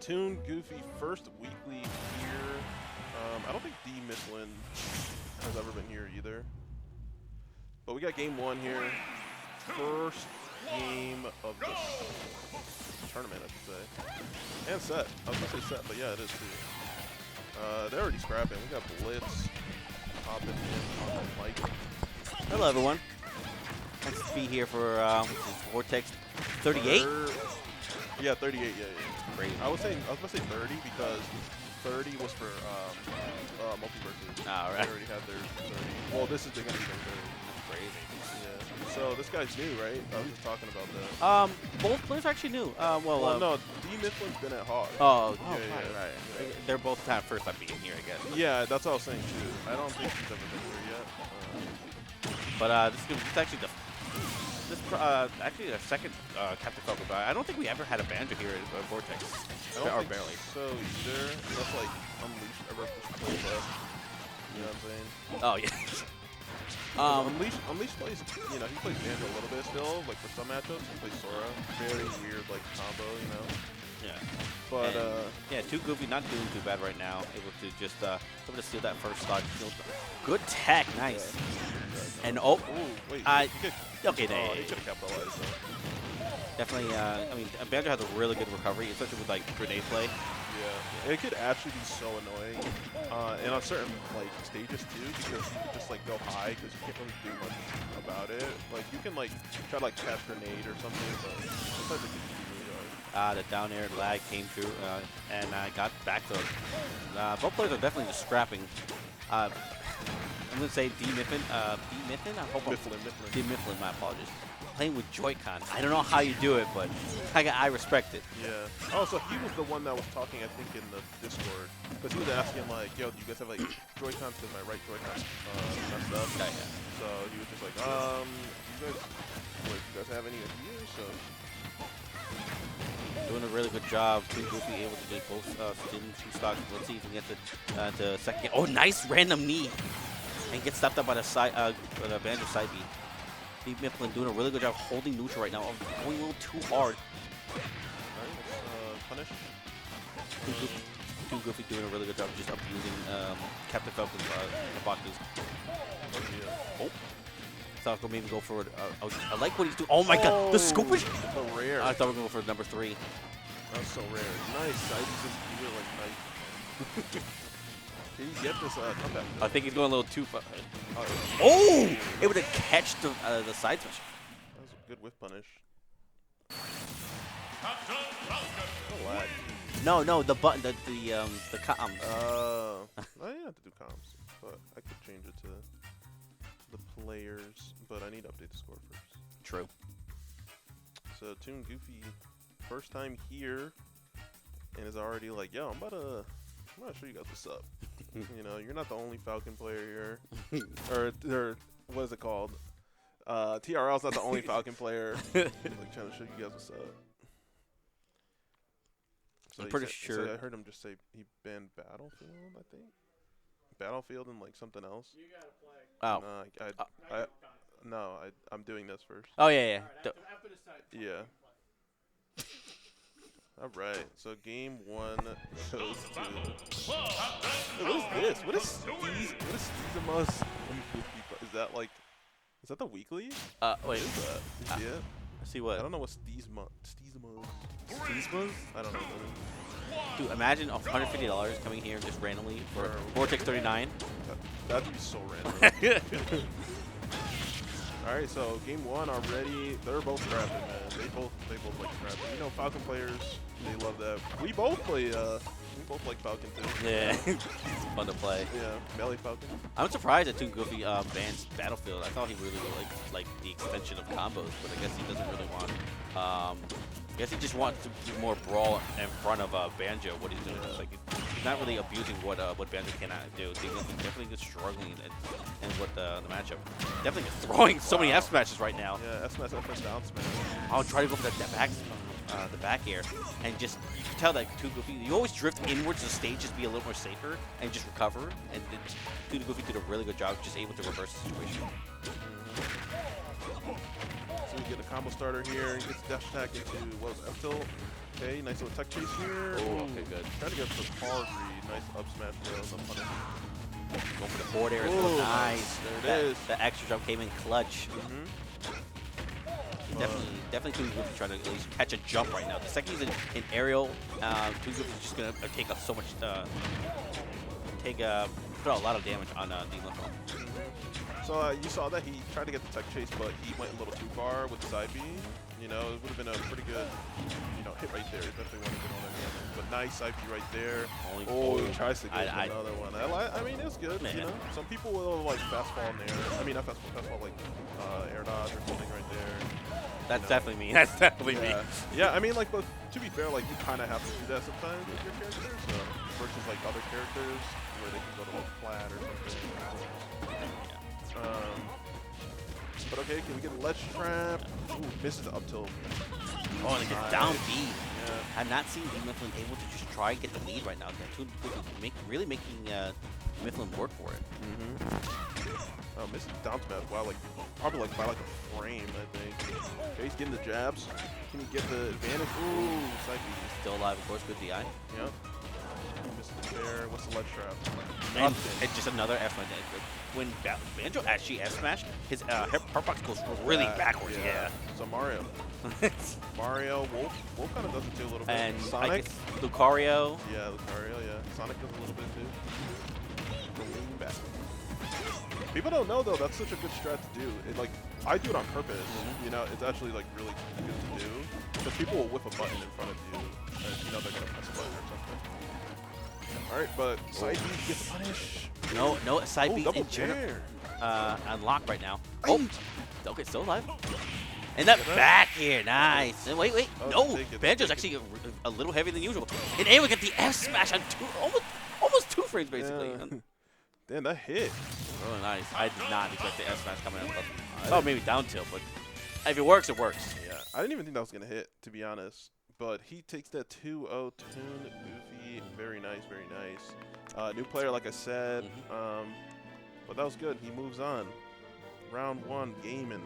ToonGoofy first weekly here. I don't think D Mifflin has ever been here either. But we got game one here. First game of the tournament, I should say. And set. I was going to say set, but yeah, it is too. They're already scrapping. We got Blitz hopping in on the mic. Hello, everyone. Nice to be here for Vortex 38. Yeah, 38. Yeah. Great. I was going to say 30 because 30 was for multiverses. All right. They already had their 30. Well, this is going to be their 30. That's crazy. Yeah. So this guy's new, right? I was just talking about that. Both players are actually new. Well, no, D Mifflin's been at Hog. Right. They're both kind of first time being here, I guess. Yeah, that's what I was saying too. I don't think he's ever been here yet. But this is actually actually the second Captain Falcon. I don't think we ever had a Banjo here at Vortex. I don't think barely. So either that's like Unleashed ever played left. You know what I'm saying? Oh yeah. Unleashed plays, you know, he plays Banjo a little bit still, like for some matchups. He plays Sora. Very weird, like, combo, you know? Yeah. But, yeah, ToonGoofy not doing too bad right now. Able to just, able to steal that first stock. Good tech, nice. Yeah. And, oh. Ooh, wait. Okay, he could have capitalized, though. Definitely, I mean, Banjo has a really good recovery, especially with, like, grenade play. Yeah, it could actually be so annoying, and on certain like stages too, because you can just like go high because you can't really do much about it. Like you can like try to like catch grenade or something, but sometimes it can be really hard. The down air lag came through, and got back to it. Both players are definitely just scrapping. I'm gonna say D Mifflin. I hope Mifflin. D Mifflin. My apologies. Playing with Joy-Con. I don't know how you do it, but I respect it. Yeah. Oh, so he was the one that was talking, I think, in the Discord. Because he was asking, like, yo, do you guys have, like, Joy-Cons? Because my right Joy-Con messed up. Yeah. So he was just like, you guys have any ideas? So. Doing a really good job. ToonGoofy able to get both students two stocks. Let's see if we can get to second. Oh, nice random knee. And get stopped up by the side, the Banjo side B. D Mifflin doing a really good job holding neutral right now. Going a little too hard. Alright, let's punish. ToonGoofy doing a really good job just abusing Captain Falcon's boxes. Oh. Falcon maybe go for it. I like what he's doing. Oh my god, the scoop is so rare. I thought we were going for number 3. That's so rare. Nice. I just feel like nice. Can you get this comeback? I think he's going a little too far. Oh! Able to catch the side switch. That was a good whiff punish. No, the button, the comms. I have to do comms, but I could change it to the players. But I need to update the score first. True. So ToonGoofy, first time here, and is already like, yo, I'm gonna show you guys what's up. You know, you're not the only Falcon player here. or what is it called? TRL's not the only Falcon player. Like trying to show you guys what's up. So I'm pretty sure. So I heard him just say he banned Battlefield, I think. Battlefield and like something else. You gotta play. Oh. No, I'm doing this first. Oh yeah. Right, after this time. Yeah. All right, so game 1 goes to. Hey, what is this? What is Steezema's? Is that like? Is that the weekly? Wait. What is that? You see it? See what? I don't know what Steezema's. Steezema's? I don't know. Dude, imagine $150 coming here just randomly for Vortex 39. That'd be so random. All right, so game 1 already. They're both scrapping, man. They both like scrapping. You know, Falcon players, they love that. We both play. We both like Falcon too. Yeah, it's fun to play. Yeah, melee Falcon. I'm surprised that ToonGoofy bans Battlefield. I thought he really would like the extension of combos, but I guess he doesn't really want. I guess he just wants to do more brawl in front of Banjo. What he's doing, like he's not really abusing what Banjo cannot do. He's definitely just struggling and what the matchup. Definitely just throwing so many F smashes right now. Yeah, F smash, F down smash. I'll try to go for the back air, and just you can tell that ToonGoofy, you always drift inwards to the stage, just be a little more safer and just recover. And ToonGoofy did a really good job, just able to reverse the situation. So we get a combo starter here. He gets dash attack into what was F tilt. Okay, nice little tech chase here. Oh, okay, good. Trying to get the hard read. Nice up smash there on the punish. Going for the forward air. Ooh, Nice. there it is. The extra jump came in clutch. Mm-hmm. Definitely ToonGoofy trying to at least catch a jump right now. The second he's in aerial, ToonGoofy is just going to take so much, put out a lot of damage on the Mifflin. So you saw that he tried to get the tech chase, but he went a little too far with the side B. You know, it would have been a pretty good, hit right there. Definitely want to get on that damage. But nice side B right there. He tries to get another one. I mean, it's good. Man. You know, some people will like fastball in there. I mean, not fastball, like air dodge or something right there. That's definitely me. That's definitely me. Yeah, I mean, like, but to be fair, like, you kind of have to do that sometimes with your characters, versus like other characters where they can go to like flat or something. But okay, can we get a ledge trap? Ooh, misses up tilt. Oh, and it gets down B. Yeah. I'm not seeing Mifflin able to just try and get the lead right now. ToonGoofy really making Mifflin work for it. Oh, misses down smash. Wow, like probably like by like a frame, I think. Okay, he's getting the jabs. Can he get the advantage? Ooh, side B. Still alive, of course, good DI. Yep. Misses the fair. What's the ledge trap? And it's just another F smash. When Banjo actually F smash, his heartbox goes really backwards. Yeah. So Mario, Wolf kind of does it too a little bit. And Sonic, Lucario. yeah, Lucario, yeah. Sonic does a little bit too. The lean back. People don't know though. That's such a good strat to do. Like I do it on purpose. You know, it's actually like really good to do because people will whip a button in front of you, and you know they're gonna press a button or something. All right, but side B gets punish. No, side B double in general. dare. Unlocked right now. Oh, okay, still alive. And that back here, nice. And wait, no, Banjo's actually a little heavier than usual. And able to get the F smash on almost 2 frames basically. Yeah. Damn, that hit. Really nice. I did not expect the F smash coming out. Oh, maybe down tilt, but if it works, it works. Yeah, I didn't even think that was gonna hit, to be honest. But he takes that 2-0 ToonGoofy. Very nice, very nice. New player, like I said. But that was good. He moves on. Round 1, gaming.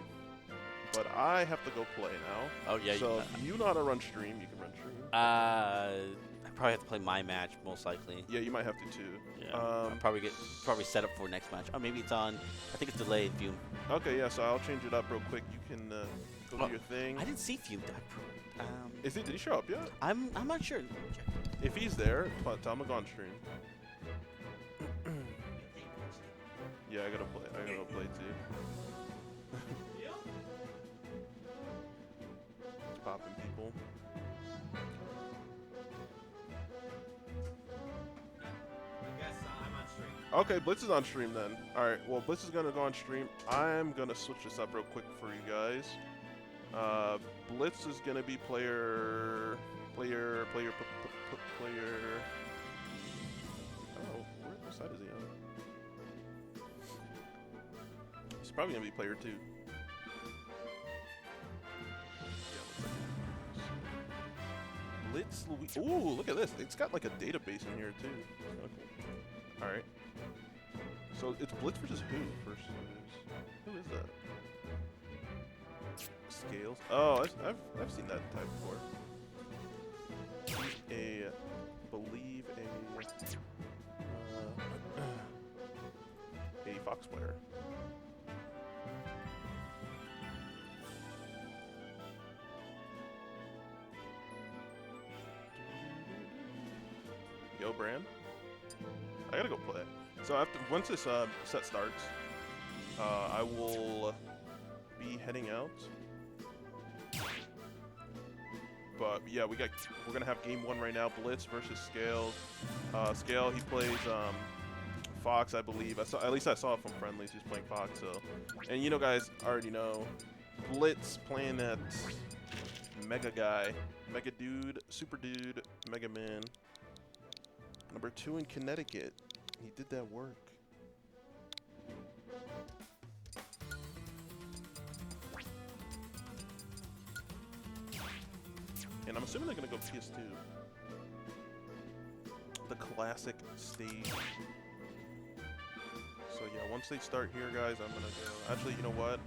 But I have to go play now. Oh, yeah. So if you know how to run stream, you can run stream. I probably have to play my match, most likely. Yeah, you might have to, too. Yeah. I'll probably set up for next match. Oh, maybe it's on. I think it's delayed, Fume. Okay, yeah, so I'll change it up real quick. You can go do your thing. I didn't see Fume. Did he show up yet? I'm not sure. Check. If he's there, tell him to go on stream. Yeah, I gotta play too. It's popping people. I guess I'm on stream. Okay, Blitz is on stream then. Alright, well Blitz is gonna go on stream. I'm gonna switch this up real quick for you guys. Blitz is gonna be player. I don't know, what side is he on? He's probably gonna be player 2. BlitzLuigy. Ooh, look at this. It's got like a database in here too. Okay. All right. So it's Blitz versus who? Who is that? Scales. Oh, I've seen that type before. Believe a Fox player. Yo, Brand. I gotta go play. So once this set starts, I will be heading out. But yeah, we're gonna have game 1 right now. Blitz versus Scales. Scale, he plays Fox, I believe. At least I saw it from friendlies. He's playing Fox. So, and you know, guys already know, Blitz playing that Mega guy, Mega Dude, Super Dude, Mega Man. Number 2 in Connecticut. He did that work. And I'm assuming they're going to go PS2. The classic stage. So So yeah, once they start here, guys, I'm gonna go. Actually, you know what?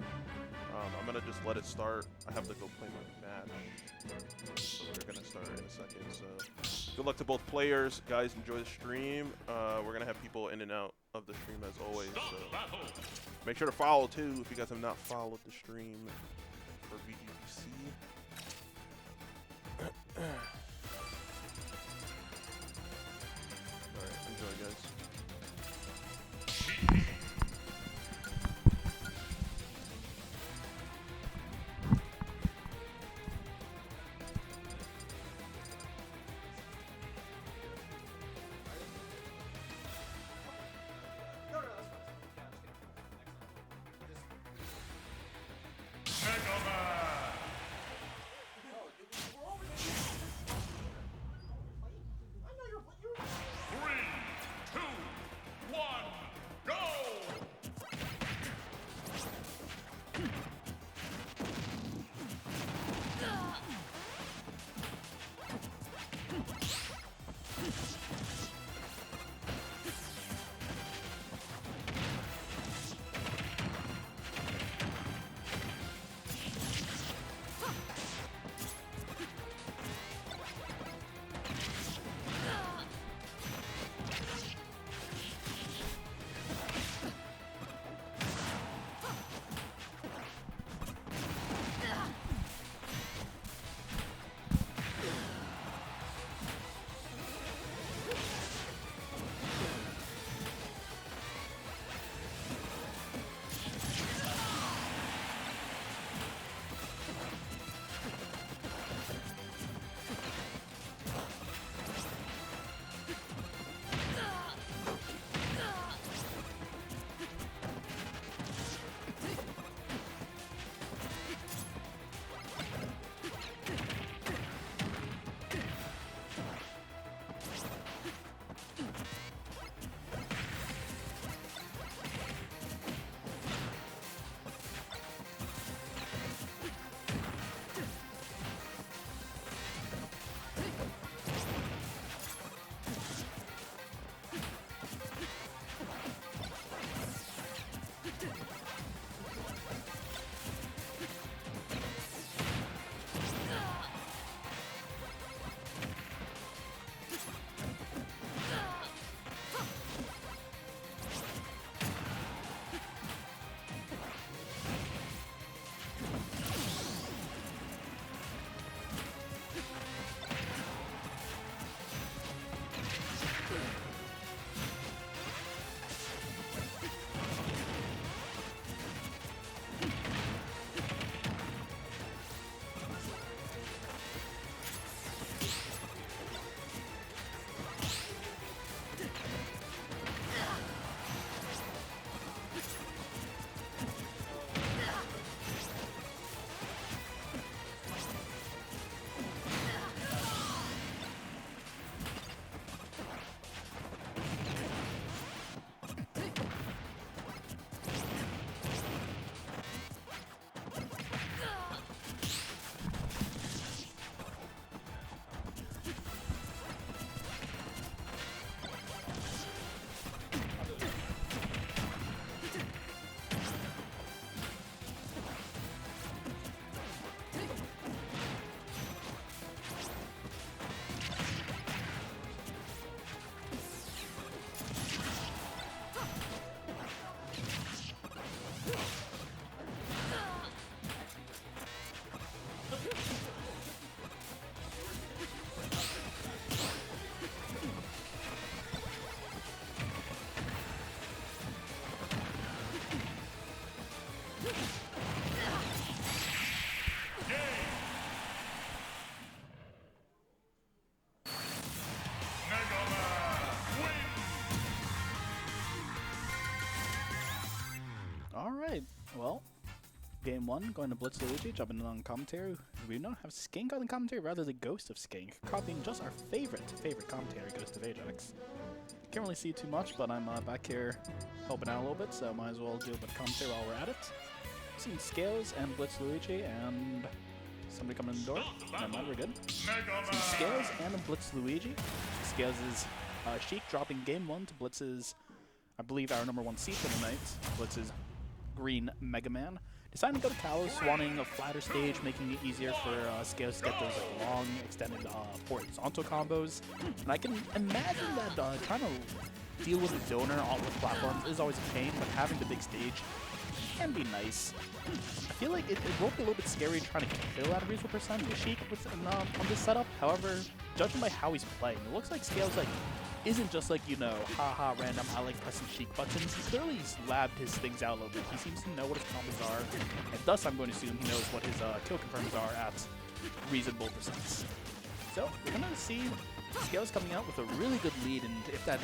I'm gonna just let it start. I have to go play my match. So they're gonna start in a second. So good luck to both players, guys. Enjoy the stream. We're gonna have people in and out of the stream as always. So make sure to follow too if you guys have not followed the stream for VGBC. Alright, enjoy guys. No, no, that's fine. Yeah, just we're over there. I know you're. 3, 2, 1, go! Alright, well, game one, going to BlitzLuigy, jumping in on commentary. We don't have Skink on the commentary, rather the Ghost of Skink, copying just our favorite commentary, Ghost of Ajax. Can't really see too much, but I'm back here helping out a little bit, so might as well do a bit of commentary while we're at it. Seeing Scales and BlitzLuigy, and somebody coming in the door. Never mind, we're good. Seeing Scales and BlitzLuigy. Scales is Sheik dropping game one to Blitz's I believe our #1 seed for the night, Blitz's Green Mega Man, deciding to go to Kalos, wanting a flatter stage, making it easier for Scales to get those like, long, extended horizontal combos. And I can imagine that trying to deal with a donor on with platforms is always a pain, but having the big stage can be nice. I feel like it will be a little bit scary trying to kill at a reasonable percent with Sheik on this setup. However, judging by how he's playing, it looks like Scales like isn't just like, you know, haha, random, I like pressing Sheik buttons. He clearly labbed his things out a little bit. He seems to know what his combos are, and thus I'm going to assume he knows what his kill confirms are at reasonable percents. So, we're going to see Scales coming out with a really good lead, and if that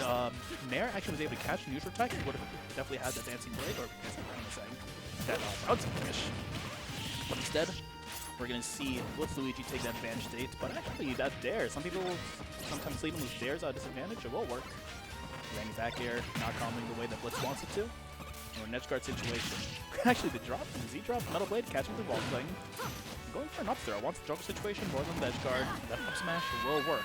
Nair actually was able to catch a neutral attack, he would have definitely had the Dancing Blade, or what am I saying? That bouncing finish. But instead, we're going to see BlitzLuigy take that advantage state, but actually that dare, some people sometimes lead him with dares at a disadvantage, it will work. Landing back air, not comboing the way that Blitz wants it to. Or an edge guard situation. Actually the drop, the Z drop, Metal Blade, catching the wall thing. Going for an up throw, wants the drop situation more than the edge guard. That up smash will work.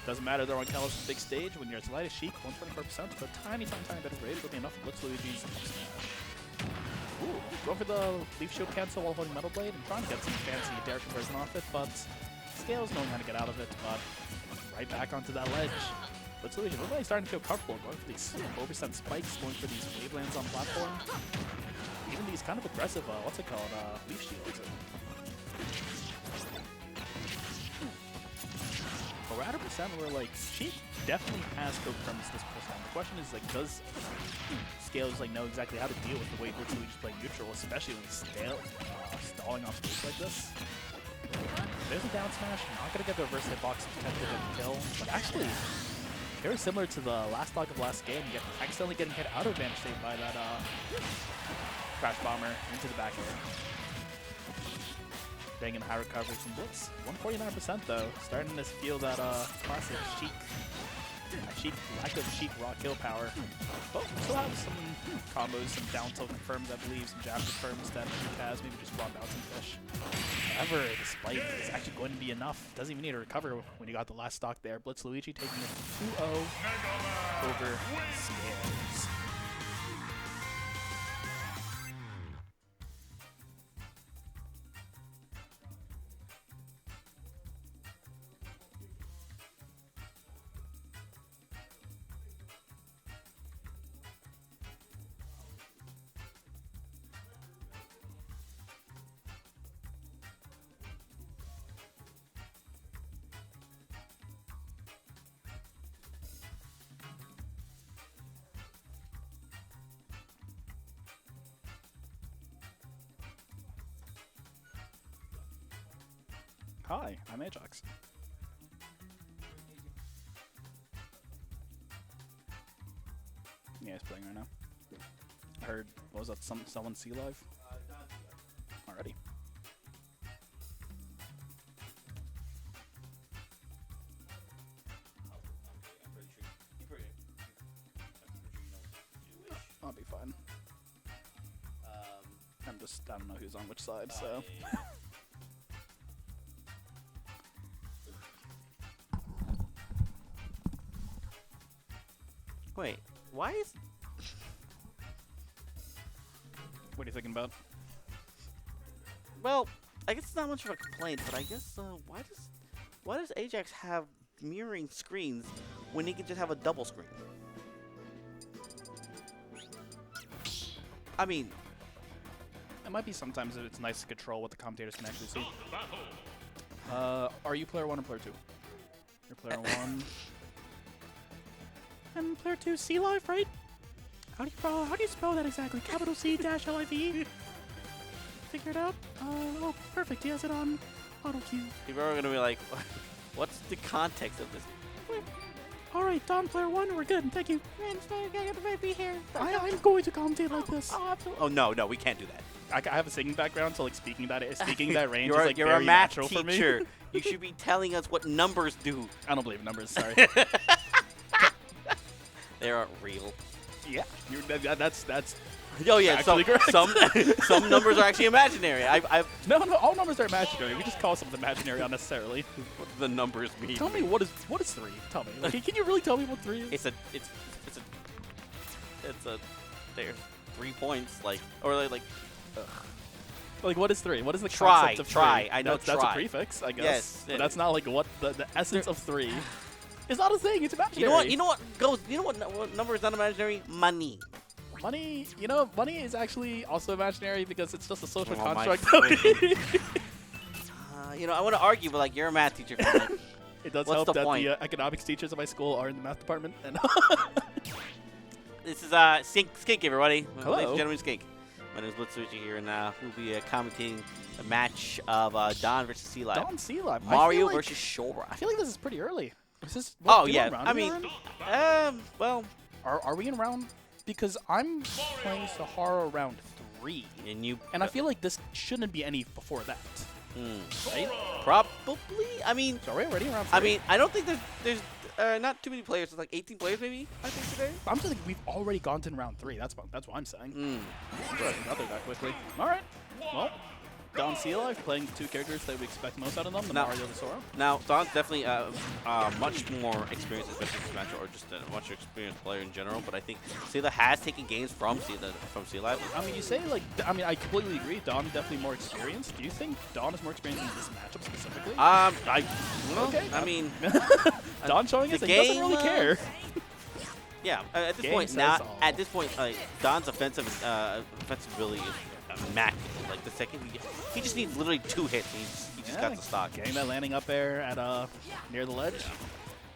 Doesn't matter, they're on Kalos' big stage. When you're as light as Sheik, 124%, but tiny bit of rage will be enough for BlitzLuigy's up smash. Ooh, going for the Leaf Shield cancel while holding Metal Blade and trying to get some fancy dare conversion off it, but Scales knowing how to get out of it, but right back onto that ledge. BlitzLuigy really starting to feel comfortable going for these 4% spikes, going for these wavelands on platform. Even these kind of aggressive, what's it called, Leaf Shields. But we're at a percent where, like, Sheik definitely has kill confirms this percent. The question is, like, does Scales like know exactly how to deal with the way BlitzLuigy's playing neutral, especially when he's stalling off stage like this? There's a down smash, not gonna get the reverse hitbox to get the kill, but actually very similar to the last stock of last game, accidentally getting hit out of advantage state by that Crash Bomber into the back air. Banging a high recovery from Blitz. 149% though, starting to feel that classic Sheik, lack of Sheik raw kill power. But still have some combos, some down tilt confirms, I believe, some jab confirms that Sheik has, maybe just raw bouncing fish. However, the spike is actually going to be enough. Doesn't even need to recover when you got the last stock there. BlitzLuigy taking it 2-0 over Scales. Hi, I'm Ajax. Yeah, he's playing right now. I heard, what was that, someone see live? Already. I'll be fine. I don't know who's on which side, so. Yeah. Wait, why is... What are you thinking about? Well, I guess it's not much of a complaint, but I guess, why does Ajax have mirroring screens when he can just have a double screen? I mean... It might be sometimes that it's nice to control what the commentators can actually see. Are you player 1 or player 2? You're player 1. And player 2, C Live, right? How do you spell that exactly? Capital C dash L-I-V-E? Figure it out? Oh, perfect. He has it on auto cue. People are gonna be like, what's the context of this? All right, Don, player 1, we're good. Thank you. I'm going to commentate like this. Oh, absolutely. Oh no, we can't do that. I have a singing background, so like speaking that range is like you're very a math natural for me. teacher. You should be telling us what numbers do. I don't believe in numbers. Sorry. They aren't real. Yeah, that's. Oh yeah, some numbers are actually imaginary. No, all numbers are imaginary. We just call something imaginary unnecessarily. What do the numbers mean? Tell me what is 3? Tell me. Like, can you really tell me what 3 is? It's a there's 3 points, like, or like Like, what is 3? What is the Try, concept of try. 3? I know That's a try. prefix, I guess. Yes. But that's not like what the essence of 3. It's not a thing. It's imaginary. You know what number is not imaginary? Money. Money, money is actually also imaginary because it's just a social Oh, my construct. I want to argue, but like, you're a math teacher. Like, It does What's help the that point? the economics teachers at my school are in the math department. And this is Skink, everybody. Hello. Ladies and gentlemen, Skink. My name is BlitzLuigy here, and we'll be commentating a match of Don versus Sea Life. Don Sea Life. Mario I feel like, versus Sora. I feel like this is pretty early. Is this? Oh, what yeah. round I are we mean, in? well, Are we in round? Because I'm playing Sahara round 3, and I feel like this shouldn't be any before that. Right? Probably. I mean, So are we already in round 3? I mean, I don't think there's not too many players. It's like 18 players, maybe. I think today. I'm just thinking we've already gone to round 3. That's what I'm saying. Got there that quickly. All right. Well, Don Sea Life playing 2 characters that we expect most out of them, the Now- Mario and Sora. Now, Don's definitely much more experienced, especially in this match, or just a much experienced player in general. But I think Sela has taken games from Sea Life. I mean, you say I completely agree. Don definitely more experienced. Do you think Don is more experienced in this matchup specifically? Okay. I mean, Don showing us the that he doesn't game, really care. yeah. At this Game point, says now all. at this point, Don's offensive ability is immaculate. Like the second he just needs literally 2 hits. And he just got the stock. Getting that landing up air at near the ledge.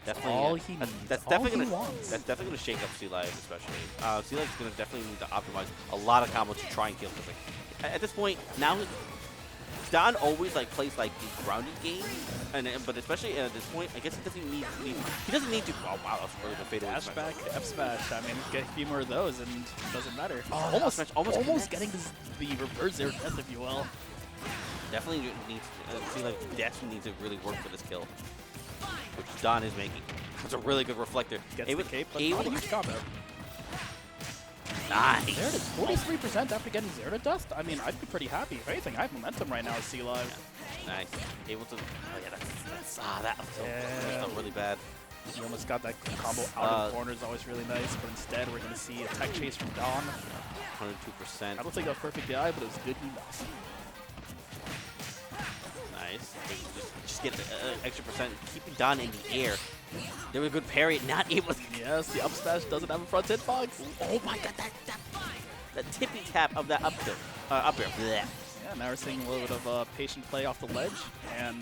Definitely, all he needs. That's all definitely he gonna wants. that's definitely gonna shake up Sea Life, especially. Sea Life's gonna definitely need to optimize a lot of combos to try and kill. Because like at this point now, Don always like plays like the grounded game, but especially at this point, I guess he doesn't need to. Oh wow, that's really good fade away. Dash back, F smash. I mean, get a few more of those and it doesn't matter. F smash almost connects. getting the reverse zero death, if you will. Definitely needs. Sea Life definitely needs to really work for this kill, which Don is making. It's a really good reflector. Gets the cape, but not a huge combo. Nice. There it is, 43% after getting zero to dust. I mean, I'd be pretty happy. If anything, I have momentum right now as Sea Life. Nice. Able to. Oh yeah, that Yeah. felt really bad. You almost got that combo out of the corner is always really nice, but instead we're going to see a tech chase from Don. 102%. I don't think that was perfect DI, but it was good enough. Nice. Just get the extra percent, keeping Don in the air. There was a good parry, not able to. Yes, the up smash doesn't have a front hitbox. Oh my god, that tippy tap of that up tilt. Up air. Blech. Yeah, now we're seeing a little bit of patient play off the ledge, and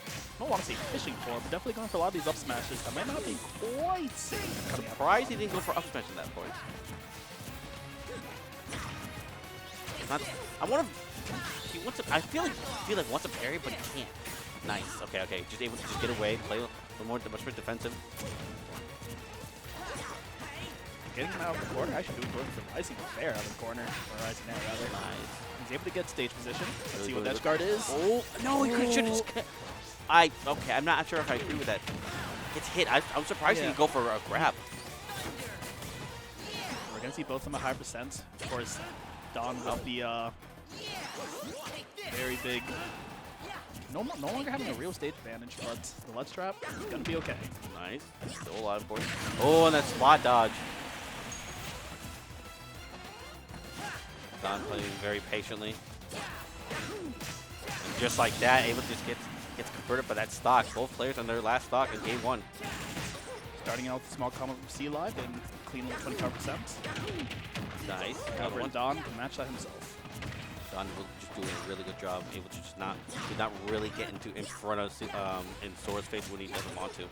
I don't want to say fishing for, but definitely going for a lot of these up smashes that might not be quite safe. I'm surprised he didn't go for up smash at that point. I want to. He wants to. I feel like wants a parry, but he can't. Nice. Okay. Just able to just get away, play a little more, much more defensive. Getting him out of the corner, actually doing good for Rising Fair out of the corner, or Rising Air rather. Nice. He's able to get stage position. Let's Really see what good. edge guard is. Oh no, he should just. Okay, I'm not sure if I agree with that. Gets hit. I'm surprised he didn't go for a grab. We're gonna see both of them at high percent. Of course, Don with the very big. No longer having a real stage advantage, but the ledge trap is gonna be okay. Nice. Still a lot of points. Oh, and that spot dodge. Don playing very patiently. And just like that, able to just gets converted by that stock. Both players on their last stock in game 1. Starting out with a small combo from Sea Life and clean with 25%. Nice. However, Another one. Don can match that himself. Don will just doing a really good job, able to just not really get in front of in Sora's face when he doesn't want to.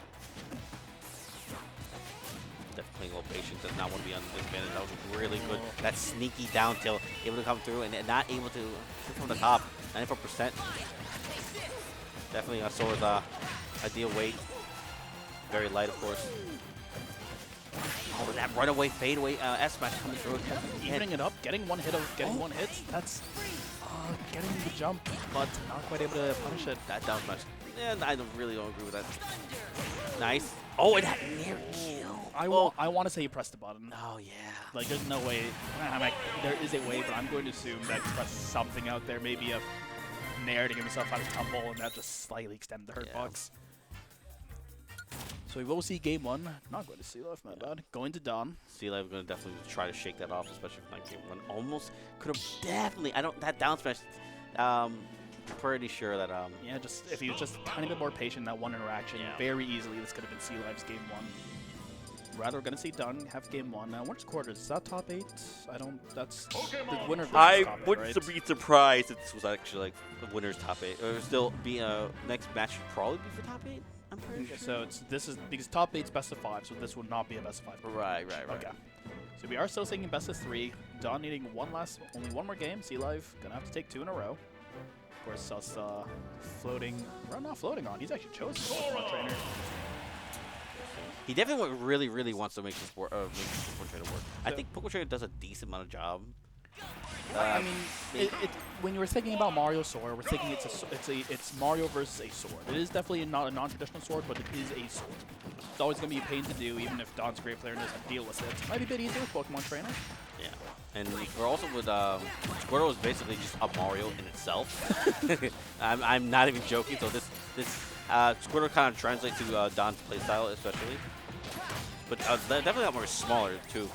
Definitely playing a little patient, does not want to be on the disadvantage. That was really good. That sneaky down tilt, able to come through and not able to hit from the top. 94%. Definitely Sora's ideal weight. Very light, of course. Oh, that runaway fadeaway S smash coming through. Evening it up, getting one hit. That's getting the jump, but not quite able to punish it. That down smash. Yeah, I really don't agree with that. Nice. Oh, it had near kill. I want to say he pressed the button. Oh yeah. Like, there's no way. I'm like, there is a way, but I'm going to assume that he pressed something out there, maybe a nair to get himself out of tumble, and that just slightly extended the hurt box. So we will see game one. Not going to Sea Life, my bad. Going to Dawn. Sea Life going to definitely try to shake that off, especially if that game one almost could have definitely. That down smash. Pretty sure that Yeah, just if he was just a tiny bit more patient in that one interaction, very easily this could have been Sea Life's game one. Rather, we're going to see Dawn have game one. Now, winner's quarters, is that top 8? I don't, that's the winner versus I top 8, wouldn't right? be surprised if this was actually like the winner's top 8. Or still be next match should probably be for top 8. I'm pretty sure. So this is because top 8's best of 5, so this would not be a best of 5. Right. Okay. So we are still seeing best of 3. Dawn needing only one more game. Sea Life gonna have to take 2 in a row. Of course, us floating. We're not floating on. He's actually chosen Pokemon trainer. He definitely really wants to make the sport, make the Pokemon Trainer work. I think Pokemon Trainer does a decent amount of job. I mean, when you were thinking about Mario Sora, we're thinking it's Mario versus a sword. It is definitely not a non-traditional sword, but it is a sword. It's always going to be a pain to do, even if Don's a great player and doesn't deal with it. Might be a bit easier with Pokemon Trainer. Yeah, and we're also with Squirtle is basically just a Mario in itself. I'm not even joking. So this Squirtle kind of translates to Don's playstyle, especially. But definitely got more smaller too.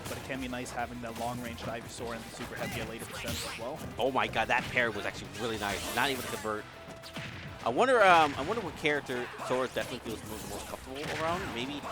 But it can be nice having the long-range Ivysaur and the super heavy at 80% as well. Oh my God, that pair was actually really nice. Not even to convert. I wonder what character Sora definitely feels the most comfortable around. Maybe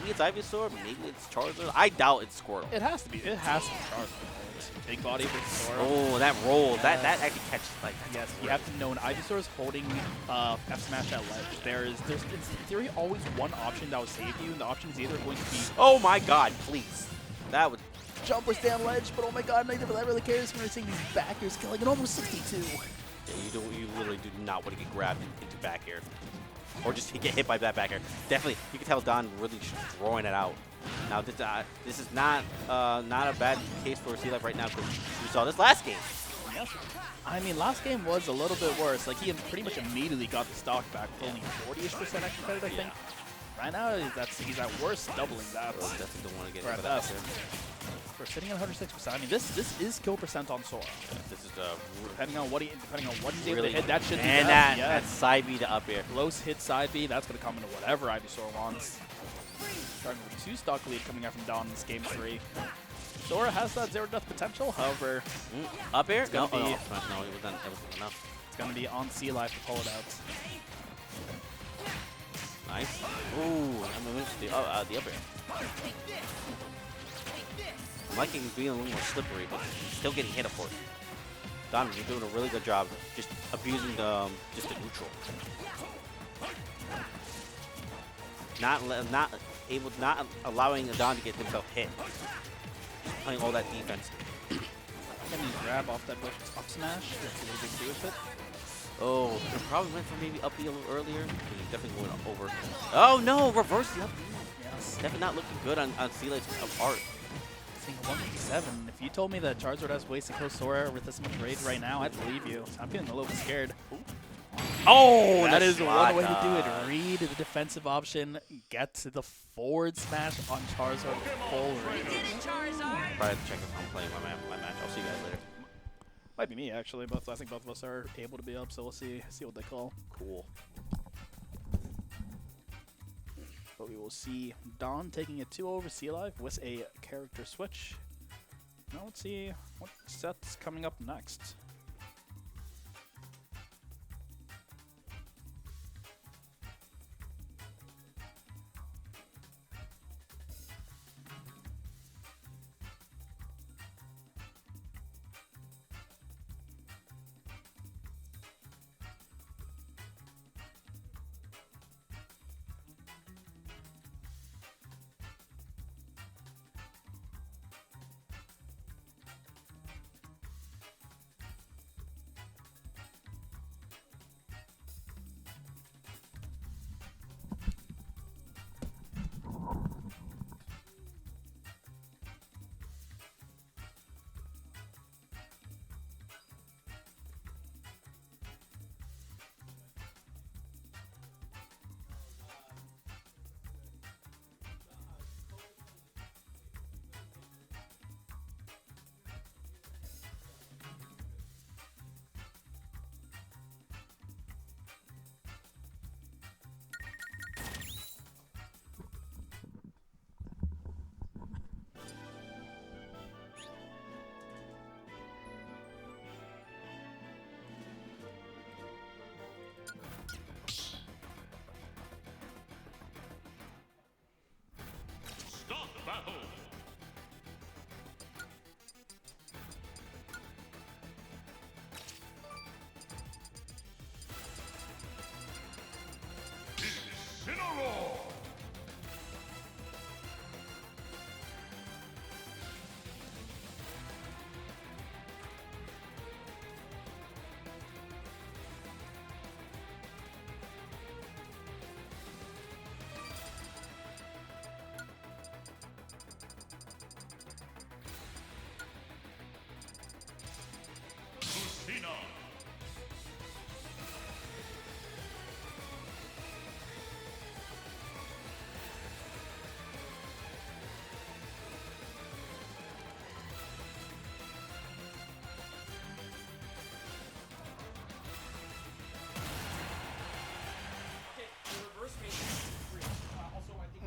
it's Ivysaur, maybe it's Charizard. I doubt it's Squirtle. It has to be. It has to be Charizard. Big body with Sora. Oh, that roll. That actually catches like. Yes, you have to know when Ivysaur is holding F smash at ledge. There's in theory always one option that will save you, and the option is either going to be Oh my God, please. That would. jumpers down ledge, but oh my God, neither of that really cares when we're seeing these backers killing at almost 62. Yeah, you literally do not want to get grabbed into back air. Or just get hit by that back air. Definitely, you can tell Don really just throwing it out. Now, this is not a bad case for Sea Life right now because we saw this last game. Yes. I mean, last game was a little bit worse. Like, he pretty much immediately got the stock back for only 40-ish% extra credit, I think. Right now, he's at worst doubling that. Well, definitely don't want to get Right hit at by best. that back air. We're sitting at 106%. I mean, this is kill percent on Sora. Yeah, this is Depending on what he's able really to hit, that should be and best. that side B to up air. Close hit side B, that's going to come into whatever Ivysaur wants. Starting with a 2-stock lead coming out from Dawn in this game 3. Sora has that zero death potential, however, Up air? No, gonna be- no, it wasn't enough. it's going to be on Sea Life to pull it out. Nice. Ooh, I missed the up air. I'm liking being a little more slippery, but still getting hit, of course. Don, you're doing a really good job just abusing just the neutral. Not allowing Don to get himself hit. Just playing all that defense. Can he grab off that up smash? Let's see what he can do with it. Oh, could have probably went for maybe up B a little earlier. He's definitely going over. Oh no, reverse the up B. Yes. Definitely not looking good on Sea Life's apart. Seeing 157. If you told me that Charizard has ways to kill Sora with this much rage right now, I'd believe you. I'm feeling a little bit scared. Oh, That is one way to do it. Slata. Read the defensive option, get to the forward smash on Charizard with full rage. Probably have to check if I'm playing my match. I'll see you guys later. Might be me actually, but I think both of us are able to be up, so we'll see what they call. Cool. But we will see Dawn taking a 2 over Sea Life with a character switch. Now let's see what set's coming up next. battle. Incineroar. Lucina.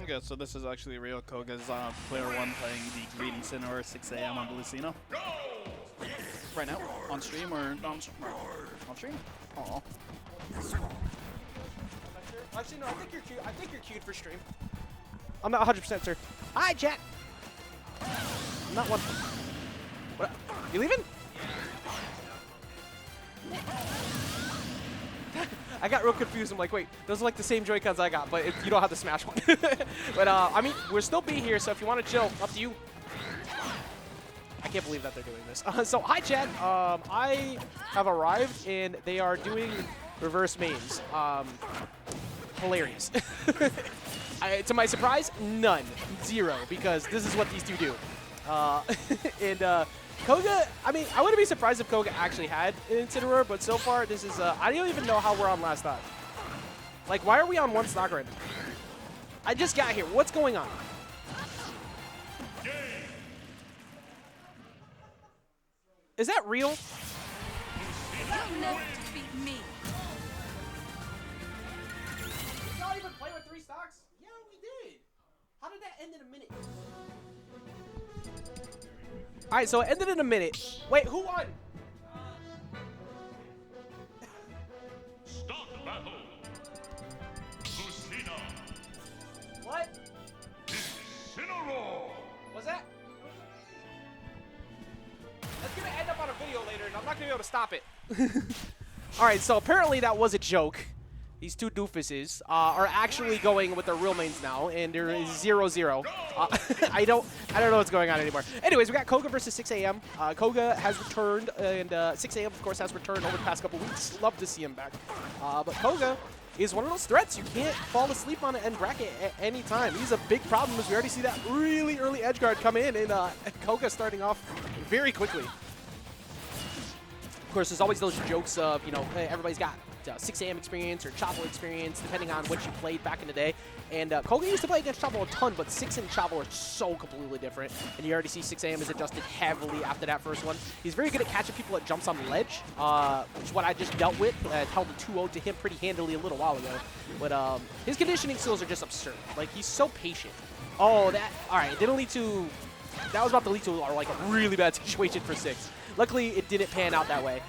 Okay, so this is actually real. Koga's player 1 playing the green Incineroar 6 a.m. on the Lucina. Right now, on stream or on stream? Oh. Actually, no. I think you're cute. I think you're cute for stream. I'm not 100% sure. Hi, chat. I'm not one. What? You leaving? I got real confused. I'm like, wait, those are like the same Joy-Cons I got, but you don't have the Smash one. But I mean, we'll still be here, so if you want to chill, up to you. I can't believe that they're doing this. So, hi, chat. I have arrived, and they are doing reverse mains. Hilarious. To my surprise, none. 0, because this is what these two do. And Koga, I mean, I wouldn't be surprised if Koga actually had an Incineroar, but so far, this is, I don't even know how we're on last stock. Like, why are we on 1 stock right now? I just got here. What's going on? Is that real? You'll never defeat me. Did y'all even play with 3 stocks? Yeah, we did. How did that end in a minute? All right, so it ended in a minute. Wait, who won? Stock battle. Lucina. What? Incineroar. What's that? That's gonna end up on a video later, and I'm not gonna be able to stop it. All right, so apparently that was a joke. These two doofuses are actually going with their real mains now, and there is 0-0. I don't know what's going on anymore. Anyways, we got Koga versus 6 a.m. Koga has returned, and 6 a.m. of course has returned over the past couple weeks. Love to see him back. But Koga is one of those threats you can't fall asleep on an end bracket at any time. He's a big problem, as we already see that really early edge guard come in, and Koga starting off very quickly. Of course, there's always those jokes of, you know, hey, everybody's got 6 a.m. experience or Chavo experience, depending on what you played back in the day. And Koga used to play against Chavo a ton, but 6 and Chavo are so completely different. And you already see 6 a.m. is adjusted heavily after that first one. He's very good at catching people that jumps on the ledge, which is what I just dealt with. Held a 2-0 to him pretty handily a little while ago. But his conditioning skills are just absurd. Like, he's so patient. Oh, that, all right, it didn't lead to, that was about to lead to like a really bad situation for 6. Luckily, it didn't pan out that way.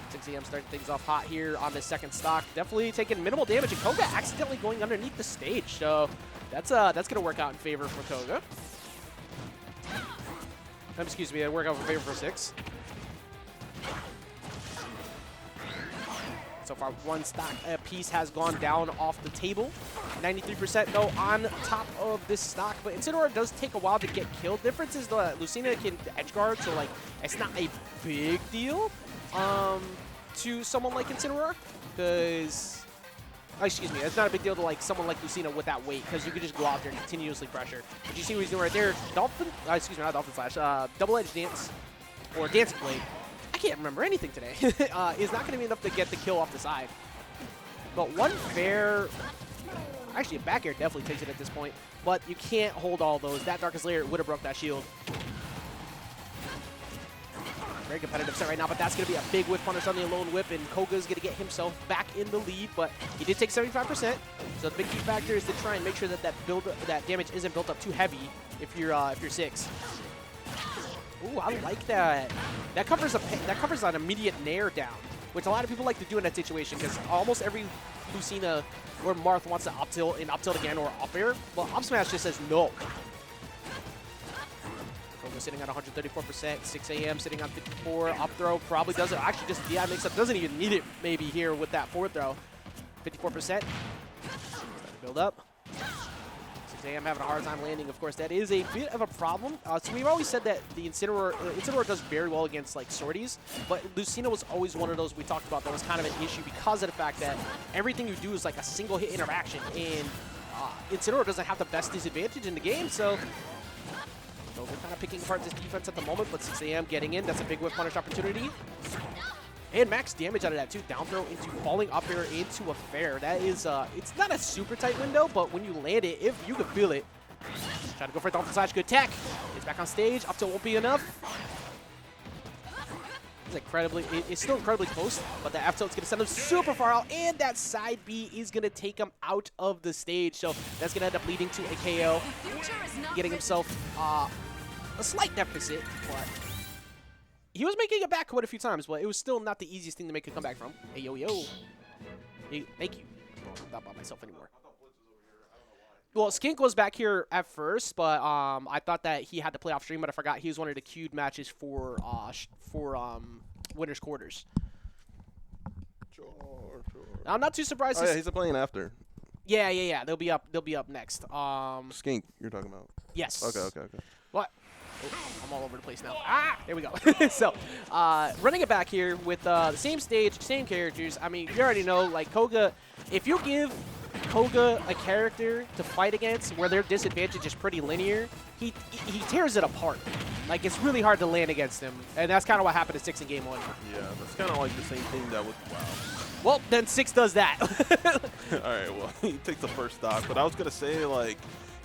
6 a.m. starting things off hot here on the second stock. Definitely taking minimal damage, and Koga accidentally going underneath the stage. So that's going to work out in favor for Koga. Excuse me, work out in favor for 6. So far, 1 stock piece has gone down off the table. 93% though on top of this stock, but Incineroar does take a while to get killed. Difference is the Lucina can edge guard, so like it's not a big deal to someone like Incineroar, because excuse me, it's not a big deal to like someone like Lucina with that weight, because you can just go out there and continuously pressure. But you see what he's doing right there, Dolphin, excuse me, not Dolphin Slash, double edge dance or dancing blade. I can't remember anything today. Is not going to be enough to get the kill off the side. But one fair, actually a back air definitely takes it at this point, but you can't hold all those. That Darkest Lair would have broke that shield. Very competitive set right now, but that's going to be a big whip punish on the alone whip, and Koga's going to get himself back in the lead, but he did take 75%. So the big key factor is to try and make sure that that damage isn't built up too heavy if you're 6. Ooh, I like that. That covers an immediate nair down. which a lot of people like to do in that situation because almost every Lucina or Marth wants to up tilt and up tilt again or up air. Well, up smash just says no. Koga sitting at 134%, 6 a.m. sitting on 54. Up throw probably doesn't. Actually, just DI mix up. Doesn't even need it maybe here with that forward throw. 54%. Starting to build up. 6 a.m. having a hard time landing. Of course, that is a bit of a problem. So we've always said that the Incineroar does very well against like sorties, but Lucina was always one of those we talked about that was kind of an issue because of the fact that everything you do is like a single hit interaction, and Incineroar doesn't have the best disadvantage in the game. So we're kind of picking apart this defense at the moment, but 6 a.m. getting in. That's a big whip punish opportunity. And max damage out of that too. Down throw into falling up air into a fair. That is, it's not a super tight window, but when you land it, if you can feel it. Try to go for a down slash. Good tech. It's back on stage. Up tilt won't be enough. It's still incredibly close, but the F tilt's going to send him super far out, and that side B is going to take him out of the stage. So that's going to end up leading to a KO, getting himself a slight deficit, but he was making it back quite a few times, but it was still not the easiest thing to make a comeback from. Hey, yo, yo. Hey, thank you. I'm not by myself anymore. Well, Skink was back here at first, but I thought that he had to play off stream, but I forgot he was one of the queued matches for winners quarters. Sure. I'm not too surprised. Oh, yeah, he's playing after. Yeah. They'll be up next. Skink, you're talking about. Yes. Okay. What? Oh, I'm all over the place now. There we go. So, running it back here with the same stage, same characters. I mean, you already know, like, Koga, if you give Koga a character to fight against where their disadvantage is pretty linear, he tears it apart. Like, it's really hard to land against him, and that's kind of what happened to 6 in Game 1. Yeah, that's kind of like the same thing that was, wow. Well, then 6 does that. All right, well, he takes the first stock, but I was going to say, like,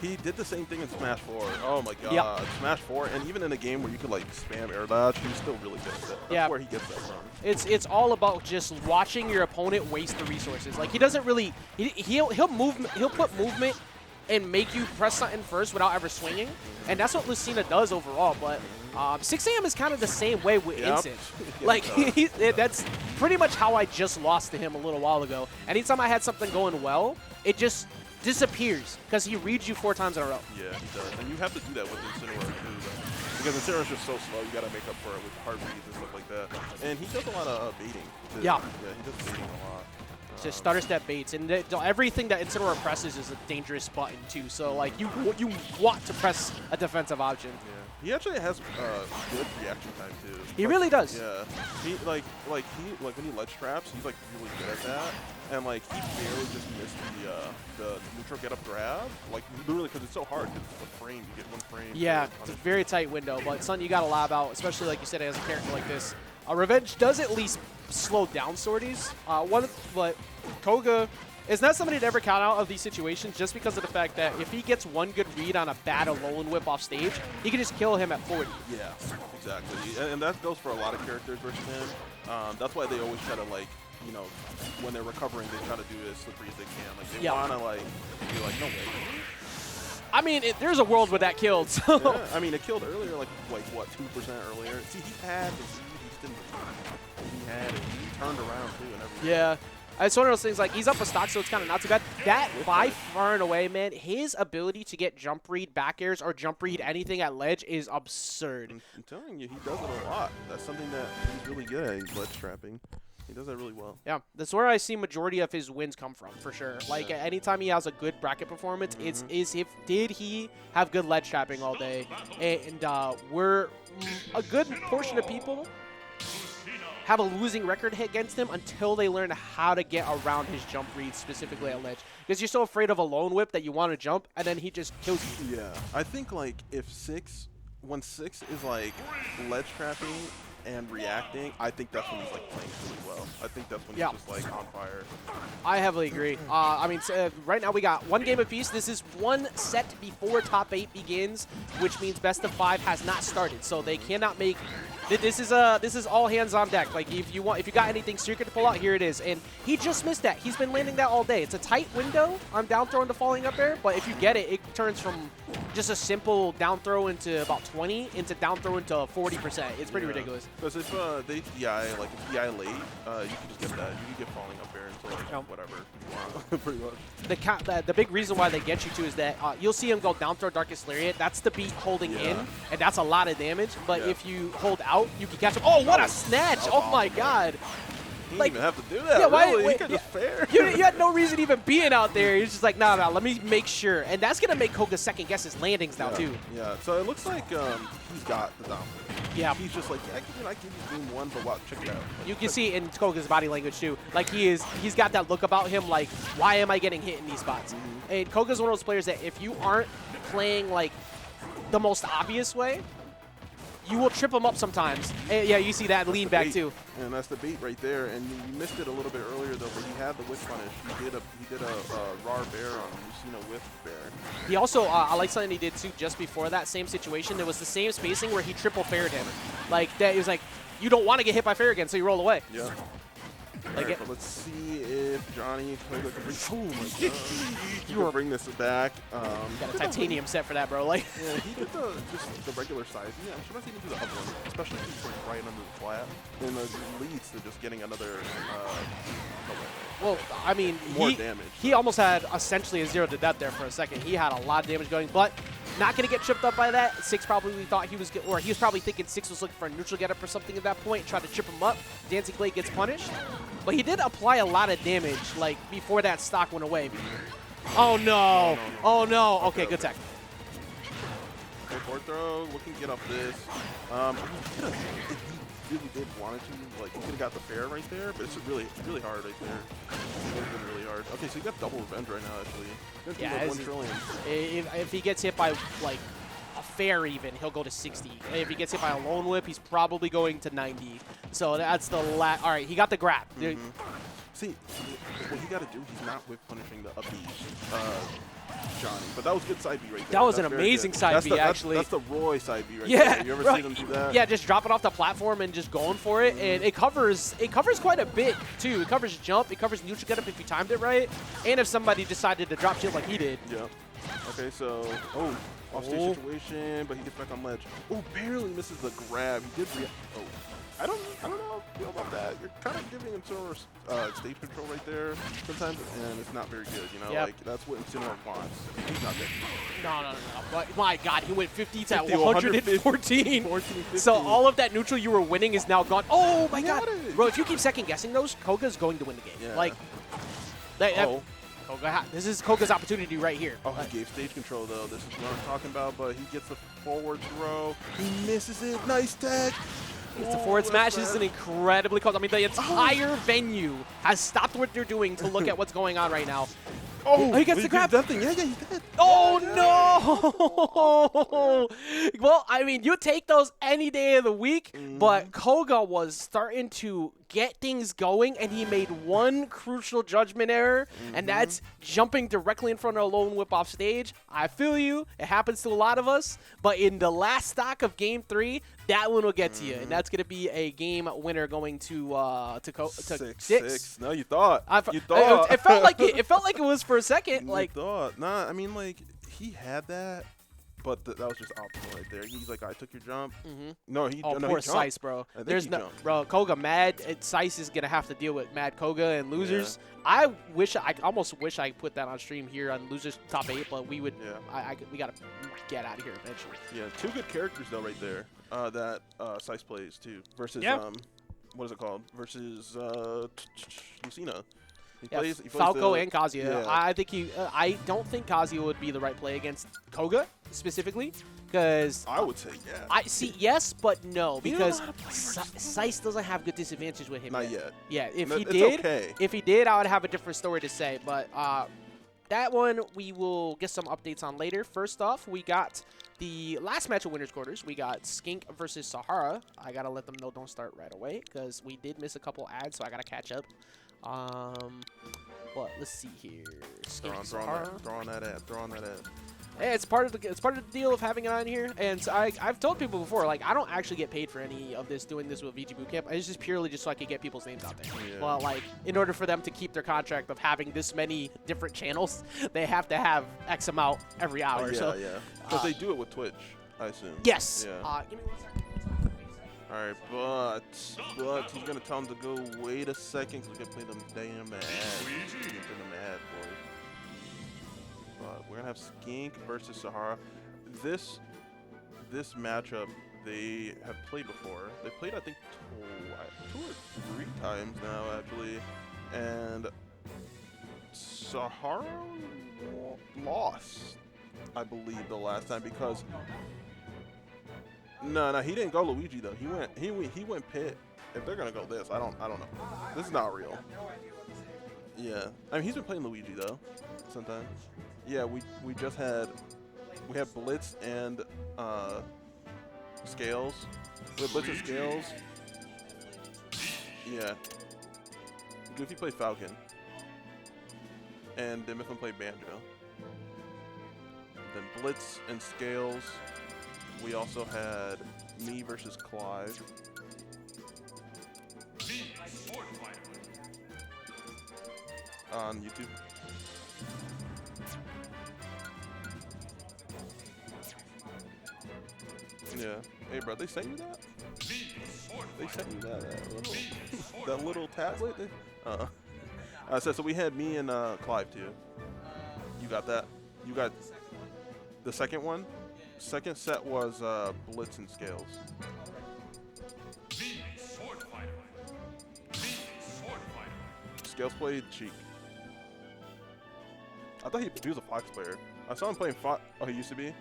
he did the same thing in Smash 4. Oh, my God. Yep. Smash 4, and even in a game where you could, like, spam air dodge, he's still really good at it. That's where he gets that from. It's all about just watching your opponent waste the resources. Like, he doesn't really he'll put movement and make you press something first without ever swinging, and that's what Lucina does overall. But 6 a.m. is kind of the same way with Incin. Like, that's pretty much how I just lost to him a little while ago. Anytime I had something going well, it just disappears because he reads you 4 times in a row. Yeah, he does. And you have to do that with Incineroar too, though. Because Incineroar's just so slow, you got to make up for it with hard reads and stuff like that. And he does a lot of baiting too. Yeah, he does baiting a lot. Just stutter step baits, and everything that Incineroar presses is a dangerous button too. So like you want to press a defensive option. Yeah. He actually has good reaction time too. He really does. Yeah. He like when he ledge traps, he's like really good at that. And like he barely just missed the neutral get up grab, like literally because it's so hard. Because it's a frame, you get 1 frame. Yeah, it's a very tight window, but something you got to lob out, especially like you said as a character like this. Revenge does at least slow down sorties. But Koga is not somebody to ever count out of these situations just because of the fact that if he gets 1 good read on a bad Alolan whip off stage, he can just kill him at 40. Yeah, exactly. And that goes for a lot of characters versus him. That's why they always try to, like, you know, when they're recovering, they try to do it as slippery as they can. Like, they want to, like, be like, no way. I mean, there's a world where that killed. So. Yeah, I mean, it killed earlier, like what, 2% earlier. See, he had the lead, he just didn't return. He had it. He turned around, too, and everything. Yeah. It's one of those things, like, he's up for stock, so it's kind of not too bad. That, by far and away, man, his ability to get jump read back airs or jump read anything at ledge is absurd. I'm telling you, he does it a lot. That's something that he's really good at. He's ledge trapping. He does that really well. Yeah, that's where I see majority of his wins come from, for sure. Like, anytime he has a good bracket performance, did he have good ledge trapping all day? And we're a good portion of people have a losing record against him until they learn how to get around his jump reads, specifically at ledge. Because you're so afraid of a lone whip that you want to jump, and then he just kills you. Yeah, I think, like, when 6 is, like, ledge trapping and reacting, I think that's when he's, like, playing really well. I think that's when he's just, like, on fire. I heavily agree. I mean, right now we got 1 game apiece. This is 1 set before top 8 begins, which means best of 5 has not started. So they cannot make This is all hands on deck. Like if you got anything secret to pull out, here it is. And he just missed that. He's been landing that all day. It's a tight window on down throw into falling up air, but if you get it, it turns from just a simple down throw into about 20 into down throw into 40%. It's pretty ridiculous. Because if they DI, like if DI late, you can just get that. You can get falling up air into like whatever you want, pretty much. The big reason why they get you to is that you'll see him go down throw Darkest Lariat. That's the beat holding in, and that's a lot of damage. But if you hold out, you can catch him. Oh, what a snatch! Oh my God! He Like, didn't even have to do that. yeah, why? Really. Wait, He could just fair. You had no reason even being out there. He's just like, nah, let me make sure. And that's going to make Koga second guess his landings now, too. Yeah, so it looks like he's got the dominant. Yeah. He's just like, yeah, I give you game one, but watch, check it out. You can see in Koga's body language, too. Like, he's got that look about him, like, why am I getting hit in these spots? And Koga's one of those players that if you aren't playing, like, the most obvious way, you will trip him up sometimes. And yeah, you see that lean back, too. And that's the bait right there. And you missed it a little bit earlier, though, but he had the whip punish. He did a raw bear on Lucina whip bear. He also, I like something he did, too, just before that same situation. There was the same spacing where he triple faired him. Like, that, he was like, you don't want to get hit by fair again, so you roll away. Yeah. Like Alright, but let's see if Johnny Koga can bring this back. Got a titanium set for that, bro. Like, yeah, he did just the regular size. Yeah, I'm surprised he didn't do the up one, especially if he's like right under the flat. And it leads to just getting another. well, I mean, more damage. He almost had essentially a 0 to death there for a second. He had a lot of damage going, but not going to get tripped up by that. Six probably thought he was, or he was probably thinking Six was looking for a neutral get up or something at that point, tried to trip him up. Dancing Blade gets punished, but he did apply a lot of damage, like, before that stock went away. Oh, no. Oh, no. Okay, good tech. Okay, forward throw, looking to get off this. If he really did want to, like, he could have got the fair right there, but it's really hard right there. It would have been really hard. Okay, so you got double revenge right now, actually. Yeah, like 1 trillion. If he gets hit by, like, a fair even, he'll go to 60. If he gets hit by a lone whip, he's probably going to 90. So that's the last. All right, he got the grab. See, what he got to do, he's not whip punishing the up B, Johnny. But that was good side B right there. That was an amazing side B, actually. That's the Roy side B right yeah, there. You ever bro, seen him do that? Yeah, just dropping off the platform and just going for it. And it covers quite a bit, too. It covers jump. It covers neutral get up if you timed it right. And if somebody decided to drop shield like he did. Yeah. Okay, so, off-stage situation, but he gets back on ledge. Oh, barely misses the grab. He did react. Oh, I don't know how I feel about that. You're kind of giving him Sora stage control right there sometimes, and it's not very good, you know? Yep. Like, that's what Incineroar wants. He's not good. No. But my God, he went 50 to 50, 114. 14, So all of that neutral you were winning is now gone. Oh, my Got God. it. Bro, if you keep second-guessing those, Koga's going to win the game. Yeah. Like, this is Koga's opportunity right here. Oh, he gave stage control, though. This is what I'm talking about, but he gets the forward throw. He misses it. Nice tech. It's the forward smash. This is an incredibly close. I mean, the entire venue has stopped what they're doing to look at what's going on right now. Oh, he gets the grab. That thing. Yeah, he did. Oh, no. Well, I mean, you take those any day of the week, but Koga was starting to get things going, and he made one crucial judgment error, and that's jumping directly in front of a lone whip off stage. I feel you. It happens to a lot of us, but in the last stock of Game 3, that one will get to you, and that's going to be a game winner going to six. No, you thought. You thought. It felt like it was for a second. You thought. Nah, I mean, like, he had that, but that was just optimal right there. He's like, I took your jump. No, he poor he Sice, bro. There's no, jumped. bro. Koga mad. Sice is gonna have to deal with mad Koga and losers. Yeah. I almost wish I put that on stream here on losers top 8, but we would. Yeah. We gotta get out of here eventually. Yeah, two good characters though right there. That Sice plays too versus what is it called? Versus Lucina. He plays Falco and Kazuya. Yeah. I think I don't think Kazuya would be the right play against Koga specifically, because I would say yeah. I see yes, but no, because Sice doesn't have good disadvantage with him. Not yet. Yeah, if he okay. did, I would have a different story to say. But that one we will get some updates on later. First off, we got the last match of winners quarters. We got Skink versus Sahara. I gotta let them know don't start right away because we did miss a couple ads, so I gotta catch up. But let's see here. Throw on that ad. Hey, it's part of the deal of having it on here. And so I've told people before, like, I don't actually get paid for any of this, doing this with VGBootCamp. It's just purely just so I can get people's names out there. Yeah. Well, like, in order for them to keep their contract of having this many different channels, they have to have X amount every hour. Yeah, so, yeah. Because they do it with Twitch, I assume. Yes. Yeah. Give me 1 second. All right, but he's gonna tell him to go. Wait a second, 'cause we gotta play them damn ads. Get them ad, boys. But we're gonna have Skink versus Sahara. This matchup they have played before. They played, I think, 2 or 3 times now, actually, and Sahara lost, I believe, the last time because. No, he didn't go Luigi though. He went Pit. If they're gonna go this, I don't know. This is not real. Yeah, I mean he's been playing Luigi though, sometimes. Yeah, we had Blitz and Scales. We had Blitz and Scales. Yeah. Goofy played Falcon. And then Mifflin played Banjo. Then Blitz and Scales. We also had me versus Clive. On YouTube. Yeah. Hey, bro, they sent you that? They sent you that little tablet? So we had me and Clive too. You got that? You got the second one? Second set was Blitz and Scales. Scales played Sheik. I thought he was a Fox player. I saw him playing Fox. Oh, he used to be?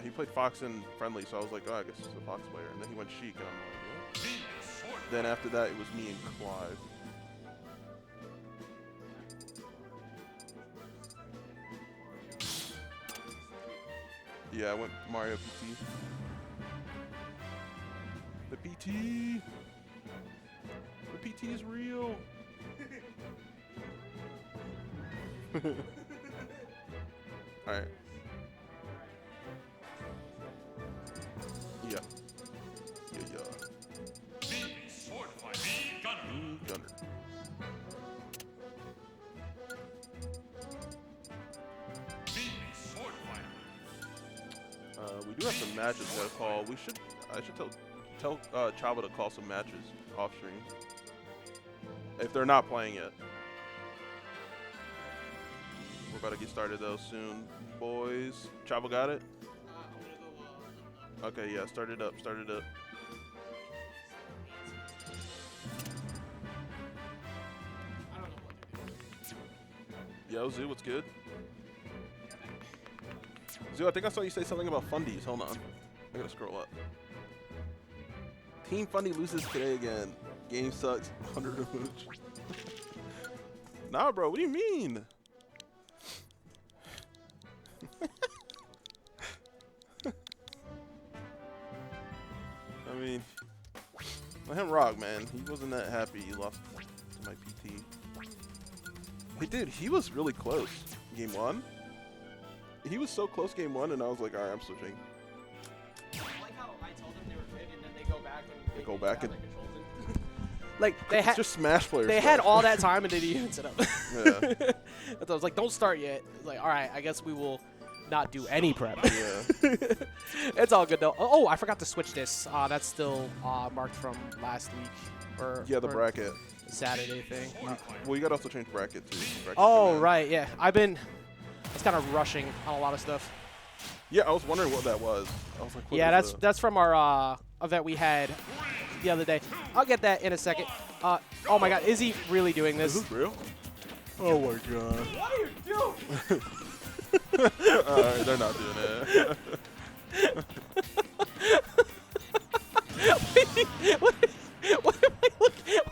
He played Fox in Friendly, so I was like, oh, I guess he's a Fox player. And then he went Sheik, and I'm like, what? Then after that, it was me and Clive. Yeah, I went Mario PT. The PT! The PT is real! Alright. Yeah. Yeah. Gunner. We do have some matches to call. I should tell Chava to call some matches off stream. If they're not playing yet. We're about to get started though soon, boys. Chava got it? Okay, yeah, start it up. Yo, Zoo, what's good? Zoo, I think I saw you say something about fundies. Hold on. I gotta scroll up. Team Fundy loses today again. Game sucks. 100 of each. Nah, bro, what do you mean? I mean, let him rock, man. He wasn't that happy he lost to my PT. Hey, dude, he was really close. Game 1? He was so close game 1, and I was like, all right, I'm switching. I like how I told them they were good, and then they go back and They go back and like they had just Smash players. They had all that time and they didn't even set up. Yeah. I was like, don't start yet. Like, all right, I guess we will not do any prep. Yeah. It's all good though. Oh, I forgot to switch this. That's still marked from last week or Yeah, the or bracket. Saturday thing. Well, you got to also change bracket too. Bracket Oh, command. right, yeah. I was kind of rushing on a lot of stuff. Yeah, I was wondering what that was. I was like, what Yeah, is that's from our event we had the other day. I'll get that in a second. Oh my God, is he really doing this? Is this real? Oh my God. What are you doing? Alright, they're not doing it. What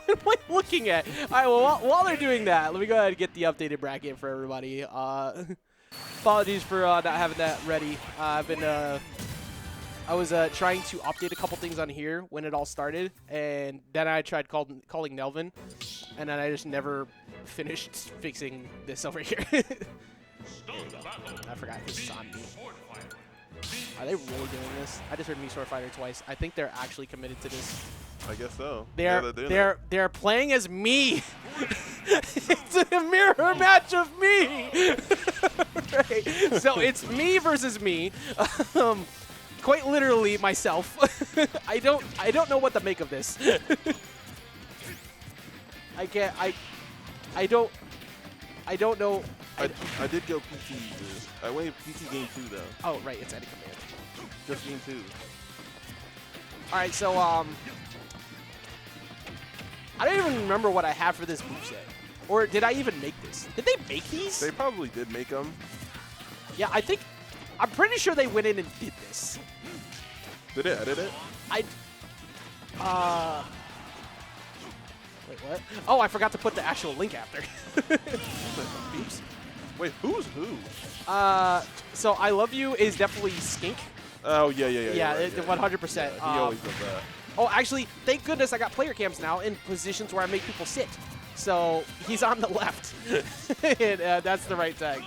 am I looking at? All right, well, while they're doing that, let me go ahead and get the updated bracket for everybody. Apologies for not having that ready. I was trying to update a couple things on here when it all started, and then I tried calling Nelvin, and then I just never finished fixing this over here. I forgot this is on me. Are they really doing this? I just heard me Swordfighter twice. I think they're actually committed to this. I guess so. They're Yeah, they're doing it. they're playing as me. It's a mirror match of me. Right. So it's me versus me. Quite literally myself. I don't know what to make of this. I don't know. I did go PT. Dude. I went PT game 2 though. Oh right, it's Eddie Command. Just game 2. All right, so I don't even remember what I have for this moveset. Or did I even make this? Did they make these? They probably did make them. Yeah, I'm pretty sure they went in and did this. Did it edit it? Wait, what? Oh, I forgot to put the actual link after. Oops. Wait, who's who? So I Love You is definitely Skink. Oh, yeah. Yeah, Right, 100%. Yeah, he always does that. Oh, actually, thank goodness I got player cams now in positions where I make people sit. So he's on the left. And, that's the right tag.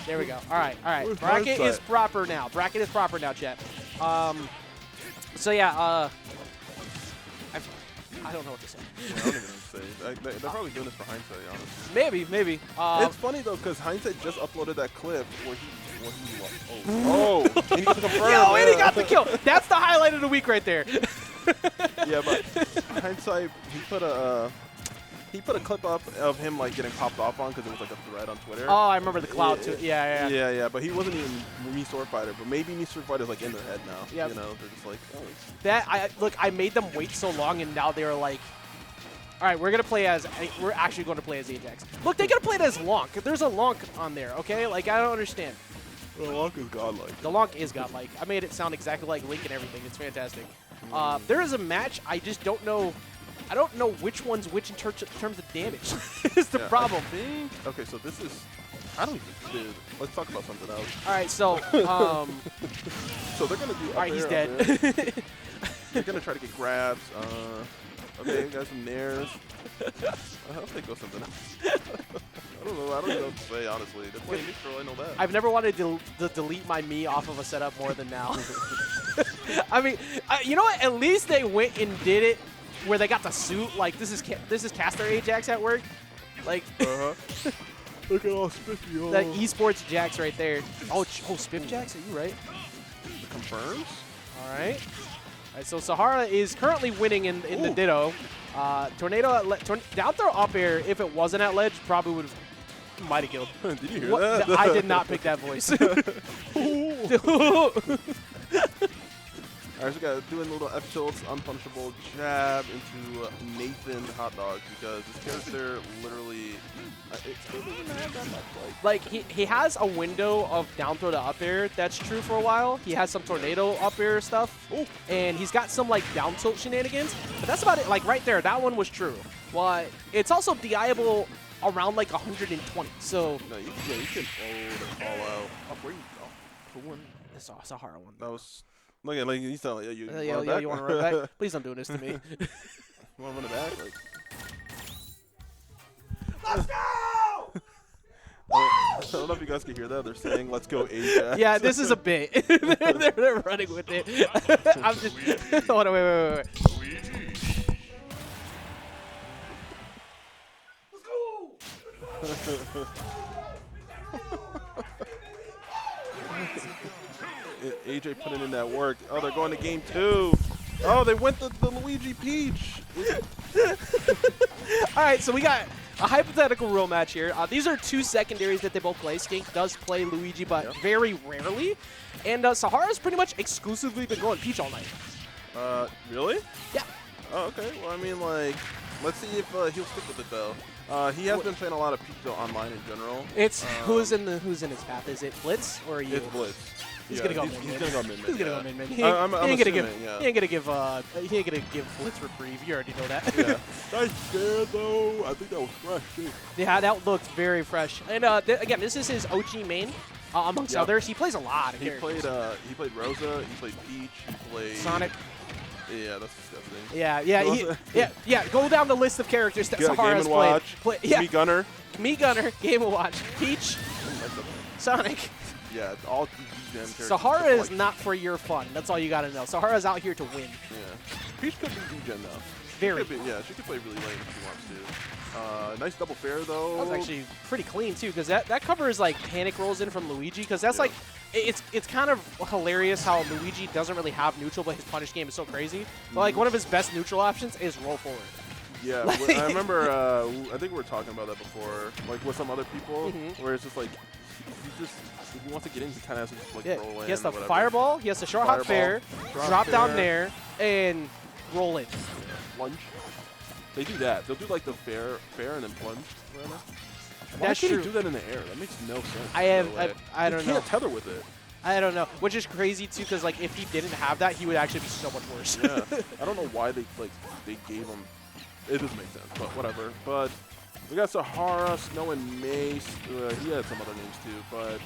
There we go. All right. Where's Bracket hindsight? is proper now. Bracket is proper now, chat. So yeah, I don't know what to say. Yeah, I don't even say. They're probably doing this for hindsight, honestly. Maybe. It's funny though, because Hindsight just uploaded that clip where he oh, and he got the confirm. Yo, and he got the kill. That's the highlight of the week right there. Yeah, but Hindsight, he put a clip up of him like getting popped off on because it was like a thread on Twitter. Oh, I remember the cloud too. Yeah. Yeah, but he wasn't even me Swordfighter, but maybe me Swordfighter's like in their head now. Yep. You know, they're just like, oh, Look, I made them wait so long, and now they're like, all right, we're actually going to play as Ajax. Look, they're gonna play it as Lonk. There's a Lonk on there, okay? Like I don't understand. the Lonk is godlike. The Lonk is godlike. I made it sound exactly like Link and everything. It's fantastic. There is a match. I just don't know. I don't know which one's which in terms of damage. Is the problem. Okay, so this is. I don't even. Dude, let's talk about something else. All right, so So they're gonna do. all right, he's dead. They're gonna try to get grabs. Okay, got some nairs. I hope they go something else. I don't know. I don't even know what to say, honestly. They're playing neutral, I know that. I've never wanted to delete my me off of a setup more than now. I mean, you know what? At least they went and did it where they got the suit. Like this is Caster Ajax at work. Like Look at all spiffy. that esports Jax right there. Oh, Spiff Jax? Are you right? Confirms. All right. All right. So Sahara is currently winning in the Ditto. Tornado down throw up air. If it wasn't at ledge, probably would have might have killed. Did you hear that? I did not pick that voice. All right, so we got doing a little F tilts, unpunishable jab into Nathan Hot Dog because this character literally, it's really not that much Like he has a window of down throw to up air that's true for a while. He has some tornado up air stuff, and he's got some like down tilt shenanigans. But that's about it. Like right there, that one was true. Well, it's also DIable around like 120. So No, you can all out. Oh, where you go? Who won? it's a Sahara one. That was. Look at he's telling you. Yo, you want to run back? Please don't do this to me. You want to run it back? Like. Let's go! I don't know if you guys can hear that. They're saying, "Let's go, Ajax." Yeah, this is a bit. they're running with it. I'm just. Hold on, wait. Luigi. AJ putting in that work. Oh, they're going to game 2. Oh, they went the Luigi Peach. All right, so we got a hypothetical real match here. These are two secondaries that they both play. Skink does play Luigi, but very rarely. And Sahara's pretty much exclusively been going Peach all night. Really? Yeah. Oh, okay. Well, I mean, like, let's see if he'll stick with it though. He has been playing a lot of Peach though online in general. It's who's in his path? Is it Blitz or are you? It's Blitz. He's Yeah, gonna go he's mid-mid. gonna go mid-mid. He's gonna yeah. go mid-mid. He I'm ain't gonna give. assuming, yeah. He ain't gonna give Blitz reprieve. You already know that. Yeah. Nice there though. I think that was fresh too. Yeah, that looked very fresh. And again, this is his OG main, amongst Yep. others. He plays a lot of He characters. played Rosa. He played Peach. He played Sonic. Yeah, that's disgusting. Yeah. Go down the list of characters that Game Sahara's and Watch. played. Yeah, Me Gunner. Me Gunner, Game & Watch, Peach, up. Sonic. Yeah, all D-Gen characters. Sahara except is for, not for your fun. That's all you got to know. Sahara's out here to win. Yeah. Peach could be D-Gen though. Very. Yeah, she could play really late if she wants to. Nice double fair though. That was actually pretty clean too, because that covers like panic rolls in from Luigi, because that's like it's kind of hilarious how Luigi doesn't really have neutral, but his punish game is so crazy. But like one of his best neutral options is roll forward. Yeah, I remember. I think we were talking about that before, like with some other people, where it's just like he just if he wants to get in, he kind of has to just like roll in. He has the or whatever. fireball. He has the short hop fair, drop down there, and roll in. Plunge. They do that. They'll do like the fair, and then plunge. Why That's can't true. he do that in the air? That makes no sense. I don't know. You can't tether with it. I don't know, which is crazy too, because like if he didn't have that, he would actually be so much worse. Yeah, I don't know why they gave him. It doesn't make sense, but whatever. But we got Sahara, Snow, and Mace. He had some other names too, but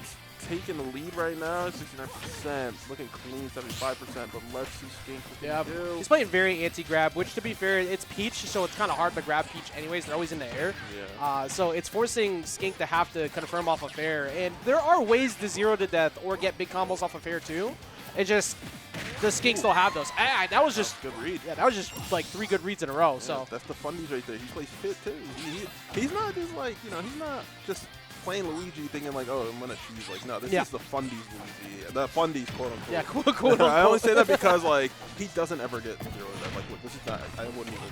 taking the lead right now, 69%, looking clean, 75%. But let's see Skink. Yeah, he's playing very anti-grab, which to be fair, it's Peach, so it's kind of hard to grab Peach anyways. They're always in the air. Yeah. So it's forcing Skink to have to confirm off of fair. And there are ways to 0 to death or get big combos off of fair too. It just, the Skink still have those. That was just good read. Yeah, that was just like 3 good reads in a row. Yeah, So that's the fundies right there. He plays fit too. He's not just like, he's not just playing Luigi thinking like, oh, I'm gonna choose like, no, this is the fundies Luigi. The fundies, quote unquote. yeah, quote unquote. I only say that because like he doesn't ever get 0 to that. Like, look, this is not. I wouldn't even.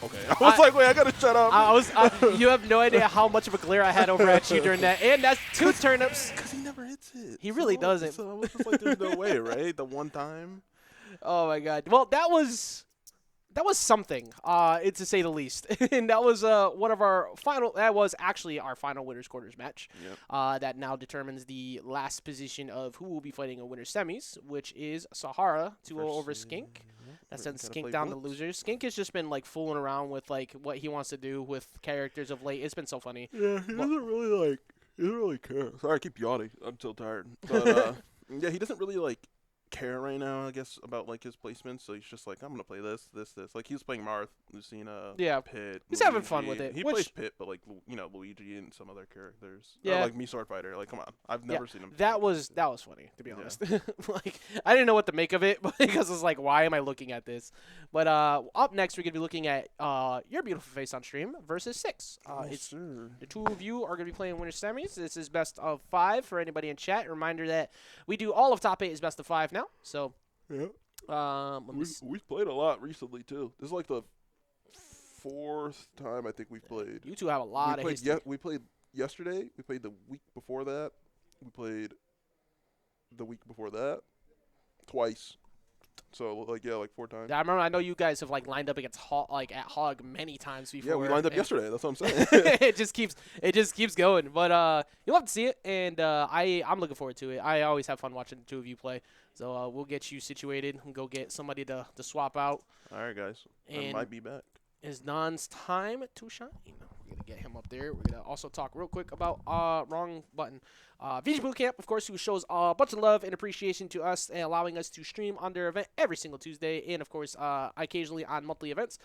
Okay, I was like, wait, I gotta shut up. You have no idea how much of a glare I had over at you during that, and that's 2 turnips. Because he never hits it. He really doesn't. So I was just like, there's no way, right? The one time. Oh my god. Well, that was something, to say the least. And that was one of our final. That was actually our final winners quarters match. Yep. That now determines the last position of who will be fighting in winners semis, which is Sahara 2-0 over Skink. That sends Skink down to losers. Skink has just been like fooling around with like what he wants to do with characters of late. It's been so funny. Yeah, he doesn't really care. Sorry, I keep yawning. I'm so tired. But yeah, he doesn't really like care right now, I guess, about like his placements. So he's just like, I'm gonna play this. Like he was playing Marth, Lucina, Pit. He's Luigi. having fun with it. He plays Pit, but like Luigi and some other characters. Yeah. Or, like me, Swordfighter. Like, come on, I've never seen him. That was funny, to be honest. Like I didn't know what to make of it, because it's like, why am I looking at this? But up next, we're gonna be looking at your beautiful face on stream versus 6. The 2 of you are gonna be playing winners semis. This is best of 5 for anybody in chat. Reminder that we do all of top 8 is best of 5 now. So yeah, we've played a lot recently too. This is like the 4th time I think we've played. You two have a lot of history. We played yesterday. We played the week before that. We played the week before that twice. So like 4 times. I remember. I know you guys have like lined up against at Hog many times before. Yeah, we lined up yesterday. That's what I'm saying. it just keeps going. But you'll have to see it, and I'm looking forward to it. I always have fun watching the 2 of you play. So we'll get you situated and go get somebody to swap out. All right, guys. And I might be back. It's Non's time to shine. We're going to get him up there. We're going to also talk real quick about wrong button. VGBootCamp, of course, who shows a bunch of love and appreciation to us and allowing us to stream on their event every single Tuesday. And, of course, occasionally on monthly events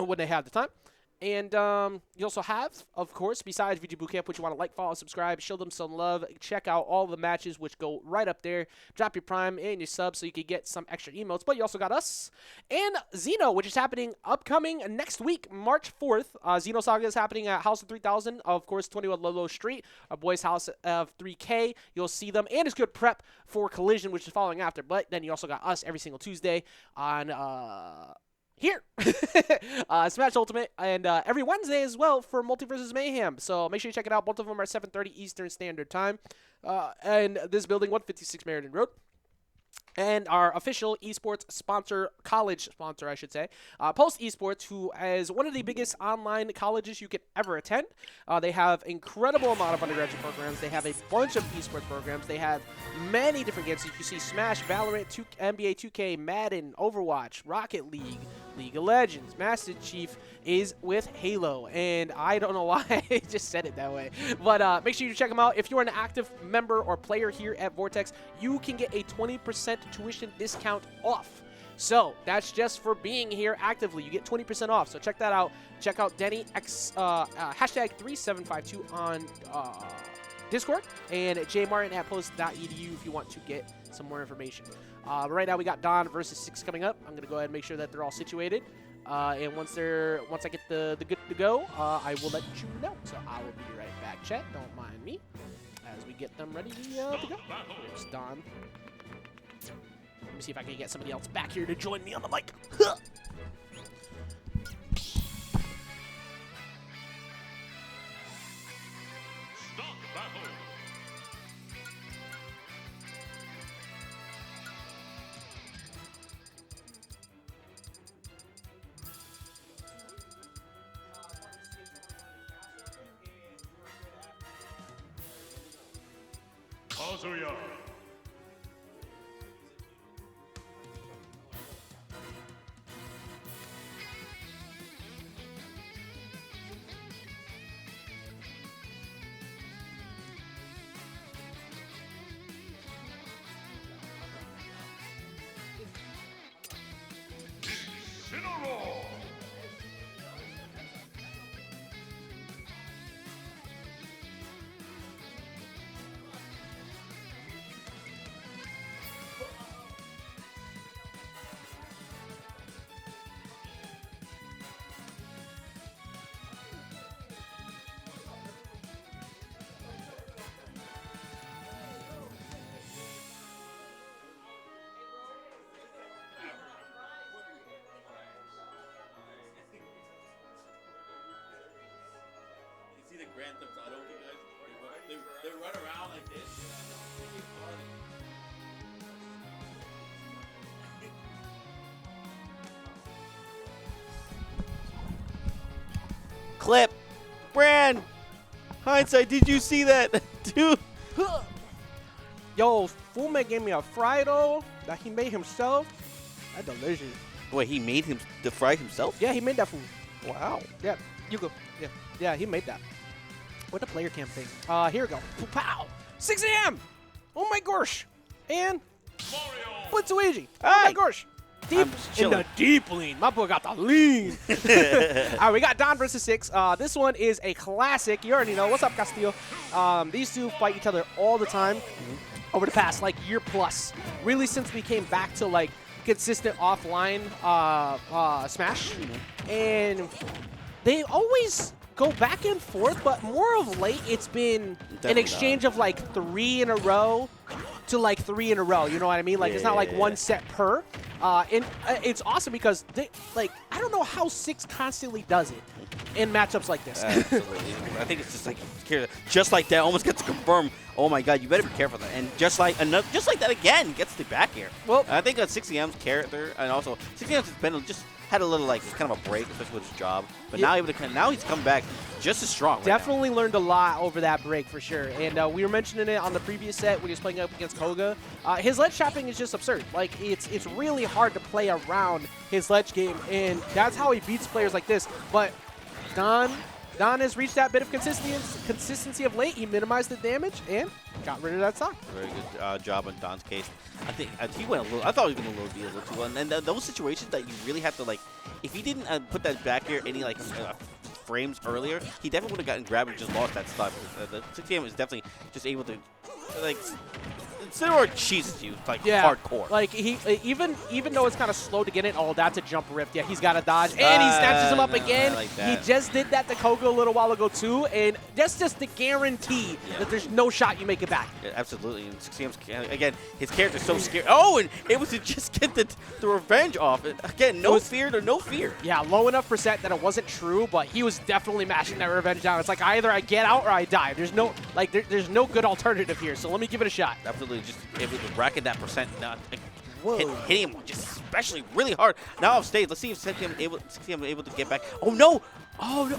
when they have the time. And you also have, of course, besides VGBootCamp, which you want to like, follow, subscribe, show them some love, check out all the matches, which go right up there. Drop your Prime and your sub so you can get some extra emotes. But you also got us and Xeno, which is happening upcoming next week, March 4th. Xeno Saga is happening at House of 3000, of course, 21 Lolo Street, our boys' house of 3K. You'll see them, and it's good prep for Collision, which is following after. But then you also got us every single Tuesday on here. Smash Ultimate, and every Wednesday as well for Multiversus Mayhem. So make sure you check it out. Both of them are 7:30 Eastern Standard Time. And this building, 156 Meriden Road. And our official esports sponsor, college sponsor, I should say, Post Esports, who is one of the biggest online colleges you could ever attend. They have incredible amount of undergraduate programs. They have a bunch of esports programs. They have many different games. You can see Smash, Valorant, NBA 2K, Madden, Overwatch, Rocket League, League of Legends. Master Chief is with Halo, and I don't know why I just said it that way. But make sure you check them out. If you're an active member or player here at Vortex, you can get a 20% tuition discount off. So that's just for being here actively. You get 20% off. So check that out. Check out Denny hashtag 3752 on Discord, and jmartin@post.edu if you want to get some more information. But right now we got Don versus 6 coming up. I'm going to go ahead and make sure that they're all situated. And once I get the good to go, I will let you know. So I will be right back, chat. Don't mind me as we get them ready to go. There's Don. Let me see if I can get somebody else back here to join me on the mic. Stop battle. Kazooie. Incineroar. See the Grand Theft Auto guys? They run around like this. Clip, Brand, hindsight. Did you see that, dude? Yo, Fullman gave me a fry dough that he made himself. That's delicious. Wait, he made him the fry himself? Yeah, he made that food. Wow. Yeah, you go. Yeah, he made that. What the player camp thing? Here we go. Pow! 6 a.m. Oh my gosh. And BlitzLuigy. Oh my gosh. Deep in the deep lean. My boy got the lean. All right, we got Don versus 6. This one is a classic. You already know. What's up, Castillo? These two fight each other all the time over the past like year plus. Really, since we came back to like consistent offline Smash, and they always go back and forth, but more of late it's been an exchange of like 3 in a row to like 3 in a row. You know what I mean? Like it's not like one set per. And it's awesome because they like I don't know how 6 constantly does it in matchups like this. Absolutely. I think it's just like that almost gets confirmed. Oh my God, you better be careful of that. And just like that again gets the back air. Well, I think 6EM's character and also 6EM's been just had a little like kind of a break, especially with his job. But now he's come back just as strong. Definitely learned a lot over that break for sure. And we were mentioning it on the previous set when he was playing up against Koga. His ledge trapping is just absurd. Like it's really hard to play around his ledge game, and that's how he beats players like this. But Don has reached that bit of consistency of late. He minimized the damage and got rid of that stock. Very good job in Don's case. I think he went a little. I thought he was going to load B a little too well. And those situations that you really have to like, if he didn't put that back here any like frames earlier, he definitely would have gotten grabbed and just lost that stock. The 6AM is definitely just able to like. Incineroar cheeses you like hardcore. Like he even though it's kind of slow to get it, oh that's a jump rift. Yeah, he's got to dodge, and he snatches him up again. Like he just did that to Koga a little while ago too, and that's just the guarantee that there's no shot you make it back. Yeah, absolutely. And 6CM's again, his character's so scared. Oh, and it was to just get the revenge off. Again, no fear to no fear. Yeah, low enough percent that it wasn't true, but he was definitely mashing that revenge down. It's like either I get out or I die. There's no there's no good alternative here. So let me give it a shot. Absolutely, just able to racket that percent, hitting him just especially really hard. Now off stage, let's see if 6CM able to get back. Oh no! Oh,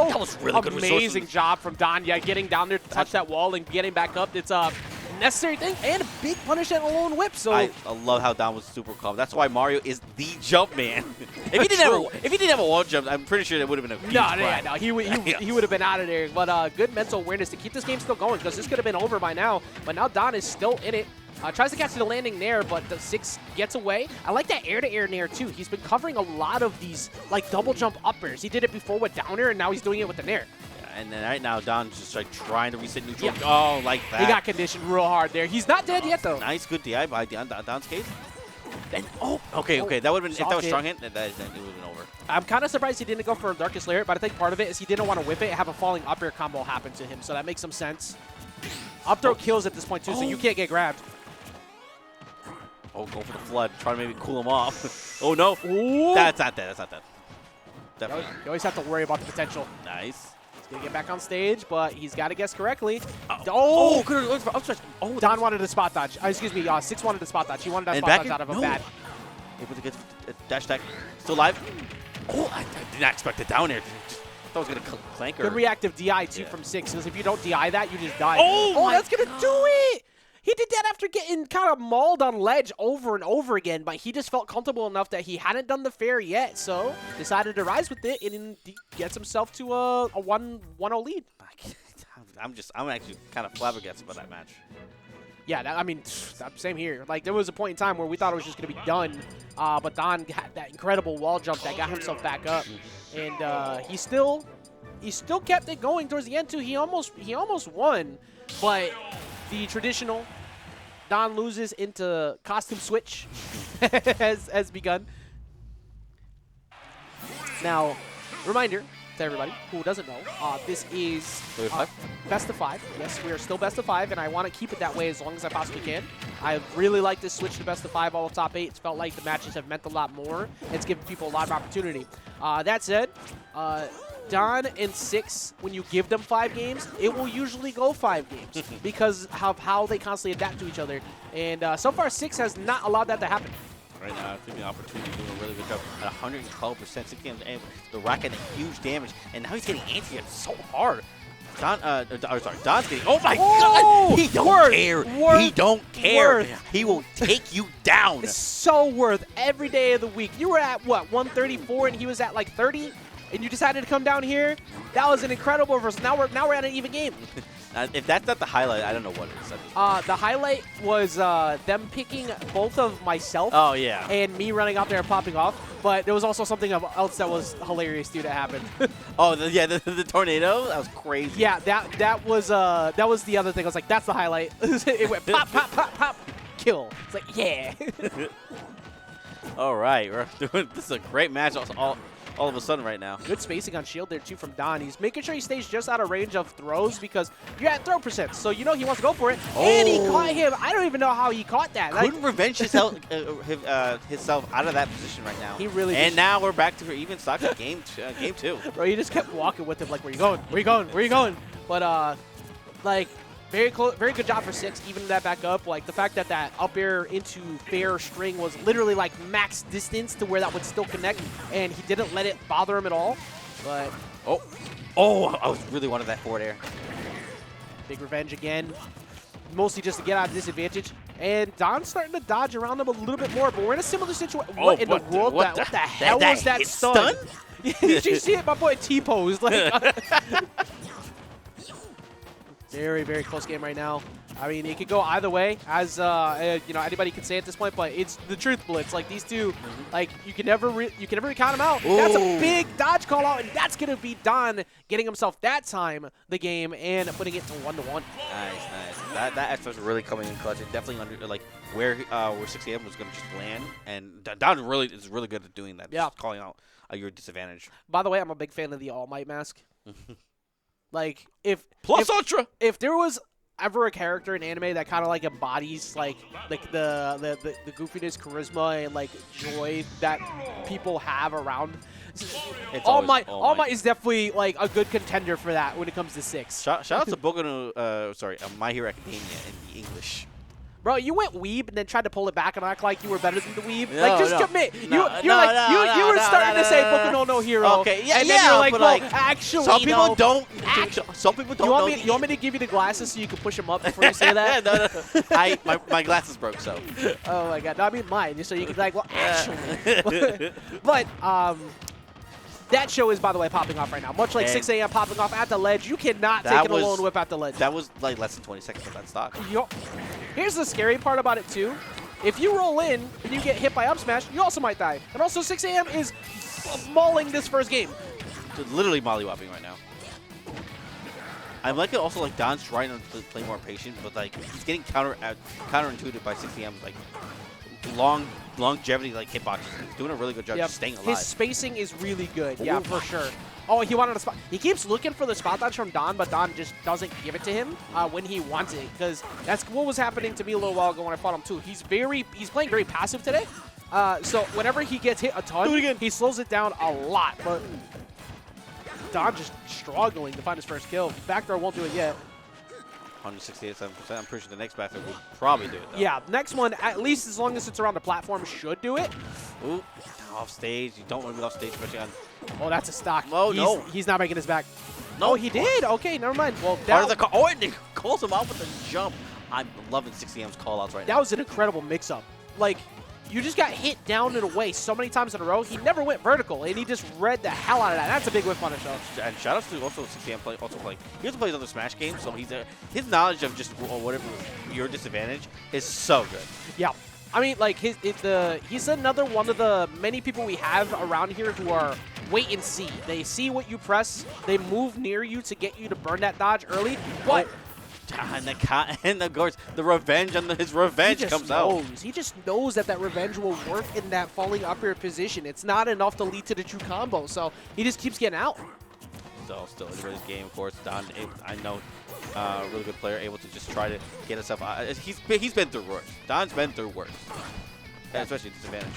that was really good. Amazing job from Don. Yeah, getting down there to touch that wall and getting back up. It's a necessary thing and a big punish and a lone whip. So I love how Don was super calm. That's why Mario is the jump man. if he didn't have a wall jump, I'm pretty sure that would have been a huge no. He would have been out of there. But good mental awareness to keep this game still going because this could have been over by now. But now Don is still in it. Tries to catch the landing there, but the 6 gets away. I like that air-to-air nair, too. He's been covering a lot of these, like, double jump uppers. He did it before with down air, and now he's doing it with the nair. And then right now, Don's just like trying to reset neutral. Oh, like that. He got conditioned real hard there. He's not dead yet, though. Nice, good DI by Don's case. And, okay. That would have been, if that was strong hit, then it would have been over. I'm kind of surprised he didn't go for a Darkest Lair, but I think part of it is he didn't want to whip it and have a falling up air combo happen to him, so that makes some sense. Up throw kills at this point, too, so you can't get grabbed. Oh, go for the flood. Trying to maybe cool him off. Oh, no. Ooh. That's not dead. That's not dead. Definitely. You always have to worry about the potential. Nice. He's going to get back on stage, but he's got to guess correctly. Oh, good. Oh, Don wanted a spot dodge. Excuse me, Six wanted a spot dodge. He wanted that And spot back dodge in? out of a No. bad. Able to get a dash attack. Still alive. Oh, I did not expect it down there. Just thought I was going to clank her. Good reactive DI, too, Yeah. from Six, because if you don't DI that, you just die. Oh, that's going to do it! He did that after getting kind of mauled on ledge over and over again, but he just felt comfortable enough that he hadn't done the fair yet, so decided to rise with it and gets himself to a 1-0 lead. I'm actually kind of flabbergasted by that match. Yeah, same here. Like, there was a point in time where we thought it was just going to be done, but Don had that incredible wall jump that got himself back up, and he still kept it going towards the end too. He almost won, but the traditional Don loses into costume switch has begun. Now, reminder to everybody who doesn't know, this is best of 5. Yes, we are still best of 5, and I want to keep it that way as long as I possibly can. I really like this switch to best of 5 all of top 8. It's felt like the matches have meant a lot more. It's given people a lot of opportunity. That said, Don and Six, when you give them 5 games, it will usually go 5 games because of how they constantly adapt to each other. And so far, Six has not allowed that to happen. Right now, I think the opportunity doing a really good job at 112%. 6 games, and the Rocket huge damage, and now he's getting anti-hit so hard. Don's getting. Oh my God! He don't care. He don't care. He will take you down. It's so worth every day of the week. You were at what 134, and he was at like 30. And you decided to come down here. That was an incredible reversal. Now we're at an even game. If that's not the highlight, I don't know what it is. The highlight was them picking both of myself and me running out there and popping off. But there was also something else that was hilarious, too, that happened. The tornado? That was crazy. Yeah, that was the other thing. I was like, that's the highlight. It went pop, pop, pop, pop, kill. It's like, yeah. All right, we're doing. This is a great match. All of a sudden right now. Good spacing on shield there, too, from Don. He's making sure he stays just out of range of throws because you're at throw percent, so you know he wants to go for it. Oh. And he caught him. I don't even know how he caught that. Couldn't revenge himself out of that position right now. He really And now we're back to even stock of game 2. Bro, he just kept walking with him like, where you going? Where you going? Where you going? But, like, very good job for Six, even that back up. Like, the fact that up air into fair string was literally, like, max distance to where that would still connect, and he didn't let it bother him at all. But I was really wanted that forward air. Big revenge again, mostly just to get out of disadvantage. And Don's starting to dodge around him a little bit more, but we're in a similar situation. What in the world? What the hell was that stun? Did you see it? My boy T-posed. Like, very, very close game right now. I mean, it could go either way, as anybody can say at this point. But it's the truth, Blitz. Like these two, like you can never count them out. Ooh. That's a big dodge call out, and that's gonna be Don getting himself that time the game and putting it to 1-1. Nice. That extra was really coming in clutch. It definitely under like where 6 AM was gonna just land, and Don is really good at doing that. Yeah, just calling out your disadvantage. By the way, I'm a big fan of the All Might mask. Like if Ultra, if there was ever a character in anime that kind of like embodies like the goofiness, charisma, and like joy that people have around, All Might is definitely like a good contender for that when it comes to 6. Shout out to Boku no My Hero Academia in the English. Bro, you went weeb and then tried to pull it back and act like you were better than the weeb. No, like, just commit. You were starting to say Boku no Hero. Okay, yeah, and then you're like, well, like, actually, some people don't. Some people don't. You want me to give you the glasses so you can push them up before you say that? No. My glasses broke, so. Oh my God, no, I mean mine, so you can be like, well, actually. But that show is, by the way, popping off right now. Much like 6 AM popping off at the ledge. You cannot take an alone whip at the ledge. That was like less than 20 seconds of that stock. Here's the scary part about it, too. If you roll in and you get hit by up smash, you also might die. And also 6 AM is mauling this first game. Literally mollywopping right now. I like it also, like, Don's trying to play more patient, but, like, he's getting counterintuited by 6CM's, like, longevity, like, hitboxes. He's doing a really good job just staying alive. His spacing is really good, yeah, for sure. Oh, he wanted a spot. He keeps looking for the spot dodge from Don, but Don just doesn't give it to him when he wants it, because that's what was happening to me a little while ago when I fought him, too. He's playing very passive today, so whenever he gets hit a ton, he slows it down a lot, but Don just struggling to find his first kill. Back throw won't do it yet. 168.7%. I'm pretty sure the next back throw would probably do it, though. Yeah, next one, at least as long as it's around the platform, should do it. Ooh, off stage. You don't want to be off stage, especially on... Oh, that's a stock. Oh, no. He's not making his back. No. Oh, he did? Okay, never mind. Well, Part of the and he calls him out with a jump. I'm loving 6CM's call-outs right now. That was an incredible mix-up. Like, you just got hit down and away so many times in a row. He never went vertical, and he just read the hell out of that. That's a big whip punish, though. And shout out to also 6CM he also plays other Smash games, so his knowledge of just whatever your disadvantage is so good. Yeah. I mean, like, he's another one of the many people we have around here who are wait and see. They see what you press. They move near you to get you to burn that dodge early. But And of course, the revenge his revenge comes out. He just knows that revenge will work in that falling up air position. It's not enough to lead to the true combo, so he just keeps getting out. So still enjoy this game, of course. Don, I know, really good player, able to just try to get himself out. He's been through worse. Don's been through worse, especially disadvantage.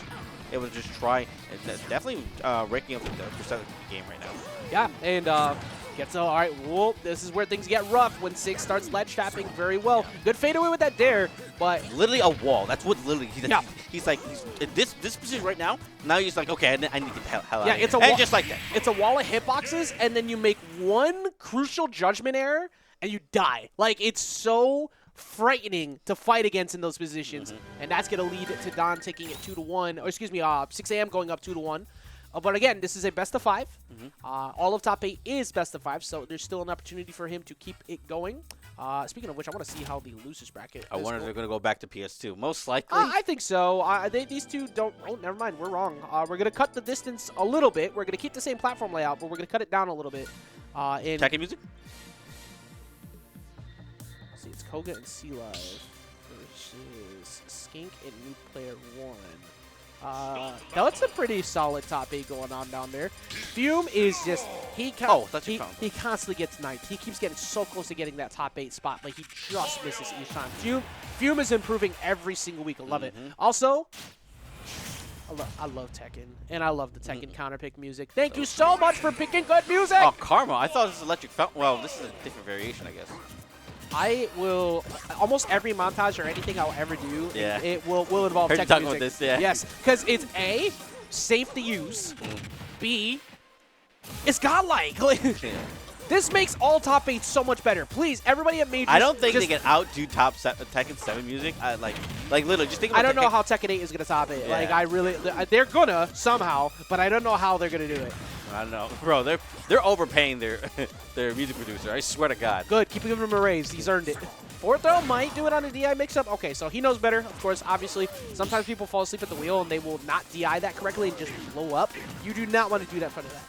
Able to just try and definitely raking up the percent of the game right now. Yeah, and gets all right. Well, this is where things get rough when Six starts ledge tapping very well. Good fade away with that dare, but literally a wall. That's what literally he's like. He's in this position right now. Now he's like, okay, I need to get the hell out of here. Yeah, it's a and wall, just like that. It's a wall of hitboxes, and then you make one crucial judgment error, and you die. Like, it's so frightening to fight against in those positions, and that's going to lead to Don taking it 2-1, or excuse me, 6AM going up 2-1. But again, this is a best of 5. All of top 8 is best of 5, so there's still an opportunity for him to keep it going. Speaking of which, I want to see how the losers bracket. I wonder if they're going to go back to PS2. Most likely. I think so. These two don't. Oh, never mind. We're wrong. We're going to cut the distance a little bit. We're going to keep the same platform layout, but we're going to cut it down a little bit. Tekken music? See, it's Koga and C-Live versus Skink and New Player 1. That's a pretty solid top 8 going on down there. Fume is just, he constantly gets knifed. He keeps getting so close to getting that top 8 spot, but he just misses each time. Fume is improving every single week. I love it. Also, I love Tekken, and I love the Tekken counterpick music. Thank you so much for picking good music! Oh, Karma. I thought this was Electric Fountain. Well, this is a different variation, I guess. I will, almost every montage or anything I'll ever do, it will involve Heard Tekken you talking music. about this, yeah. Yes, because it's A, safe to use, B, it's godlike. This makes all top 8 so much better. Please, everybody at Majors. I don't think they can outdo Tekken 7 music. Like literally, just think about I don't know how Tekken 8 is going to top it. Yeah. Like, they're going to somehow, but I don't know how they're going to do it. I don't know. Bro, they're overpaying their music producer. I swear to God. Good. Keep giving him a raise. He's earned it. Fourth throw might do it on a DI mix-up. Okay, so he knows better. Of course, obviously, sometimes people fall asleep at the wheel and they will not DI that correctly and just blow up. You do not want to do that in front of that.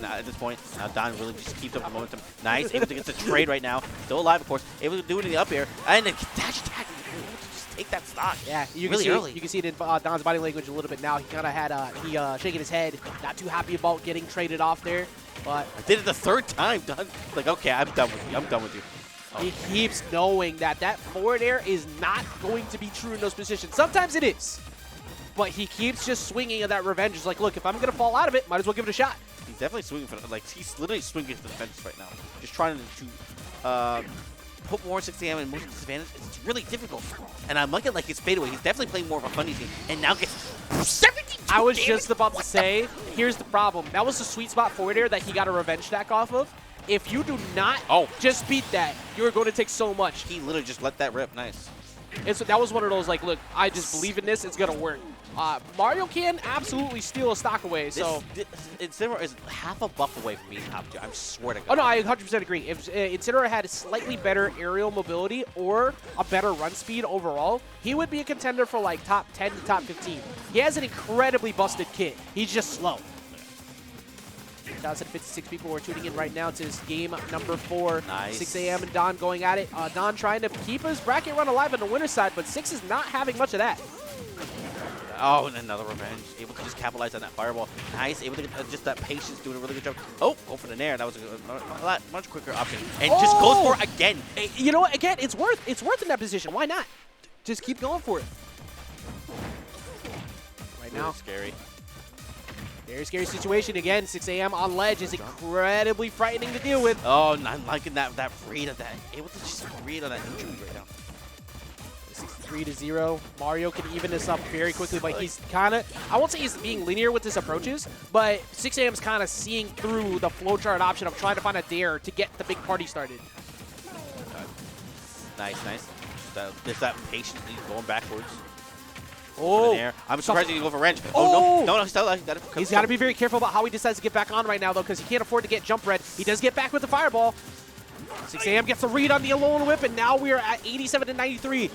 At this point, Don really just keeps up the momentum. Nice, able to get the trade right now. Still alive, of course. Able to do it in the up air. And then dash attack. Just take that stock. Yeah, you can see it in Don's body language a little bit now. He kind of had, shaking his head. Not too happy about getting traded off there. But I did it the 3rd time, Don. Like, okay, I'm done with you. I'm done with you. Oh. He keeps knowing that forward air is not going to be true in those positions. Sometimes it is. But he keeps just swinging at that revenge. He's like, look, if I'm going to fall out of it, might as well give it a shot. He's definitely swinging for, like, he's literally swinging to the fence right now. Just trying to put more 6AM in motion disadvantage. It's really difficult. And I'm looking like his fadeaway. He's definitely playing more of a funny team. And now gets 72 I was just about to say, here's the problem. That was the sweet spot forward air that he got a revenge stack off of. If you do not just beat that, you're going to take so much. He literally just let that rip. Nice. That was one of those, like, look, I just believe in this. It's going to work. Mario can absolutely steal a stock away. So Incineroar is half a buff away from being top 2. I swear to God. Oh, no, I 100% agree. If Incineroar had slightly better aerial mobility or a better run speed overall, he would be a contender for, like, top 10 to top 15. He has an incredibly busted kit. He's just slow. 1,056 people who are tuning in right now to this game number 4. Nice. 6 a.m. and Don going at it. Don trying to keep his bracket run alive on the winner's side, but 6 is not having much of that. Oh, and another revenge. Able to just capitalize on that fireball. Nice. Able to get just that patience, doing a really good job. Oh, go for the nair. That was a lot, much quicker option. And just goes for it again. You know what? Again, it's worth in that position. Why not? Just keep going for it. Right now. Scary. Very scary situation. Again, 6 a.m. on ledge is incredibly frightening to deal with. Oh, I'm liking that read of that. Able to just read on that injury right now. 3-0. Mario can even this up very quickly, but he's kind of, I won't say he's being linear with his approaches, but 6 a.m. is kind of seeing through the flowchart option of trying to find a dare to get the big party started. Nice, nice. There's that patience going backwards. Oh, I'm surprised he didn't go for wrench. Oh, no, he's still he's got to be very careful about how he decides to get back on right now, though, because he can't afford to get jump red. He does get back with the fireball. 6 a.m. gets a read on the alone whip, and now we are at 87-93.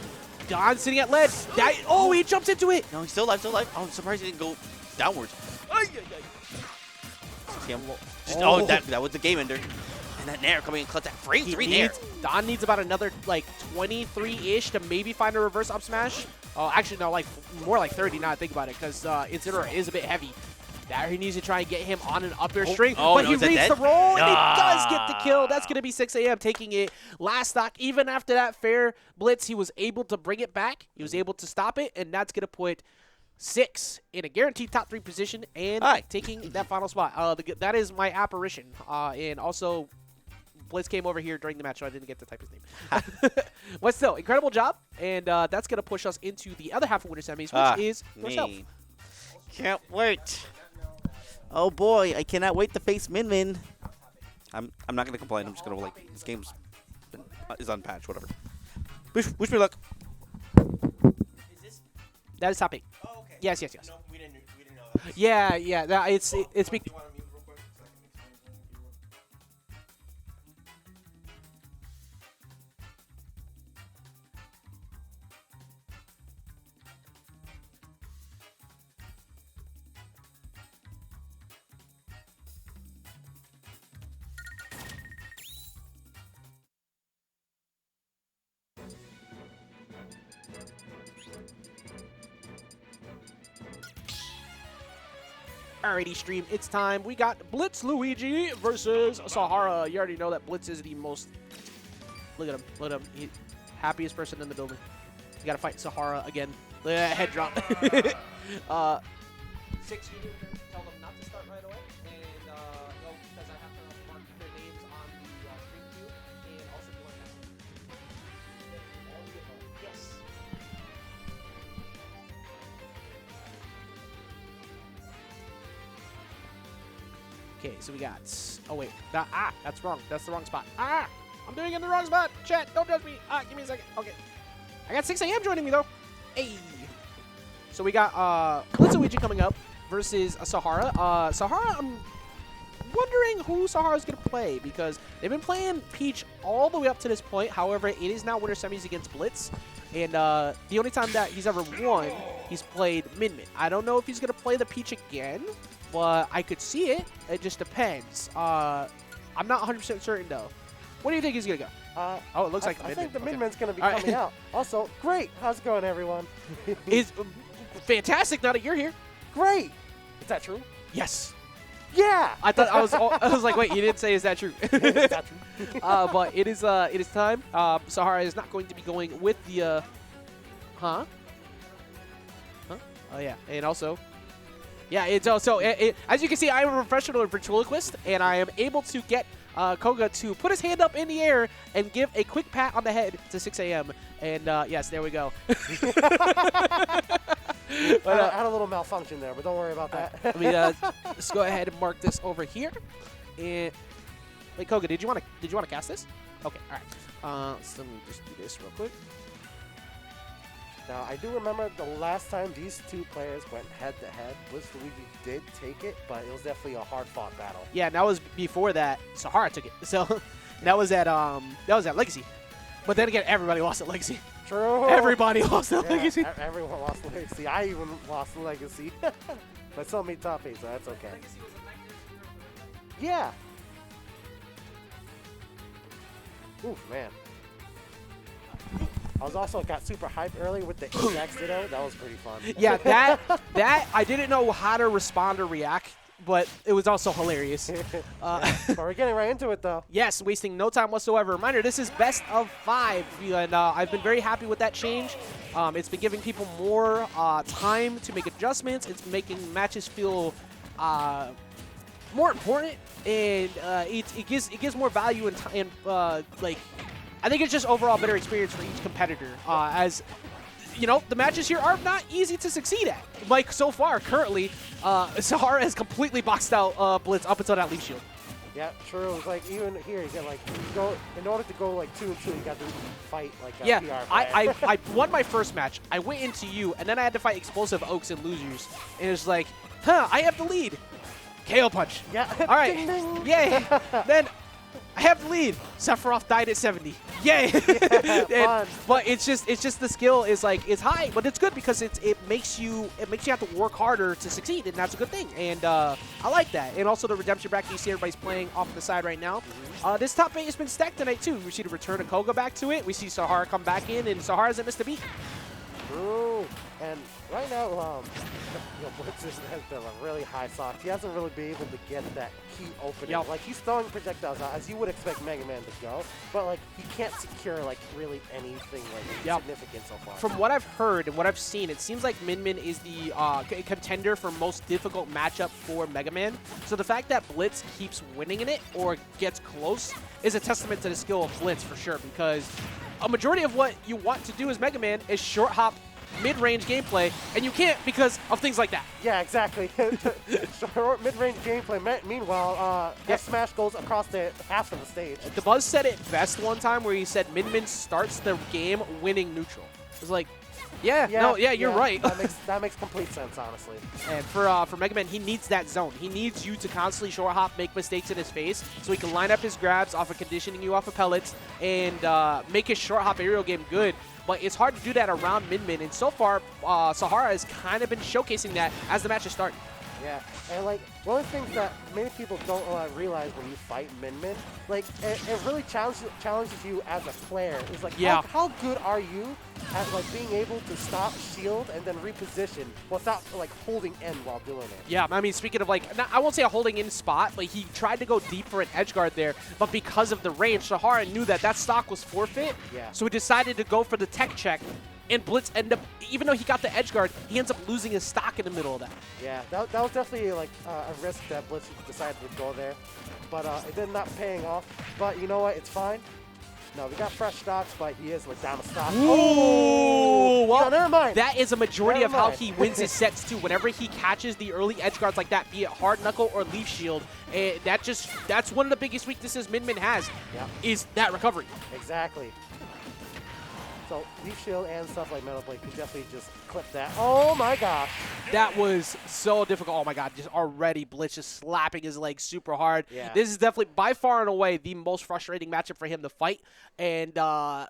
Don sitting at ledge. Oh, he jumps into it. No, he's still alive, still alive. Oh, I'm surprised he didn't go downwards. Oh, that was the game ender. And that nair coming and clutch that frame 3 nair. Don needs about another, like, 23-ish to maybe find a reverse up smash. Oh, actually, no, like, more like 30 now I think about it, because Incineroar is a bit heavy. There he needs to try and get him on an up air string, but he reads the roll, and he does get the kill. That's going to be 6 a.m. taking it. Last stock, even after that fair blitz, he was able to bring it back. He was able to stop it, and that's going to put 6 in a guaranteed top 3 position and taking that final spot. That is my apparition. And also, Blitz came over here during the match, so I didn't get to type his name. But still, incredible job, and that's going to push us into the other half of Winter Semis, which is yourself. Can't wait. Oh boy, I cannot wait to face Min Min. I'm not gonna complain. I'm just gonna this game's is unpatched. Whatever. Wish me luck. That is top 8. Oh, okay. Yes. No, we didn't know that. Yeah. It's Do you want to mute real quick so I can explain something to you? Alrighty, stream, it's time. We got BlitzLuigy versus Sahara. You already know that Blitz is the most... Look at him. Look at him. He's happiest person in the building. You got to fight Sahara again. Look at that head drop. 6, you need to tell them not to start right away. And, no, because I have to mark their names on the stream queue. And also do one Yes. Okay, so we got... Oh, wait. That's wrong. That's the wrong spot. I'm doing it in the wrong spot. Chat, don't judge me. Give me a second. Okay. I got 6 a.m. joining me, though. Hey. So we got BlitzLuigy coming up versus Sahara. Sahara, I'm wondering who Sahara's going to play because they've been playing Peach all the way up to this point. However, it is now Winter Semis against Blitz. And the only time that he's ever won, he's played Min Min. I don't know if he's going to play the Peach again, but I could see it. It just depends. I'm not 100% certain, though. What do you think he's going to go? Oh, it looks like I think the okay. Min-Min's going to be All right. coming out. Also, great. How's it going, everyone? It's fantastic now that you're here. Great. Is that true? Yes. Yeah. I thought I was like, wait, you didn't say is that true? Is that true? But it is time. Sahara is not going to be going with the Huh? Oh yeah, and also, yeah, it's also as you can see, I am a professional ventriloquist, and I am able to get Koga to put his hand up in the air and give a quick pat on the head to 6 a.m. And yes, there we go. But, I had a little malfunction there, but don't worry about that. Let me let's go ahead and mark this over here. And wait, Koga, did you want to cast this? Okay, all right. So let me just do this real quick. Now, I do remember the last time these two players went head-to-head, BlitzLuigy did take it, but it was definitely a hard-fought battle. Yeah, and that was before that Sahara took it. So that was at Legacy. But then again, everybody lost at Legacy. True. Everybody lost at Legacy. Everyone lost Legacy. I even lost Legacy. But still made top 8, so that's okay. Yeah. Oof, man. I was also got super hyped earlier with the exact ditto. That was pretty fun. Yeah, that I didn't know how to respond or react, but it was also hilarious. But we're getting right into it, though. Yes, wasting no time whatsoever. Reminder, this is best of 5, and I've been very happy with that change. It's been giving people more time to make adjustments. It's making matches feel more important, and it gives more value and like. I think it's just overall better experience for each competitor. As you know, the matches here are not easy to succeed at. Like so far, currently, Sahara has completely boxed out Blitz up until that leaf shield. Yeah, true. It's like even here, you get like in order to go like 2-2, you got to fight like a Yeah, PR I won my first match. I went into you, and then I had to fight explosive Oaks and losers. And it was like, huh, I have the lead. KO punch. Yeah. All right. Ding, ding. Yay. Then I have the lead. Sephiroth died at 70. Yay. Fun. But it's just the skill is like it's high, but it's good because it makes you have to work harder to succeed, and that's a good thing. And I like that. And also the redemption bracket, you see everybody's playing off to the side right now. This top 8 has been stacked tonight too. We see the return of Koga back to it. We see Sahara come back in, and Sahara hasn't missed a beat. True. And right now, Blitz has been a really high stock. He hasn't really been able to get that key opening. Yep. Like, he's throwing projectiles out, as you would expect Mega Man to go, but, like, he can't secure, like, really anything, like, significant so far. From what I've heard and what I've seen, it seems like Min Min is the contender for most difficult matchup for Mega Man. So the fact that Blitz keeps winning in it or gets close is a testament to the skill of Blitz for sure, because a majority of what you want to do as Mega Man is short hop mid-range gameplay, and you can't because of things like that. Yeah, exactly. Short mid-range gameplay. Meanwhile, F Smash goes across the half of the stage. The Buzz said it best one time where he said Min Min starts the game winning neutral. It was like, you're right. that makes complete sense, honestly. And for Mega Man, he needs that zone. He needs you to constantly short hop, make mistakes in his face, so he can line up his grabs off of conditioning you off of pellets and make his short hop aerial game good. But it's hard to do that around Min Min, and so far, Sahara has kind of been showcasing that as the match is starting. Yeah, and like one of the things that many people don't realize when you fight Min Min, like it really challenges you as a player. It's like, how good are you at like being able to stop, shield, and then reposition without like holding in while doing it? Yeah, I mean, speaking of like, I won't say a holding in spot, but he tried to go deep for an edge guard there, but because of the range, Sahara knew that stock was forfeit. Yeah. So he decided to go for the tech check. And Blitz ended up, even though he got the edge guard, he ends up losing his stock in the middle of that. Yeah, that was definitely like a risk that Blitz decided to go there. But it ended up paying off. But you know what? It's fine. No, we got fresh stocks, but he is like down a stock. Ooh, well, never mind. That is a majority of how he wins his sets too. Whenever he catches the early edge guards like that, be it hard knuckle or leaf shield, that's one of the biggest weaknesses Min Min has, is that recovery. Exactly. So leaf shield and stuff like Metal Blade can definitely just clip that. Oh my gosh. That was so difficult. Oh my god, just already Blitz just slapping his legs super hard. Yeah. This is definitely by far and away the most frustrating matchup for him to fight. And I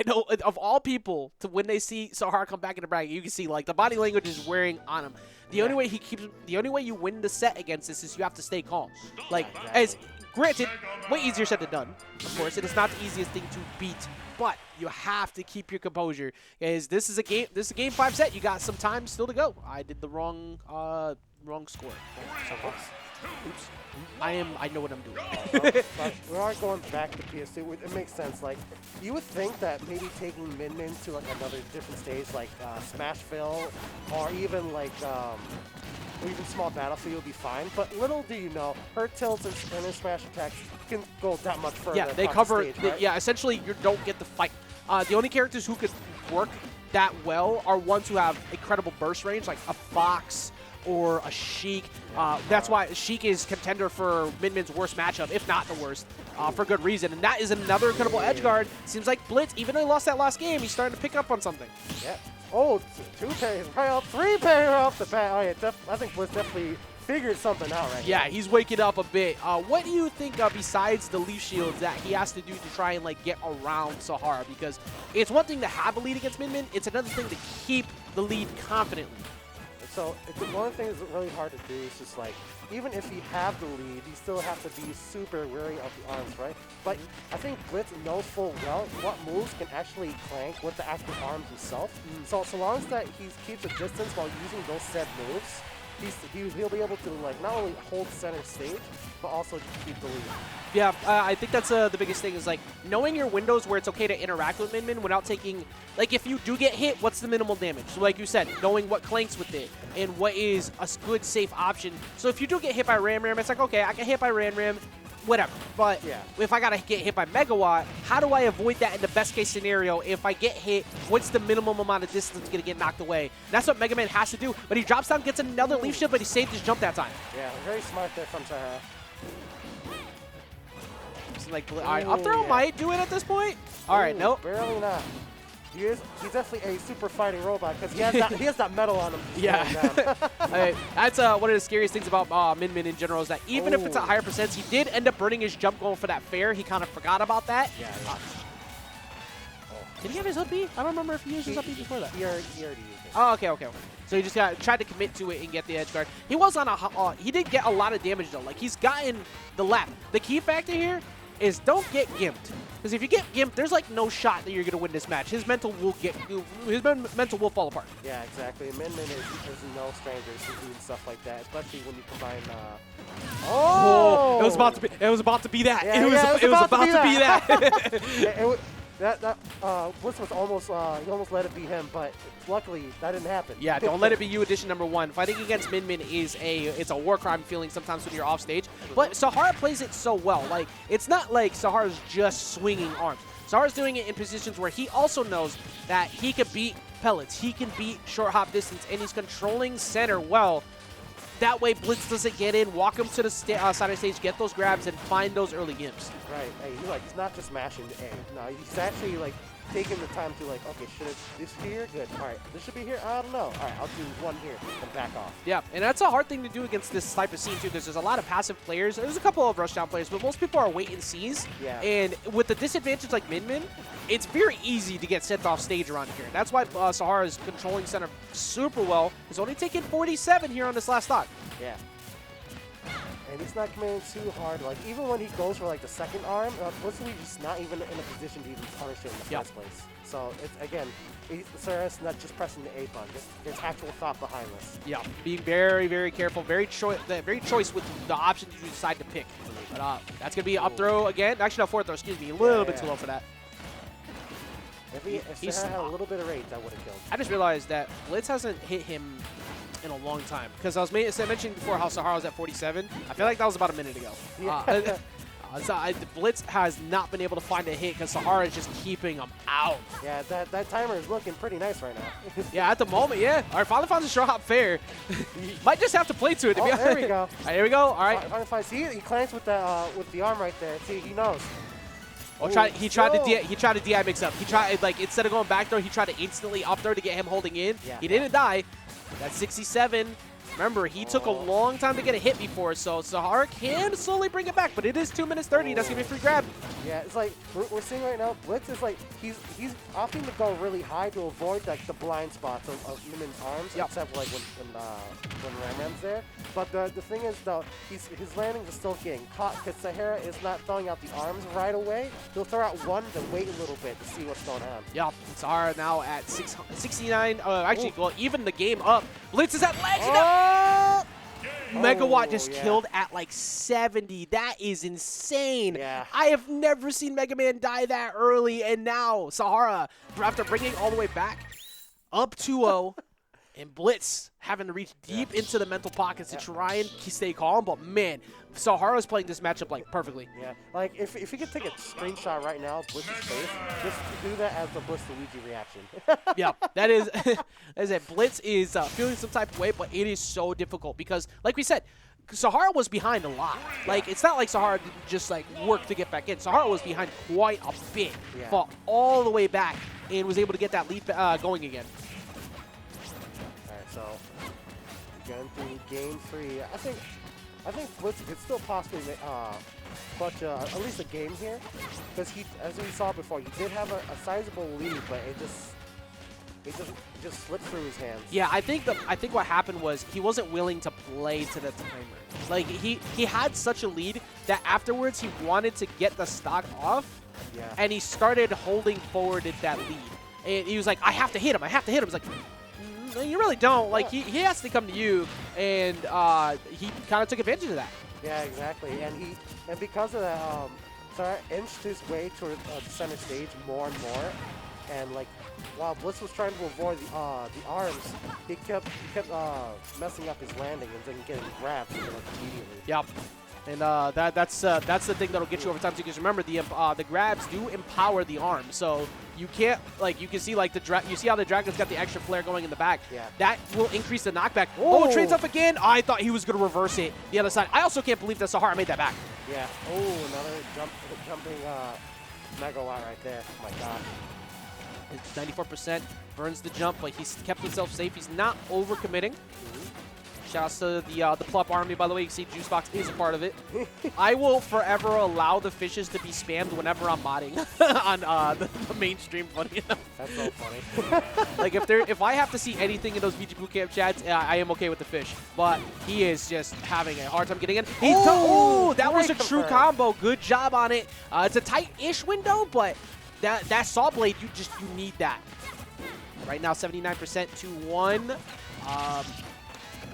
know of all people, when they see Sahara come back in the bracket, you can see like the body language is wearing on him. The only way you win the set against this is you have to stay calm. Like, as granted, way easier said than done. Of course, it is not the easiest thing to beat, but you have to keep your composure. As this is a game 5 set, you got some time still to go. I did the wrong score. Oops. I know what I'm doing. But we are going back to PS2. It makes sense. Like, you would think that maybe taking Min Min to like another different stage, like Smashville, or even like or even Small Battlefield would be fine. But little do you know, her tilts and her smash attacks can go that much further. Yeah, they across cover. the stage, right? Yeah, essentially you don't get the fight. The only characters who could work that well are ones who have incredible burst range, like a Fox or a Sheik. That's why Sheik is contender for Min Min's worst matchup, if not the worst, for good reason. And that is another incredible edge guard. Seems like Blitz, even though he lost that last game, he's starting to pick up on something. Yeah. Oh, 2 parries right off, 3 parries off the bat. Oh yeah, I think Blitz definitely figured something out right Yeah, here. he's waking up a bit. What do you think, besides the leaf shields, that he has to do to try and like get around Sahara? Because it's one thing to have a lead against Min Min, it's another thing to keep the lead confidently. So one of the things that's really hard to do is just like, even if you have the lead, you still have to be super wary of the arms, right? But I think Blitz knows full well what moves can actually clank with the actual arms himself. So long as that he keeps a distance while using those said moves, he'll be able to like not only hold center stage, but also keep the lead. Yeah, I think that's the biggest thing is like knowing your windows where it's okay to interact with Min Min without taking, like if you do get hit, what's the minimal damage? So like you said, knowing what clanks with it and what is a good safe option. So if you do get hit by Ram Ram, it's like, okay, I get hit by Ram Ram, whatever. But yeah, if I gotta get hit by Megawatt, how do I avoid that in the best case scenario? If I get hit, what's the minimum amount of distance that's gonna get knocked away? That's what Mega Man has to do. But he drops down, gets another leaf shield, but he saved his jump that time. Yeah, very smart there from Sahara. Like, all right, up throw might do it at this point. All right, nope. Barely not. He's definitely a super fighting robot because he has that metal on him. Yeah. That's one of the scariest things about Min Min in general is that even if it's a higher percent, he did end up burning his jump going for that fair. He kind of forgot about that. Yeah. Did he have his up B? I don't remember if he used his up B before that. He already used it. Oh, okay. So he just tried to commit to it and get the edge guard. He was on a he did get a lot of damage though. Like he's gotten the lap. The key factor here is don't get gimped. Because if you get gimped, there's like no shot that you're gonna win this match. His mental will mental will fall apart. Yeah, exactly. Min Min is no stranger to doing stuff like that, especially when you combine. It was about to be. It was about to be that. Yeah, it was about to be that. Blitz was almost he almost let it be him, but luckily that didn't happen. Yeah, don't let it be you. Edition number 1. Fighting against Min Min is it's a war crime feeling sometimes when you're off stage. But Sahara plays it so well. Like it's not like Sahara's just swinging arms. Sahara's doing it in positions where he also knows that he can beat pellets, he can beat short hop distance, and he's controlling center well. That way Blitz doesn't get in, walk him to the side of the stage, get those grabs, and find those early gimps. Right. Hey, he's not just mashing A. No, he's actually like taking the time to like, okay, should this here? Good. All right, this should be here. I don't know. All right, I'll do one here and back off. Yeah, and that's a hard thing to do against this type of scene too, because there's a lot of passive players. There's a couple of rushdown players, but most people are wait and sees. Yeah. And with the disadvantage like Min Min, it's very easy to get sent off stage around here. That's why Sahara is controlling center super well. He's only taken 47 here on this last stock. Yeah. And he's not committing too hard. Like, even when he goes for, like, the second arm, BlitzLuigy's just not even in a position to even punish it in the first place. So, it's, again, Sahara's not just pressing the A button. There's actual thought behind this. Yeah, being very, very careful, very choice with the options you decide to pick. But that's going to be up throw again. Actually, no, forward throw, excuse me. A little bit too low for that. If Sahara had a little bit of rage, that would have killed. I just realized that Blitz hasn't hit him in a long time. Because I mentioned before how Sahara was at 47. I feel like that was about a minute ago. Yeah. Blitz has not been able to find a hit because Sahara is just keeping him out. Yeah, that timer is looking pretty nice right now. Yeah, at the moment, yeah. All right, finally found a short hop fair. Might just have to play to it, to be honest. There we go. All right, here we go. All right. Finally finds. See, he clanks with the arm right there. See, he knows. He tried to DI mix up. He tried, like, instead of going back throw, he tried to instantly up throw to get him holding in. Yeah. He didn't die. That's 67. Remember, he took a long time to get a hit before, so Sahara can slowly bring it back, but it is 2 minutes 30. That's going to be a free grab. Yeah, it's like, we're seeing right now, Blitz is like, he's opting to go really high to avoid, like, the blind spots of Min Min's arms, except, like, when Ram Ram's there. But the thing is, though, his landings are still getting caught because Sahara is not throwing out the arms right away. He'll throw out one, then wait a little bit to see what's going on. Yeah, Sahara now at 69. Actually, well, even the game up. Blitz is at legendary. Megawatt just killed at like 70. That is insane. Yeah. I have never seen Mega Man die that early, and now Sahara, after bringing all the way back, up 2-0, and Blitz having to reach deep into the mental pockets to try and stay calm. But man, Sahara's playing this matchup like perfectly. Yeah, like if you could take a screenshot right now of Blitz's face, just do that as the BlitzLuigy reaction. Yeah, that is, as I said, Blitz is feeling some type of way, but it is so difficult because, like we said, Sahara was behind a lot. Like, it's not like Sahara didn't just like work to get back in. Sahara was behind quite a bit, fought all the way back, and was able to get that lead going again. So, going through game 3, I think Blitz could still possibly clutch at least a game here, because as we saw before, he did have a sizable lead, but He just slipped through his hands. Yeah, I think what happened was he wasn't willing to play to the timer. Like he had such a lead that afterwards he wanted to get the stock off, and he started holding forward at that lead. And he was like, I have to hit him. I have to hit him. It's like, you really don't. Like he has to come to you, and he kind of took advantage of that. Yeah, exactly. And because of that, Sahara inched his way toward the center stage more and more, and like while Blitz was trying to avoid the arms, he kept messing up his landing and then getting grabbed like, immediately. Yep. And that's the thing that'll get you over time too. Because remember, the grabs do empower the arm, so you can't you can see like you see how the dragon's got the extra flare going in the back. Yeah. That will increase the knockback. Oh, trades up again. I thought he was gonna reverse it the other side. I also can't believe that Sahara made that back. Yeah. Oh, another jumping megawatt right there. Oh my god. It's 94%, burns the jump, but he's kept himself safe. He's not overcommitting. Shouts to the Plup army, by the way. You can see Juicebox is a part of it. I will forever allow the fishes to be spammed whenever I'm modding on the mainstream. Funny enough. That's so funny. Like if I have to see anything in those VGBootCamp chats, I am okay with the fish. But he is just having a hard time getting in. That was a true combo. Good job on it. It's a tight-ish window, but that saw blade, you need that. Right now, 79% to 1.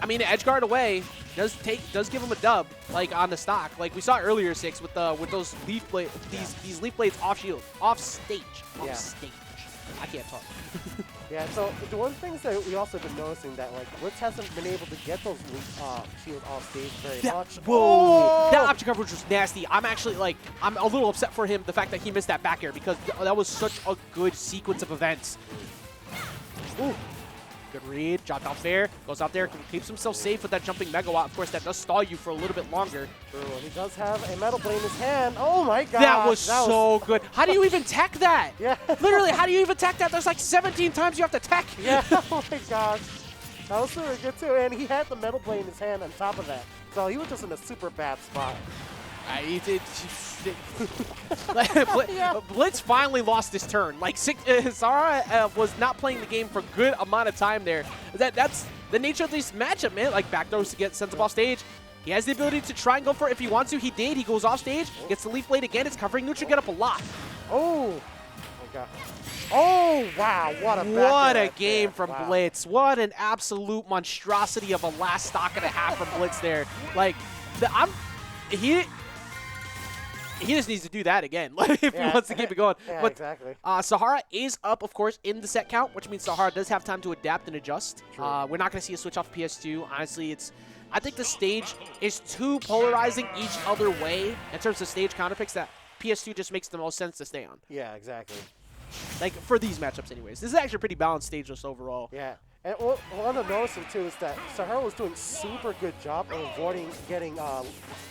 I mean, the edge guard away does give him a dub, like on the stock, like we saw earlier, 6 with those leaf blades, these leaf blades off shield, off stage. I can't talk. Yeah. So the one thing is that we also been noticing that like Blitz hasn't been able to get those shields off stage very much. Whoa! That option coverage was nasty. I'm actually I'm a little upset for him the fact that he missed that back air because that was such a good sequence of events. Ooh. Good read, dropped out fair, goes out there, keeps himself safe with that jumping megawatt. Of course, that does stall you for a little bit longer. True. He does have a metal blade in his hand. Oh my god. That was so good. How do you even tech that? Yeah. Literally, how do you even tech that? There's like 17 times you have to tech. Yeah, oh my gosh. That was super good too. And he had the metal blade in his hand on top of that. So he was just in a super bad spot. Blitz finally lost his turn. Like Sahara was not playing the game for a good amount of time there. That's the nature of this matchup, man. Like back throws to get sent up off stage. He has the ability to try and go for it if he wants to. He did. He goes off stage, gets the leaf blade again. It's covering neutral get up a lot. Oh my god. Oh wow! What a game from Blitz. What an absolute monstrosity of a last stock and a half from Blitz there. Like he just needs to do that again if he wants to keep it going. Yeah, but exactly. Sahara is up, of course, in the set count, which means Sahara does have time to adapt and adjust. We're not going to see a switch off PS2. Honestly, I think the stage is too polarizing each other way in terms of stage counterpicks that PS2 just makes the most sense to stay on. Yeah, exactly. Like, for these matchups anyways. This is actually a pretty balanced stage list overall. Yeah. And one of the noticing too is that Sahara was doing super good job of avoiding getting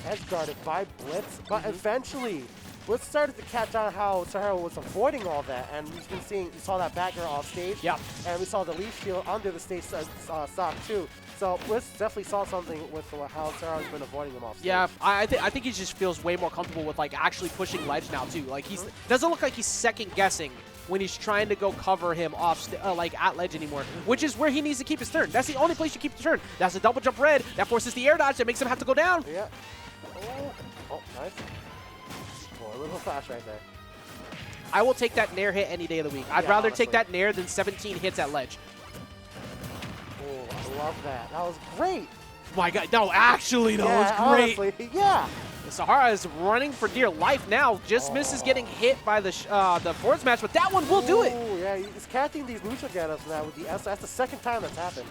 edge guarded by Blitz, but eventually Blitz started to catch on how Sahara was avoiding all that, and we saw that back air off stage, and we saw the leaf shield under the stage stock too. So Blitz definitely saw something with how Sahara's been avoiding him off stage. Yeah, I think he just feels way more comfortable with like actually pushing ledge now too. Like doesn't look like he's second guessing when he's trying to go cover him off like at ledge anymore, which is where he needs to keep his turn. That's the only place you keep the turn. That's a double jump red. That forces the air dodge. That makes him have to go down. Yeah. Oh, nice. Oh, a little flash right there. I will take that nair hit any day of the week. I'd rather take that nair than 17 hits at ledge. Oh, I love that. That was great. My God, no, actually, that was great. Honestly, yeah. Sahara is running for dear life now. Just misses getting hit by the forward smash, but that one will do it. Oh, yeah, he's catching these neutral get-ups now with the S. That's the second time that's happened.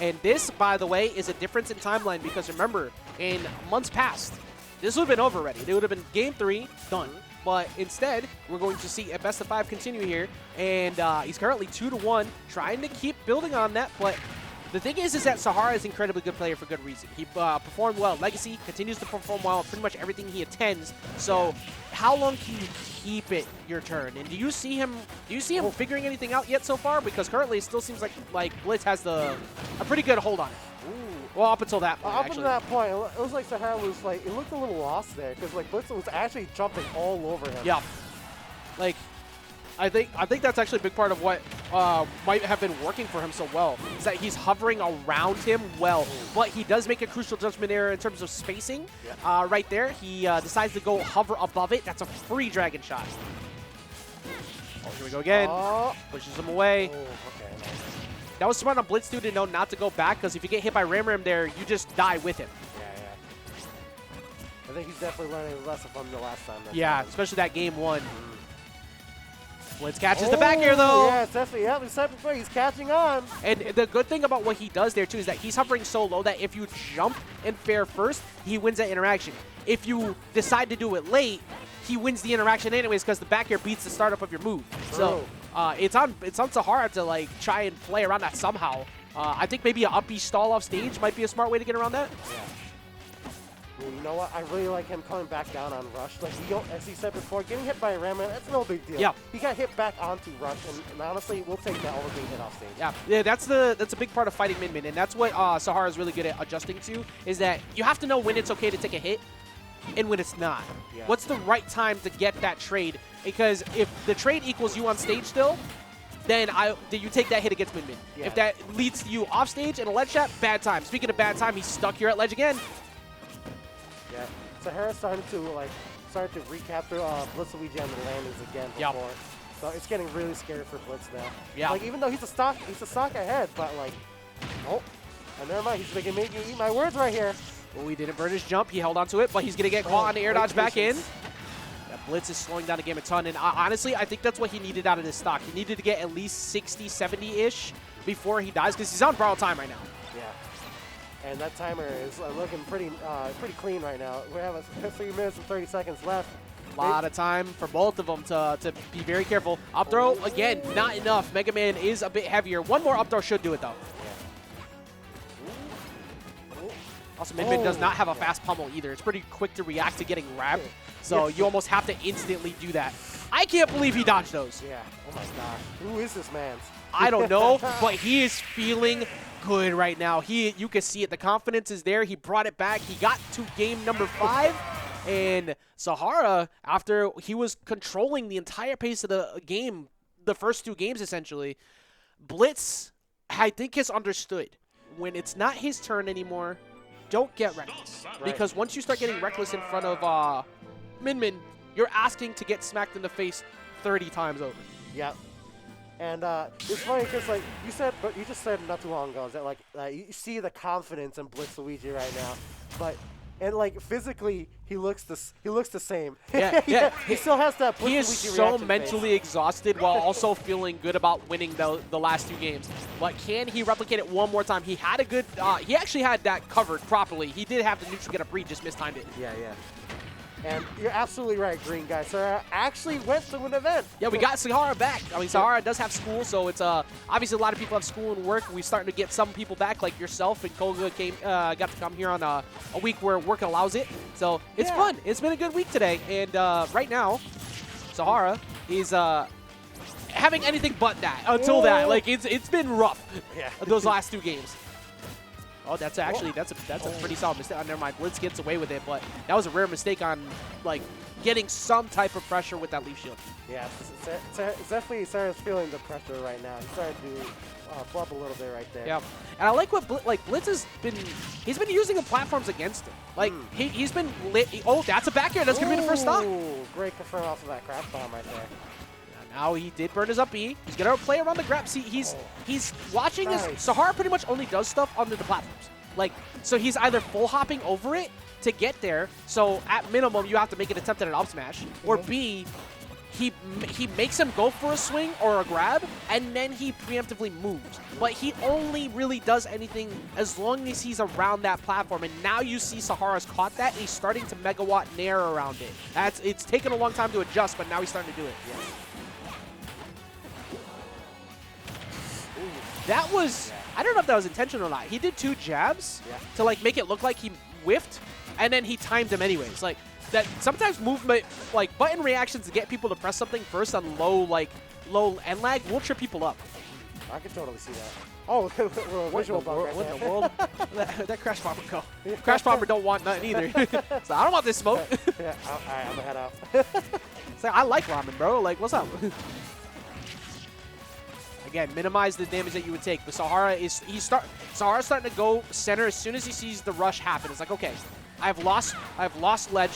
And this, by the way, is a difference in timeline because remember, in months past, this would have been over already. It would have been Game 3, done. But instead, we're going to see a best of 5 continue here, and he's currently 2-1, trying to keep building on that, but the thing is that Sahara is an incredibly good player for good reason. He performed well at Legacy, continues to perform well at pretty much everything he attends. So, how long can you keep it your turn? And do you see him figuring anything out yet so far? Because currently it still seems like Blitz has a pretty good hold on it. Ooh. Well, up until that point, Up until that point, it was like Sahara was like, it looked a little lost there because like Blitz was actually jumping all over him. Yeah. Like, I think that's actually a big part of what might have been working for him so well is that he's hovering around him well, but he does make a crucial judgment error in terms of spacing. Right there, he decides to go hover above it. That's a free dragon shot. Oh, here we go again. Pushes him away. Oh, okay, nice. That was smart on Blitz dude to know not to go back, because if you get hit by Ram there, you just die with him. Yeah. I think he's definitely learning a lesson from the last time. Yeah, especially that game 1. Blitz catches the back air, though. Yeah, it's definitely. Yeah, he's catching on. And the good thing about what he does there, too, is that he's hovering so low that if you jump and fair first, he wins that interaction. If you decide to do it late, he wins the interaction anyways, because the back air beats the startup of your move. So it's on Sahara to like try and play around that somehow. I think maybe an up B stall off stage might be a smart way to get around that. Yeah. You know what? I really like him coming back down on Rush. Like, as he said before, getting hit by a Ram, that's no big deal. Yeah. He got hit back onto Rush, and honestly, we'll take that over being hit off stage. Yeah, that's a big part of fighting Min, and that's what Sahara is really good at adjusting to, is that you have to know when it's okay to take a hit and when it's not. Yeah. What's the right time to get that trade? Because if the trade equals you on stage still, then you take that hit against Min. Yeah. If that leads to you off stage in a ledge shot, bad time. Speaking of bad time, he's stuck here at ledge again. Yeah. Sahara's starting to recapture BlitzLuigy on the landings again before. So it's getting really scary for Blitz now. Yeah. Like, even though he's a stock ahead, but like, never mind. He's making me eat my words right here. Oh, he didn't burn his jump. He held onto it, but he's going to get caught on the air dodge back in. That Blitz is slowing down the game a ton, and honestly, I think that's what he needed out of this stock. He needed to get at least 60, 70-ish before he dies, because he's on borrowed time right now. Yeah. And that timer is looking pretty clean right now. We have 3 minutes and 30 seconds left. A lot of time for both of them to be very careful. Up throw, again, not enough. Mega Man is a bit heavier. One more up throw should do it, though. Also, Min does not have a fast pummel either. It's pretty quick to react to getting grabbed, so you almost have to instantly do that. I can't believe he dodged those. Yeah. Oh my gosh. Who is this man? I don't know, but he is feeling good right now. You can see it. The confidence is there. He brought it back. He got to game number 5. And Sahara, after he was controlling the entire pace of the game, the first 2 games essentially, Blitz, I think, has understood when it's not his turn anymore, don't get reckless. Right. Because once you start getting reckless in front of Min, you're asking to get smacked in the face 30 times over. Yep. And it's funny because, like you said, but you just said not too long ago, is that like you see the confidence in BlitzLuigy right now, and like physically he looks the same. Yeah. He still has that BlitzLuigy He is so reaction mentally exhausted while also feeling good about winning the last 2 games. But can he replicate it one more time? He had a good, he actually had that covered properly. He did have the neutral get up read, just mistimed it. Yeah. And you're absolutely right, Green Guy. Sahara actually went to an event. Yeah, we got Sahara back. I mean, Sahara does have school, so it's obviously a lot of people have school and work. We're starting to get some people back, like yourself, and Koga got to come here on a week where work allows it. So it's fun. It's been a good week today. And right now, Sahara is having anything but that until that. Like, it's been rough. Yeah. Those last 2 games. Oh, that's a pretty solid mistake. Oh, never mind. Blitz gets away with it, but that was a rare mistake on, like, getting some type of pressure with that leaf shield. Yeah, it's definitely Sarah's feeling the pressure right now. He's starting to flub a little bit right there. Yeah, and I like what Blitz has been. He's been using the platforms against him. Like he's been lit. Oh, that's a back air. That's gonna be the first stock. Great confirm off of that crash bomb right there. Now he did burn his up B. He's gonna play around the grab. See, he's watching his Sahara pretty much only does stuff under the platforms. Like, so he's either full hopping over it to get there. So at minimum, you have to make an attempt at an up smash, or B, he makes him go for a swing or a grab, and then he preemptively moves. But he only really does anything as long as he's around that platform. And now you see Sahara's caught that, and he's starting to megawatt nair around it. It's taken a long time to adjust, but now he's starting to do it. Yeah. That was, I don't know if that was intentional or not. He did 2 jabs to like make it look like he whiffed, and then he timed them anyways. Like that, sometimes movement, like button reactions to get people to press something first on low end lag will trip people up. I can totally see that. Oh, visual bug right What in there. the world? that Crash Bomber go. Crash Bomber don't want nothing either. So I don't want this smoke. Yeah, all right, I'm gonna head out. It's like, I like ramen, bro. Like, what's up? Again, minimize the damage that you would take. But Sahara's starting to go center as soon as he sees the rush happen. It's like, okay, I've lost ledge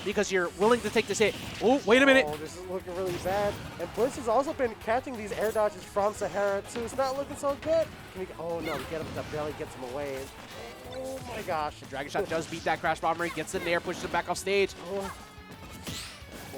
because you're willing to take this hit. Oh, wait a minute. Oh, this is looking really bad. And Blitz has also been catching these air dodges from Sahara too. It's not looking so good. Oh no, we get him to belly, gets him away. Oh my gosh. Dragon Shot does beat that Crash Bomber. He gets in there, pushes him back off stage. Oh.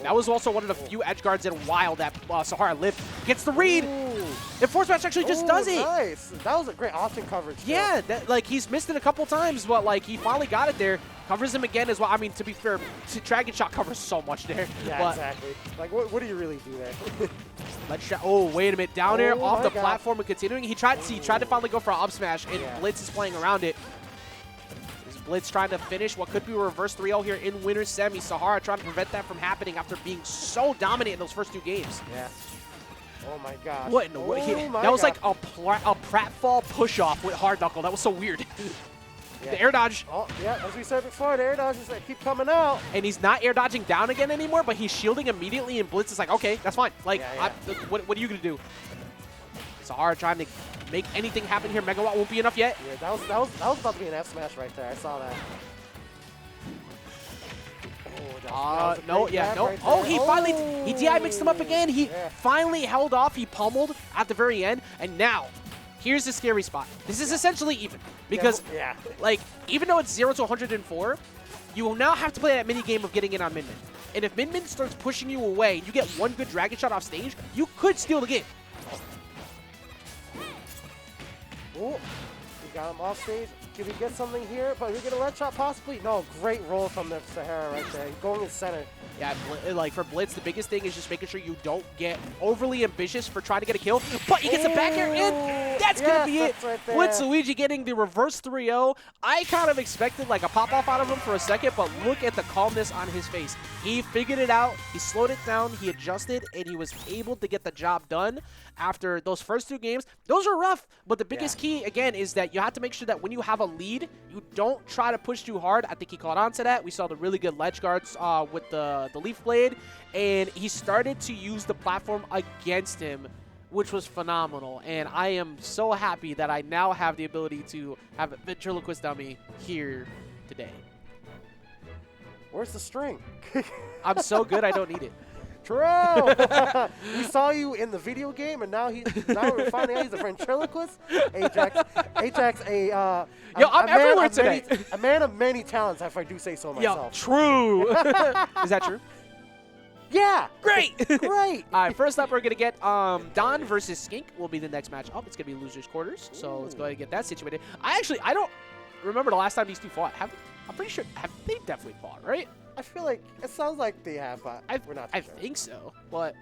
That was also one of the few edge guards in a while that Sahara lived. Gets the read. And Force Match actually just does it. Nice. That was a great option coverage. Yeah, like he's missed it a couple times, but like he finally got it there. Covers him again as well. I mean, to be fair, Dragon Shot covers so much there. Yeah, but exactly. Like, what do you really do there? let's try. Oh, wait a minute. Down air off my the God. platform and continuing. He tried to finally go for an up smash, and Yeah. Blitz is playing around it. Blitz trying to finish what could be a reverse 3-0 here in winner's semi. Sahara trying to prevent that from happening after being so dominant in those first 2 games. Yeah. Oh my gosh. What in the world? That was like a pratfall push-off with hard knuckle. That was so weird. Yeah. The air dodge. Oh, yeah, as we said before, the air dodges that keep coming out. And he's not air dodging down again anymore, but he's shielding immediately, and Blitz is like, okay, that's fine. Like, Yeah. what are you going to do? Sahara trying to make anything happen here. Megawatt won't be enough yet. Yeah, that was about to be an F smash right there. I saw that. No. Right Oh, there. he finally, he DI mixed him up again. He Yeah. finally held off. He pummeled at the very end. And now, here's the scary spot. This is essentially even. Because, yeah. like, even though it's 0 to 104, you will now have to play that mini game of getting in on Min Min. And if Min Min starts pushing you away, you get one good Dragon Shot off stage, you could steal the game. Oh, we got him off stage. Can we get something here? But we get a red shot possibly? No, great roll from the Sahara right there. Going in center. Yeah, like for Blitz, the biggest thing is just making sure you don't get overly ambitious for trying to get a kill. But he gets a back air, and that's going to be it. Right there. BlitzLuigy getting the reverse 3-0. I kind of expected like a pop-off out of him for a second, but look at the calmness on his face. He figured it out. He slowed it down. He adjusted, and he was able to get the job done after those first 2 games. Those are rough, but the biggest key, again, is that you have to make sure that when you have a lead, you don't try to push too hard. I think he caught on to that. We saw the really good ledge guards with the Leaf Blade, and he started to use the platform against him, which was phenomenal. And I am so happy that I now have the ability to have a ventriloquist dummy here today. Where's the string? I'm so good, I don't need it. True. We saw you in the video game, and now we're finding out he's a ventriloquist. Ajax, Yo, I'm everywhere today. A man of many talents, if I do say so Yo, myself. true. Is that true? Yeah. Great. Great. All right, first up, we're going to get Don versus Skink will be the next match up. It's going to be losers quarters, so let's go ahead and get that situated. I don't remember the last time these two fought. I'm pretty sure they definitely fought, right? I feel like it sounds like they have, but we're not too I sure. think so, but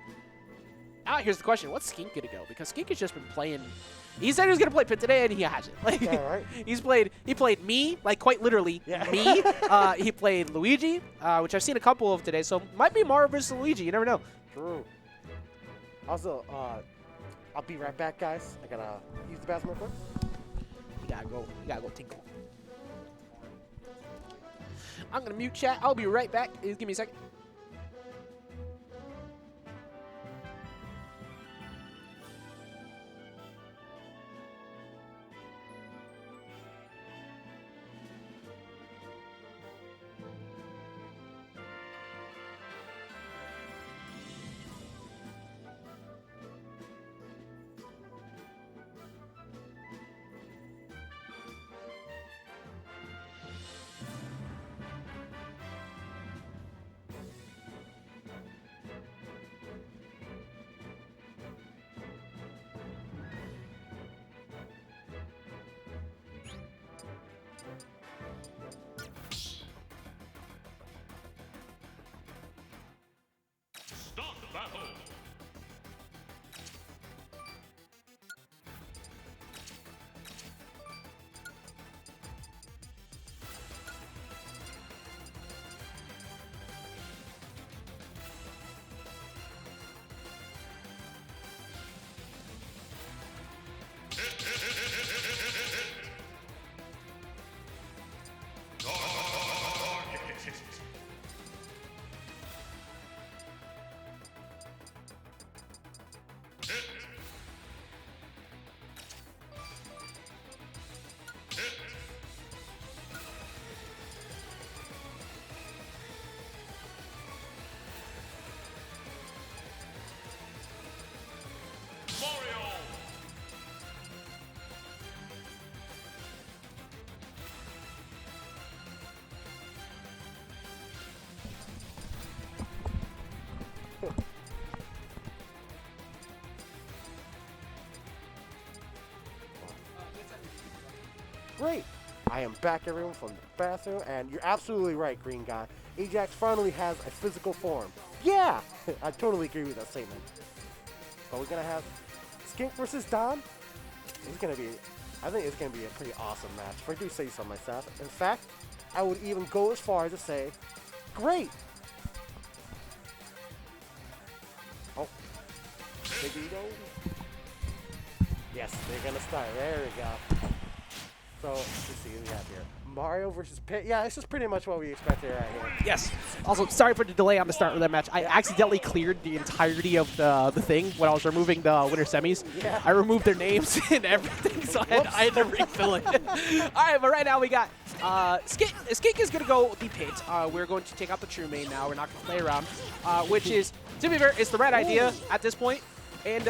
here's the question. What's Skink going to go? Because Skink has just been playing. He said he was going to play Pit today, and he hasn't. Like, Yeah, right. He played me, like quite literally, Yeah. me. He played Luigi, which I've seen a couple of today, so might be Mario versus Luigi. You never know. True. Also, I'll be right back, guys. I gotta use the bathroom real quick. You gotta go tinkle. I'm gonna mute chat. I'll be right back. Give me a second. Start battle. Great. I am back, everyone, from the bathroom, and you're absolutely right, Green Guy. Ajax finally has a physical form. Yeah! I totally agree with that statement. But we're going to have Skink versus Don. I think it's going to be a pretty awesome match, if I do say so myself. In fact, I would even go as far as to say, great! Oh. Bigito. Yes, they're going to start. There we go. So, let's see what we have here. Mario versus Pit. Yeah, this is pretty much what we expected right here. Yes. Also, sorry for the delay on the start of that match. I accidentally cleared the entirety of the thing when I was removing the winner semis. Yeah. I removed their names and everything, so I had to refill it. All right, but right now we got Skink. Skink is going to go the Pit. We're going to take out the true main now. We're not going to play around, which is, to be fair, it's the right idea at this point. And,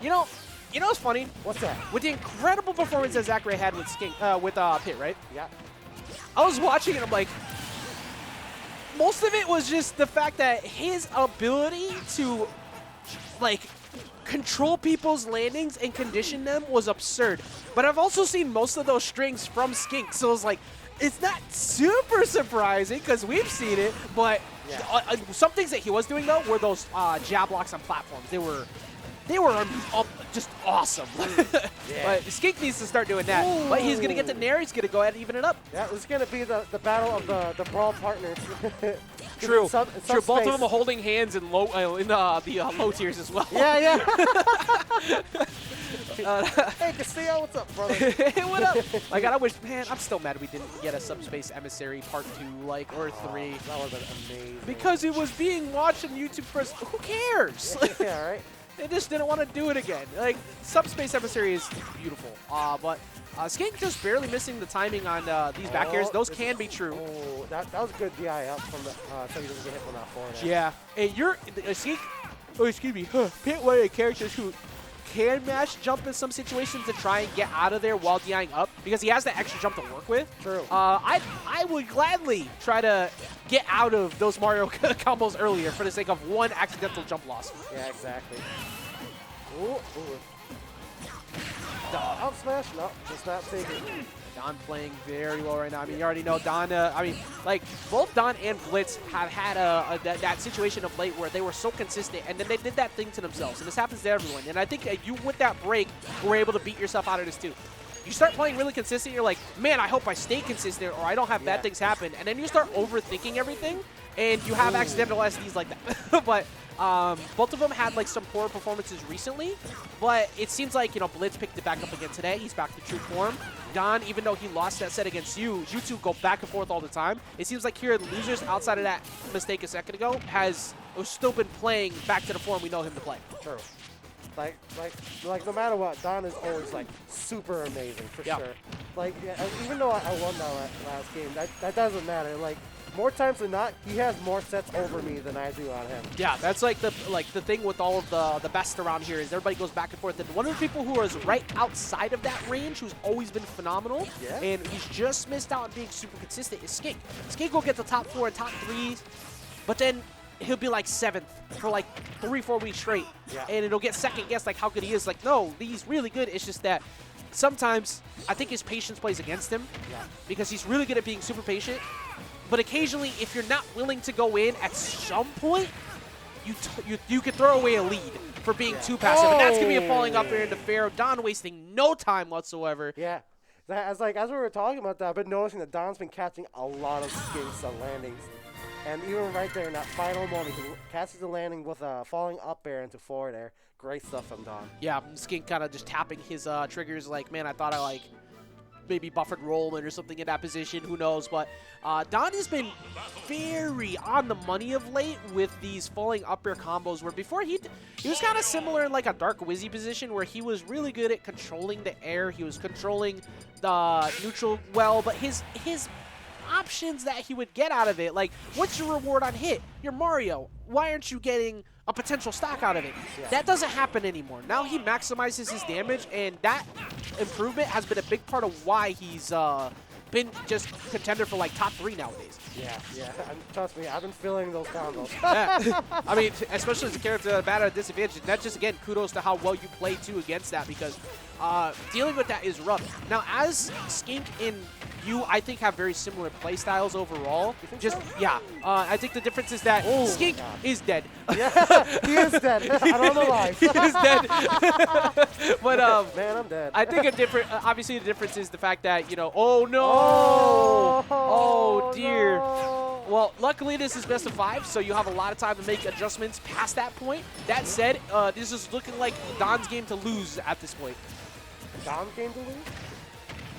you know what's funny? What's that? With the incredible performance that Zachary had with Skink, with Pit, right? Yeah. I was watching and I'm like, most of it was just the fact that his ability to, like, control people's landings and condition them was absurd. But I've also seen most of those strings from Skink, so it's like, it's not super surprising because we've seen it, but yeah. Some things that he was doing, though, were those jab blocks on platforms. They were just awesome. Yeah. But Skink needs to start doing that. Ooh. But he's going to get the Nair. He's going to go ahead and even it up. Yeah, this is going to be the battle of the brawl partners. True. Some True. Both space. of them are holding hands in low low tiers as well. Yeah, yeah. Hey, Castillo, what's up, brother? What up? Like, I wish, man, I'm still mad we didn't get a Subspace Emissary Part 2, like, or 3. That would have been amazing. Because it was being watched on YouTube first. Who cares? Yeah, right? They just didn't want to do it again. Like, Subspace Emissary is beautiful. But Skink just barely missing the timing on these back airs. Those can be true. Oh, that was a good DI up from the, so he doesn't get hit from that forward. Yeah. Hey, you're Skink. Oh, excuse me. Pit one of the characters who can mash jump in some situations to try and get out of there while DIing up because he has that extra jump to work with. True. I would gladly try to get out of those Mario combos earlier for the sake of one accidental jump loss. Yeah, exactly. Ooh, ooh. Up smash? No, just not taking it. Don playing very well right now. I mean, you already know Don. I mean, like, both Don and Blitz have had that situation of late where they were so consistent, and then they did that thing to themselves. And this happens to everyone. And I think you, with that break, were able to beat yourself out of this too. You start playing really consistent, you're like, man, I hope I stay consistent or I don't have bad things happen. And then you start overthinking everything, and you have accidental SDs like that. But both of them had like some poor performances recently, but it seems like, you know, Blitz picked it back up again today. He's back to true form. Don, even though he lost that set against you two go back and forth all the time. It seems like here the losers, outside of that mistake a second ago, has still been playing back to the form we know him to play. True. Like no matter what, Don is always like super amazing for sure. Like, yeah, even though I won that last game, that doesn't matter. Like, more times than not, he has more sets over me than I do on him. Yeah, that's like the thing with all of the best around here is everybody goes back and forth. And one of the people who is right outside of that range, who's always been phenomenal, and he's just missed out on being super consistent, is Skink. Skink will get the top 4 and top 3s, but then he'll be like 7th for like 3-4 weeks straight, and it'll get second guessed like how good he is. Like, no, he's really good. It's just that sometimes I think his patience plays against him because he's really good at being super patient. But occasionally, if you're not willing to go in at some point, you could throw away a lead for being too passive. And that's going to be a falling up there into Pharaoh. Don wasting no time whatsoever. Yeah. As we were talking about that, I've been noticing that Don's been catching a lot of Skinks on landings. And even right there in that final moment, he catches the landing with a falling up air into forward air. Great stuff from Don. Yeah, Skink kind of just tapping his triggers like, man, I thought I like maybe buffered rolling or something in that position. Who knows? But Don has been very on the money of late with these falling up air combos where before he was kind of similar in like a Dark Wizzy position where he was really good at controlling the air. He was controlling the neutral well, but his options that he would get out of it, like, what's your reward on hit? You're Mario. Why aren't you getting a potential stock out of it? That doesn't happen anymore. Now he maximizes his damage, and that improvement has been a big part of why he's been just contender for like top 3 nowadays. Yeah, yeah. And trust me, I've been feeling those combos. Yeah. I mean, especially as a character bad at a disadvantage. That's just, again, kudos to how well you play, too, against that, because dealing with that is rough. Now, as Skink and you, I think, have very similar play styles overall. You think Just, so? yeah. I think the difference is that Oh, Skink God. is dead. Yeah, he is dead. I don't know why. He is dead. But, Man, I'm dead. I think a different, obviously the difference is the fact that, you know, oh no! Oh, Dear. no. Well, luckily this is best of 5, so you have a lot of time to make adjustments past that point. That said, this is looking like Don's game to lose at this point. Dom game to lose?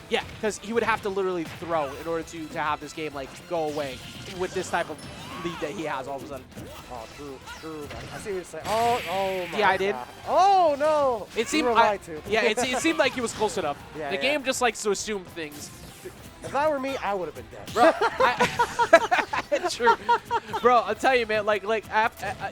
Yeah, because he would have to literally throw in order to have this game like go away with this type of lead that he has all of a sudden. Oh, true. I see what you're saying. Oh my Yeah, I did. God. Oh, no. It seemed, You were right to. yeah, it seemed like he was close enough. Yeah, the yeah. game just likes to assume things. If that were me, I would have been dead. Bro, true. Bro, I'll tell you, man.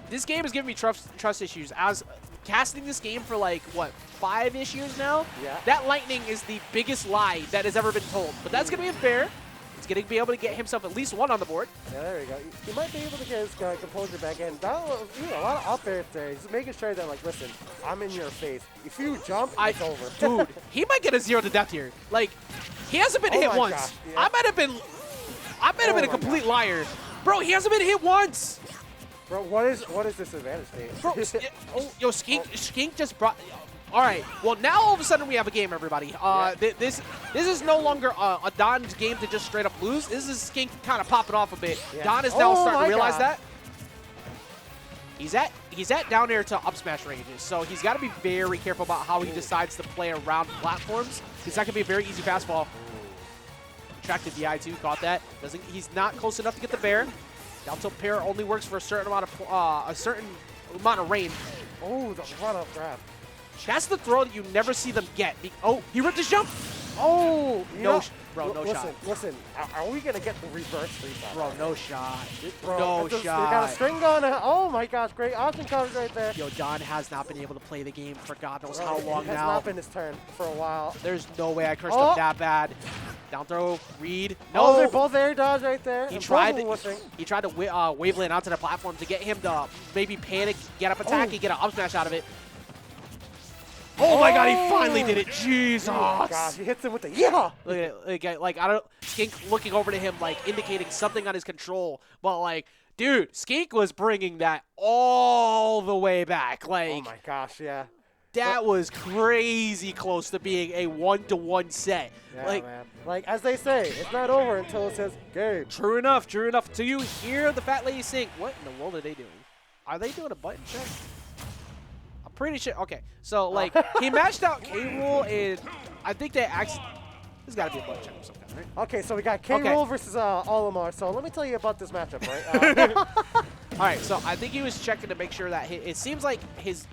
This game is giving me trust issues. As casting this game for like what 5-ish years now. Yeah. That lightning is the biggest lie that has ever been told. But that's gonna be unfair. He's gonna be able to get himself at least 1 on the board. Yeah, there you go. He might be able to get his composure back in. That was, a lot of up air there. He's making sure that, like, listen, I'm in your face. If you jump, it's over. Dude, he might get a 0 to death here. Like, he hasn't been Oh hit my once. gosh, yeah. I might have been a complete liar. Bro, he hasn't been hit once. Bro, what is this advantage thing? Bro, yo, Skink just brought. All right. Well, now all of a sudden we have a game, everybody. This is no longer a Don's game to just straight up lose. This is Skink kind of popping off a bit. Yeah. Don is now Oh starting my to realize God. that. He's at down air to up smash ranges, so he's got to be very careful about how he decides to play around platforms. Because that can be a very easy fastball. Attracted DI too, caught that. He's not close enough to get the bear. Down tilt pair only works for a certain amount of range. Oh, the run-up grab. That's the throw that you never see them get. Oh, he ripped his jump. Oh, no shot. Listen. Are we gonna get the reverse free shot? Bro, no shot. Bro, No They shot. got a string going. Oh my gosh, great option coverage right there. Yo, Don has not been able to play the game for God knows Bro, how long it has now. not been his turn for a while. There's no way I cursed Oh. him that bad. Down throw, read. Oh, No. they're both air dodge right there. He And tried both of them to, whiffing. he tried to waveland onto the platform to get him to maybe panic, get up attack, and get an up smash out of it. Oh my God, he finally did it. Jesus. Oh gosh, he hits him with the yeah. Look at it, like I don't. Skink looking over to him, like indicating something on his control, but like, dude, Skink was bringing that all the way back. Like, Oh my gosh, yeah. that was crazy close to being a 1-to-1 set. Yeah, like, man. Like as they say, it's not over until it says game. true enough, true enough. Do you hear the fat lady sing? What in the world are they doing? Are they doing a button check? I'm pretty sure. Okay, so like he matched out K-Rool, and I think they actually. This has got to be a button check or something, right? Okay, so we got K-Rool versus Olimar. So let me tell you about this matchup, right? All right, so I think he was checking to make sure that it seems like his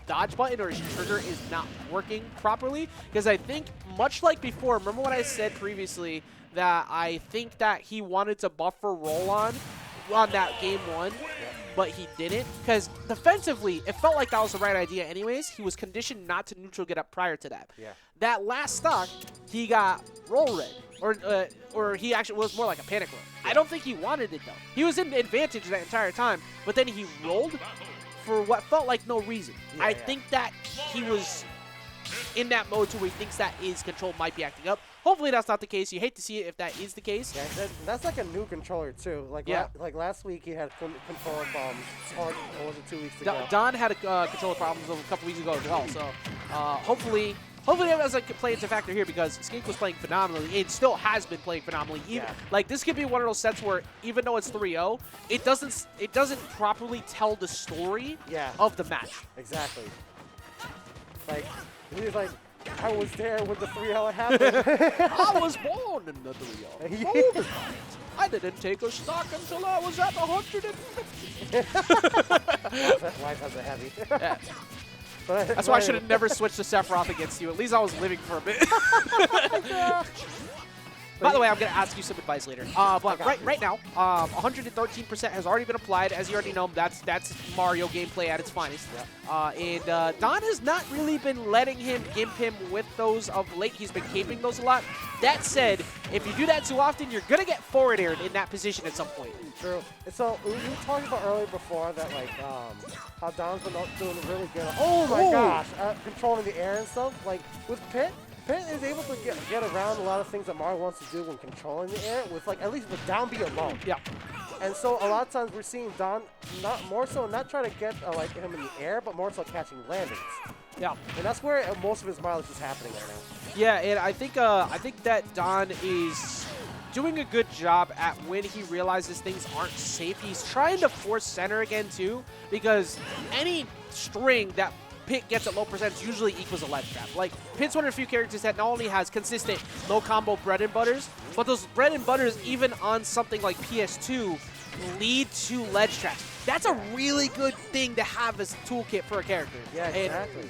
dodge button or his trigger is not working properly, because I think, much like before, remember what I said previously, that I think that he wanted to buffer roll on that game 1, but he didn't, because defensively, it felt like that was the right idea anyways. He was conditioned not to neutral get up prior to that. Yeah. That last stock, he got roll red, or he actually was more like a panic roll. I don't think he wanted it, though. He was in advantage that entire time, but then he rolled for what felt like no reason. Yeah, I yeah. think that he was in that mode to where he thinks that his control might be acting up. Hopefully that's not the case. You hate to see it if that is the case. Yeah, that's like a new controller too. Like Yeah. like last week he had controller problems. Or was it 2 weeks ago? Don had controller problems a couple weeks ago as well. So hopefully that doesn't play into factor here, because Skink was playing phenomenally. It still has been playing phenomenally. Even like this could be one of those sets where even though it's 3-0, it doesn't properly tell the story of the match. Exactly. Like he's like, I was there when the 3-0 happened. I was born in the 3-0. I didn't take a stock until I was at 150. Life has a heavy. Yeah. That's why I should have never switched to Sephiroth against you. At least I was living for a bit. By the way, I'm going to ask you some advice later. But right now, 113% has already been applied. As you already know, that's Mario gameplay at its finest. And Don has not really been letting him gimp him with those of late. He's been caping those a lot. That said, if you do that too often, you're going to get forward aired in that position at some point. True. And so we talked about earlier before that like how Don's been doing really good. Oh my gosh, controlling the air and stuff. Like with Pit is able to get around a lot of things that Mario wants to do when controlling the air with like at least with down B alone. Yeah. And so a lot of times we're seeing Don not trying to get like him in the air, but more so catching landings. Yeah. And that's where most of his mileage is happening right now. Yeah, and I think that Don is doing a good job at when he realizes things aren't safe. He's trying to force center again too, because any string that Pit gets at low percentage usually equals a ledge trap. Like, Pit's one of the few characters that not only has consistent low combo bread and butters, but those bread and butters, even on something like PS2, lead to ledge traps. That's a really good thing to have as a toolkit for a character. Yeah, exactly.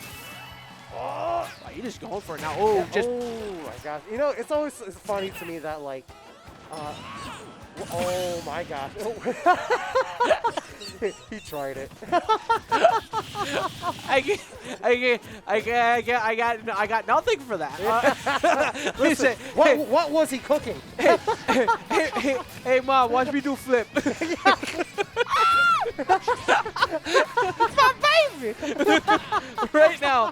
Oh, you're just going for it now. Oh, just. Oh my gosh. You know, it's always funny to me that like, oh my gosh. He tried it. I got nothing for that. Listen, what was he cooking? Hey, Mom, watch me do flip. My baby. Right now,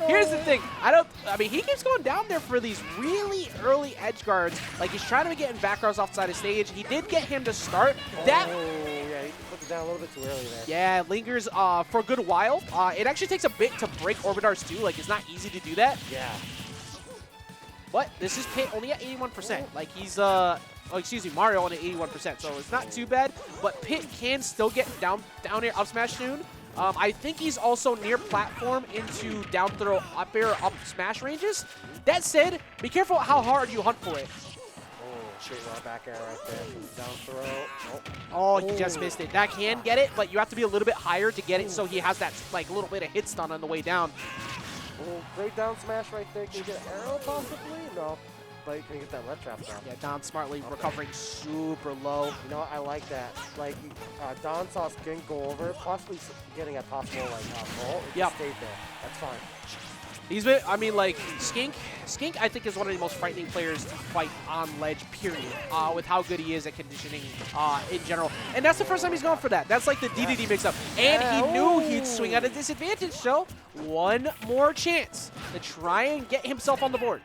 here's the thing. I mean, he keeps going down there for these really early edge guards. Like, he's trying to get in back rows offside of stage. He did get him to start. Yeah, he put it down a little bit too early there. Yeah, lingers for a good while. It actually takes a bit to break Orbitars too. Like, it's not easy to do that. Yeah. But this is Pit only at 81%. Like, he's Mario only at 81%, so it's not too bad. But Pit can still get down air up smash soon. I think he's also near platform into down throw up air up smash ranges. That said, be careful how hard you hunt for it. Straight raw back air right there. Down throw. Oh, he just missed it. That can get it, but you have to be a little bit higher to get it, so he has that like little bit of hit stun on the way down. Oh, great down smash right there. Can you get an arrow possibly? No. But you can get that ledge trap down. Yeah, Don smartly recovering super low. You know, I like that. Like, Don saw Skink go over, possibly getting a possible like roll. Yep. Stayed there. That's fine. He's been, I mean, like, Skink, I think, is one of the most frightening players to fight on ledge, period, with how good he is at conditioning in general. And that's the first time he's gone for that. That's like the DDD mix-up. And he knew he'd swing at a disadvantage, so one more chance to try and get himself on the board.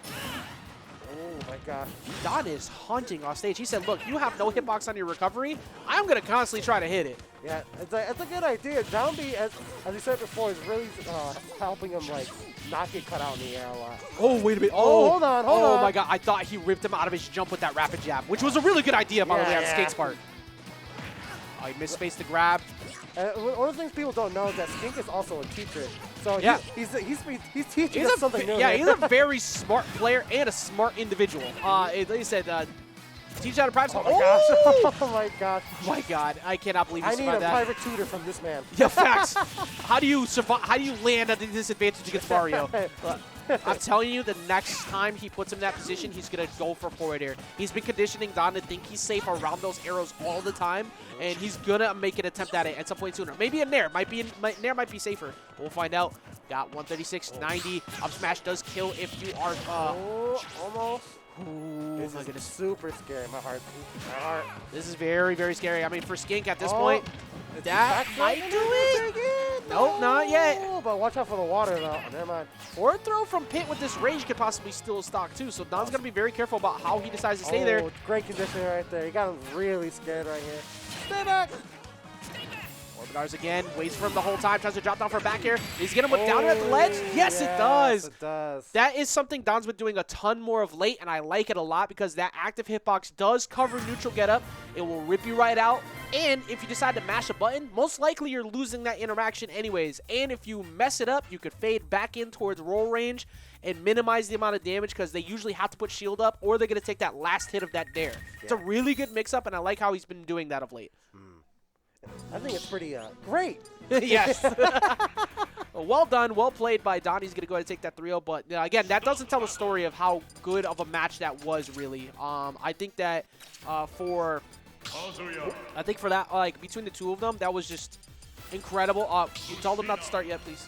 Oh, my gosh. Don is hunting off stage. He said, look, you have no hitbox on your recovery. I'm going to constantly try to hit it. Yeah, it's a good idea. Down B, as you said before, is really helping him like not get cut out in the air a lot. Oh, wait a minute. Oh, hold on. Oh, my God. I thought he ripped him out of his jump with that rapid jab, which was a really good idea, by the way, on Skink's part. Oh, he misspaced the grab. One of the things people don't know is that Skink is also a teacher. So yeah. he's teaching us something new. Yeah, he's a very smart player and a smart individual. Like I said, teach how to practice. Oh my gosh. Oh my gosh. Oh my God. I cannot believe you I survived need a that. private tutor from this man. Yeah, facts. How do you survive? How do you land at the disadvantage against Mario? I'm telling you, the next time he puts him in that position, he's going to go for forward air. He's been conditioning Don to think he's safe around those arrows all the time, and he's going to make an attempt at it at some point sooner. Maybe a Nair. Nair might be safer. We'll find out. Got 136.90. Up smash does kill if you are... almost. Ooh, this is super scary. My heart. This is very, very scary. I mean, for Skink at this point, that might do it. Nope, not yet. But watch out for the water, though. Never mind. Or throw from Pit with this range could possibly steal a stock, too. So Don's going to be very careful about how he decides to stay there. Great conditioning right there. He got him really scared right here. Stay back. Orbitars again, waits for him the whole time, tries to drop down for a back air. He's going to put down at the ledge. Yes, it does. It does. That is something Don's been doing a ton more of late, and I like it a lot because that active hitbox does cover neutral getup. It will rip you right out. And if you decide to mash a button, most likely you're losing that interaction anyways. And if you mess it up, you could fade back in towards roll range and minimize the amount of damage because they usually have to put shield up or they're going to take that last hit of that dare. Yeah. It's a really good mix-up, and I like how he's been doing that of late. I think it's pretty great. Yes. well done, well played by Donnie's going to go ahead and take that 3-0. But again, that doesn't tell the story of how good of a match that was, really. I think that for that, like between the two of them, that was just incredible. You told them not to start yet, please.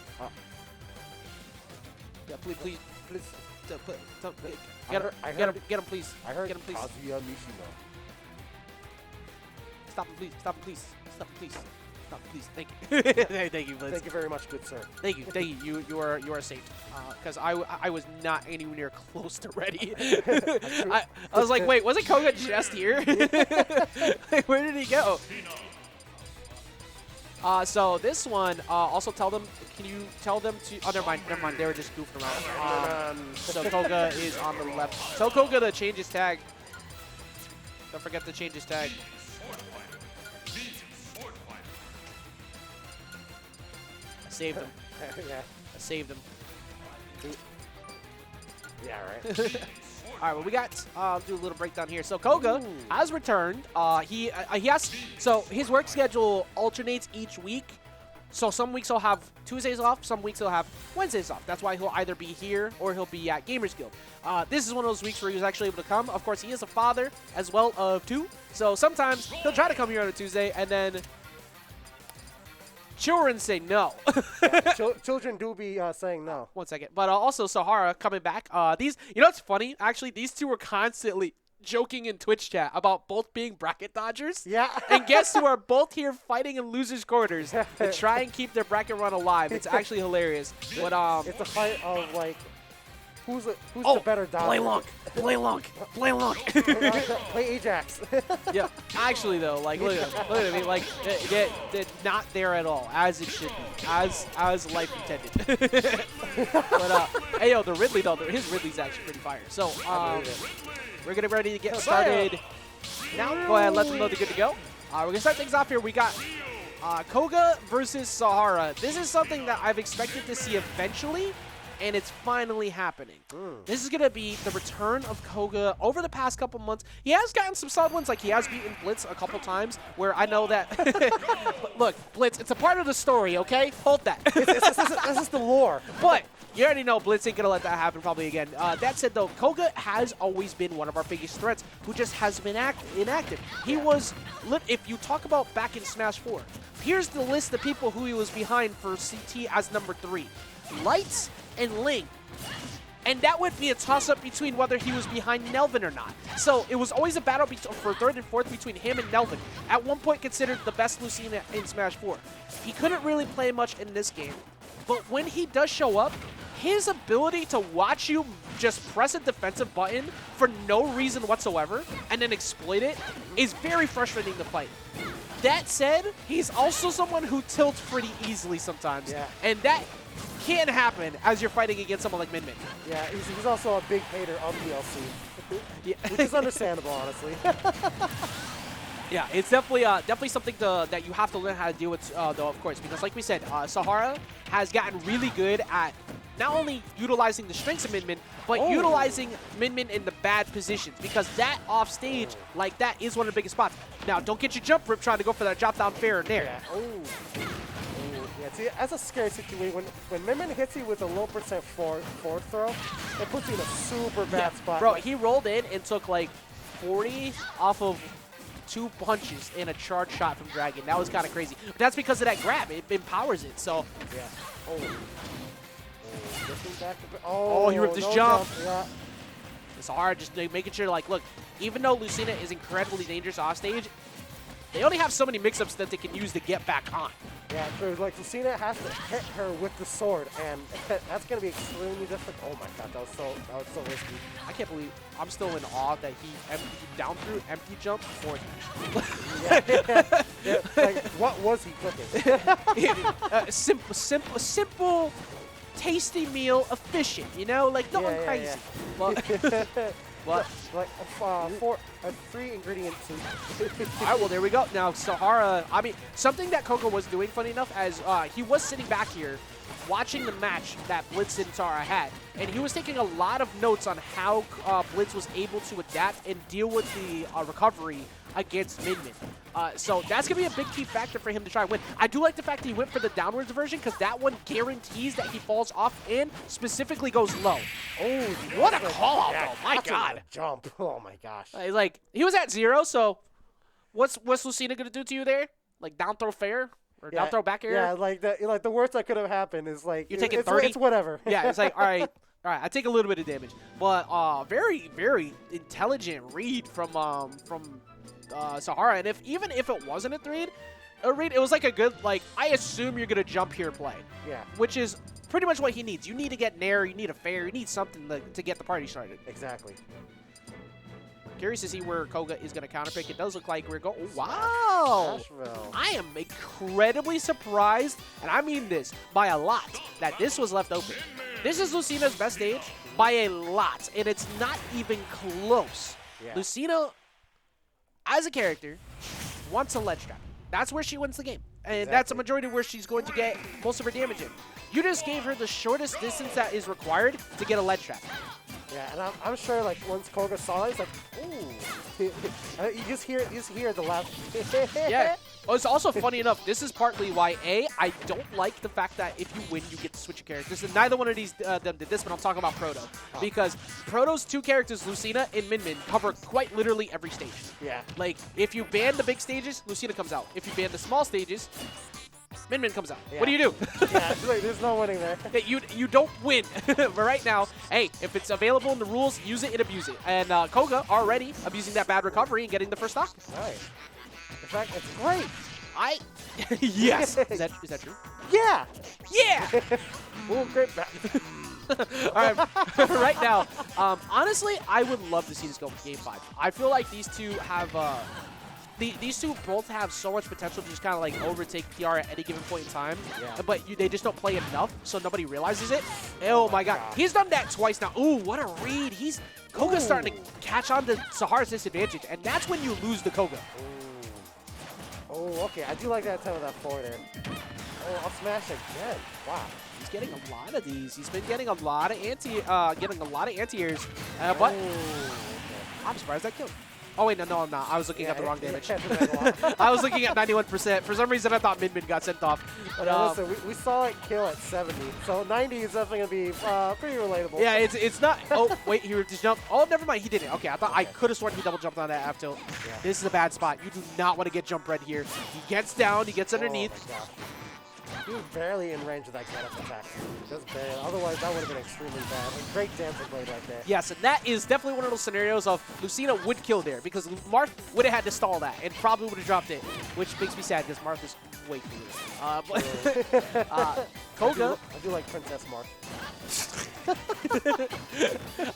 Yeah, please. Get him, please. I heard Get him, please. Kazuya Mishima. Stop him, please. Stop him, please. Stop him, please. Stop him, please. Thank you. Thank you, Blitz. Thank you very much, good sir. Thank you. You are safe. Because I was not anywhere near close to ready. I was like, wait, wasn't Koga just here? Like, where did he go? So this one, also tell them, can you tell them to, oh, never mind, they were just goofing around. So Koga is on the left. Tell Koga to change his tag. Don't forget to change his tag. I saved him. Yeah. I saved him. Yeah, right. All right, well, we got do a little breakdown here. So Koga has returned. He has, so his work schedule alternates each week. So some weeks he'll have Tuesdays off, some weeks he'll have Wednesdays off. That's why he'll either be here or he'll be at Gamers Guild. This is one of those weeks where he was actually able to come. Of course, he is a father as well of 2. So sometimes he'll try to come here on a Tuesday, and then children say no. Children do be saying no. One second. But also Sahara coming back. These, you know what's funny? Actually, these two were constantly joking in Twitch chat about both being bracket dodgers. Yeah. And guess who are both here fighting in losers' quarters to try and keep their bracket run alive. It's actually hilarious. But it's a fight of like who's the better dodger. Play Lunk. Play Lunk. Play Ajax. Yeah. Actually though, like look at me, like they're not there at all, as it should be, as life intended. But hey yo, the Ridley though, his Ridley's actually pretty fire. So we're getting ready to get started now. Go ahead, let them know they're good to go. We're gonna start things off here. We got Koga versus Sahara. This is something that I've expected to see eventually, and it's finally happening. This is going to be the return of Koga over the past couple months. He has gotten some solid ones, like he has beaten Blitz a couple times, where I know that... Look, Blitz, it's a part of the story, okay? Hold that. This is the lore. But you already know Blitz ain't going to let that happen probably again. That said, though, Koga has always been one of our biggest threats, who just has been inactive. He was... If you talk about back in Smash 4, here's the list of people who he was behind for CT as number 3. Lights and Ling. And that would be a toss-up between whether he was behind Nelvin or not. So it was always a battle for 3rd and 4th between him and Nelvin. At one point considered the best Lucina in Smash 4. He couldn't really play much in this game. But when he does show up, his ability to watch you just press a defensive button for no reason whatsoever and then exploit it is very frustrating to fight. That said, he's also someone who tilts pretty easily sometimes. Yeah. And that can happen as you're fighting against someone like Min Min. Yeah, he's also a big hater of DLC, Yeah. which is understandable, honestly. Yeah, it's definitely something that you have to learn how to deal with, though, of course, because like we said, Sahara has gotten really good at not only utilizing the strengths of Min Min, but utilizing Min Min in the bad positions, because that off stage like that is one of the biggest spots. Now, don't get your jump rip trying to go for that drop down fair there. Yeah. Yeah, see, that's a scary situation. When Min Min hits you with a low percent forward throw, it puts you in a super bad spot. Bro, like, he rolled in and took like 40 off of 2 punches and a charge shot from Dragon. That was kind of crazy. But that's because of that grab. It empowers it. So yeah. He ripped his jump. Yeah. It's hard just making sure, like, look, even though Lucina is incredibly dangerous off stage, they only have so many mix-ups that they can use to get back on. Yeah, so like Lucina has to hit her with the sword, and that's gonna be extremely difficult. Oh my god, that was so risky. I can't believe I'm still in awe that he down through empty jump forward. Yeah, like what was he cooking? Simple, tasty meal, efficient. You know, like nothing crazy. Yeah. But like 3 ingredient soup. all right, well, there we go. Now, Sahara, I mean, something that Koga was doing, funny enough, as he was sitting back here watching the match that Blitz and Sahara had, and he was taking a lot of notes on how Blitz was able to adapt and deal with the recovery against Min Min. So that's going to be a big key factor for him to try and win. I do like the fact that he went for the downwards version because that one guarantees that he falls off and specifically goes low. Oh, what a call out, though. My God. Jump. Oh, my gosh. Like, he was at 0, so what's Lucina going to do to you there? Like, down throw fair? Or down throw back air? Yeah, like the worst that could have happened is like You're taking 30? It's whatever. Yeah, it's like, all right, I take a little bit of damage. But very, very intelligent read from Sahara. And even if it wasn't a read, it was like a good, like, I assume you're going to jump here play. Yeah. Which is pretty much what he needs. You need to get nair, you need a fair, you need something to get the party started. Exactly. Curious to see where Koga is going to counterpick. It does look like we're going. Wow! Nashville. I am incredibly surprised, and I mean this by a lot, that this was left open. This is Lucina's best stage by a lot, and it's not even close. Yeah. Lucina, as a character, wants a ledge trap. That's where she wins the game, and that's a majority of where she's going to get most of her damage in. You just gave her the shortest distance that is required to get a ledge trap. Yeah, and I'm sure like once Koga saw it, he's like, ooh. you just hear the laugh. Yeah. Well, it's also funny enough, this is partly why, I don't like the fact that if you win, you get to switch your characters. And neither one of these them did this, but I'm talking about Proto. Because Proto's two characters, Lucina and Min Min, cover quite literally every stage. Yeah. Like, if you ban the big stages, Lucina comes out. If you ban the small stages, Min Min comes out. Yeah. What do you do? Yeah, like, there's no winning there. You don't win. But right now, hey, if it's available in the rules, use it and abuse it. And Koga already abusing that bad recovery and getting the first stock. Right. In fact, it's great. Yes. Is that true? Yeah. Yeah. Ooh, great. All right. Right now, honestly, I would love to see this go for Game 5. I feel like these two have these two both have so much potential to just kind of like overtake PR at any given point in time. Yeah. But they just don't play enough, so nobody realizes it. Oh my God. He's done that twice now. Ooh, what a read. Koga's starting to catch on to Sahara's disadvantage, and that's when you lose the Koga. Oh, okay. I do like that time of that forward air. Oh, I'll smash again. Wow. He's getting a lot of these. He's been getting a lot of anti-airs, but I'm surprised that killed. Oh wait, no, I'm not. I was looking at the wrong damage. I was looking at 91%. For some reason, I thought Min Min got sent off. But listen, we saw it kill at 70, so 90 is definitely gonna be pretty relatable. Yeah, it's not. Oh wait, he just jumped. Oh, never mind, he didn't. Okay, I thought I could have sworn he double jumped on that F tilt. Yeah. This is a bad spot. You do not want to get jump red here. He gets down, he gets underneath. Oh my gosh. He was barely in range of that get up attack. Just barely. Otherwise, that would have been extremely bad. A great dancing blade right there. Yes, and that is definitely one of those scenarios of Lucina would kill there because Marth would have had to stall that and probably would have dropped it, which makes me sad because Marth is way too loose. Koga. I do like Princess Marth.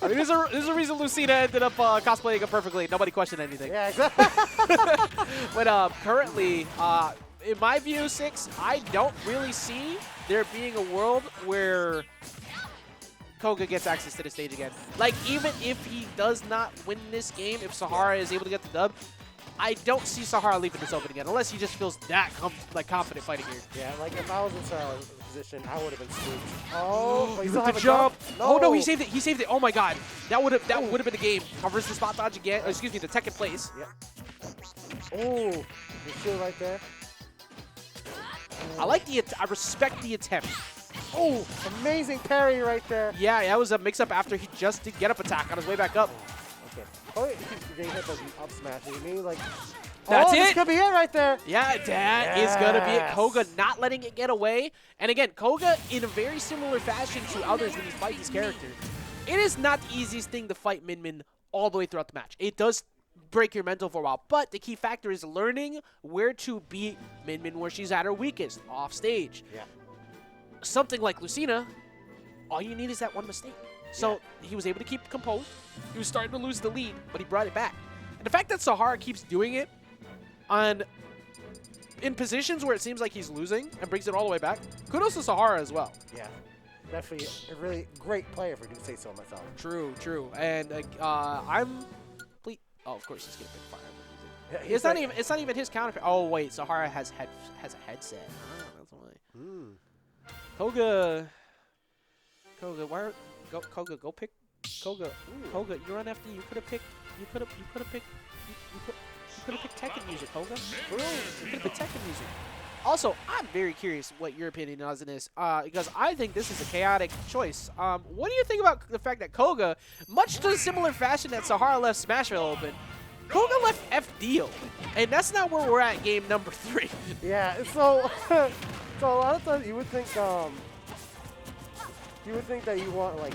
I mean, there's a reason Lucina ended up cosplaying it perfectly. Nobody questioned anything. Yeah, exactly. But currently, in my view, 6, I don't really see there being a world where Koga gets access to the stage again. Like, even if he does not win this game, if Sahara is able to get the dub, I don't see Sahara leaving this open again, unless he just feels that confident fighting here. Yeah, like if I was in Sahara's position, I would have been spooked. Oh, but with the jump. No. Oh no, he saved it. He saved it. Oh my God, that would have been the game. Covers the spot dodge again. Excuse me, the tech in place. Yeah. Oh, the shield right there. I like I respect the attempt. Oh, amazing parry right there. Yeah, that was a mix-up after he just did get up attack on his way back up. Okay. Oh, he's getting hit by the up smash. Maybe like. That's it. This could be it right there. Yeah, that is gonna be it. Koga not letting it get away. And again, Koga in a very similar fashion to others when you fight his character. It is not the easiest thing to fight Min Min all the way throughout the match. It does break your mental for a while, but the key factor is learning where to beat Min Min where she's at her weakest, off stage. Yeah. Something like Lucina, all you need is that one mistake. So he was able to keep composed. He was starting to lose the lead, but he brought it back. And the fact that Sahara keeps doing it in positions where it seems like he's losing and brings it all the way back, kudos to Sahara as well. Yeah. Definitely a really great player, if I do say so myself. True. And I'm... Oh, of course he's gonna pick fire. Yeah, It's not even his counter. Oh wait, Sahara has a headset. Oh, that's why. Koga, Koga, go pick Koga. Koga, you run after you. You could have picked. could have picked Tekken music, Koga. Really? You could have picked Tekken music. Also, I'm very curious what your opinion is on this, because I think this is a chaotic choice. What do you think about the fact that Koga, much to a similar fashion that Sahara left Smashville open, Koga left FD open, and that's not where we're at game number 3. Yeah, so so a lot of times you would think that you want like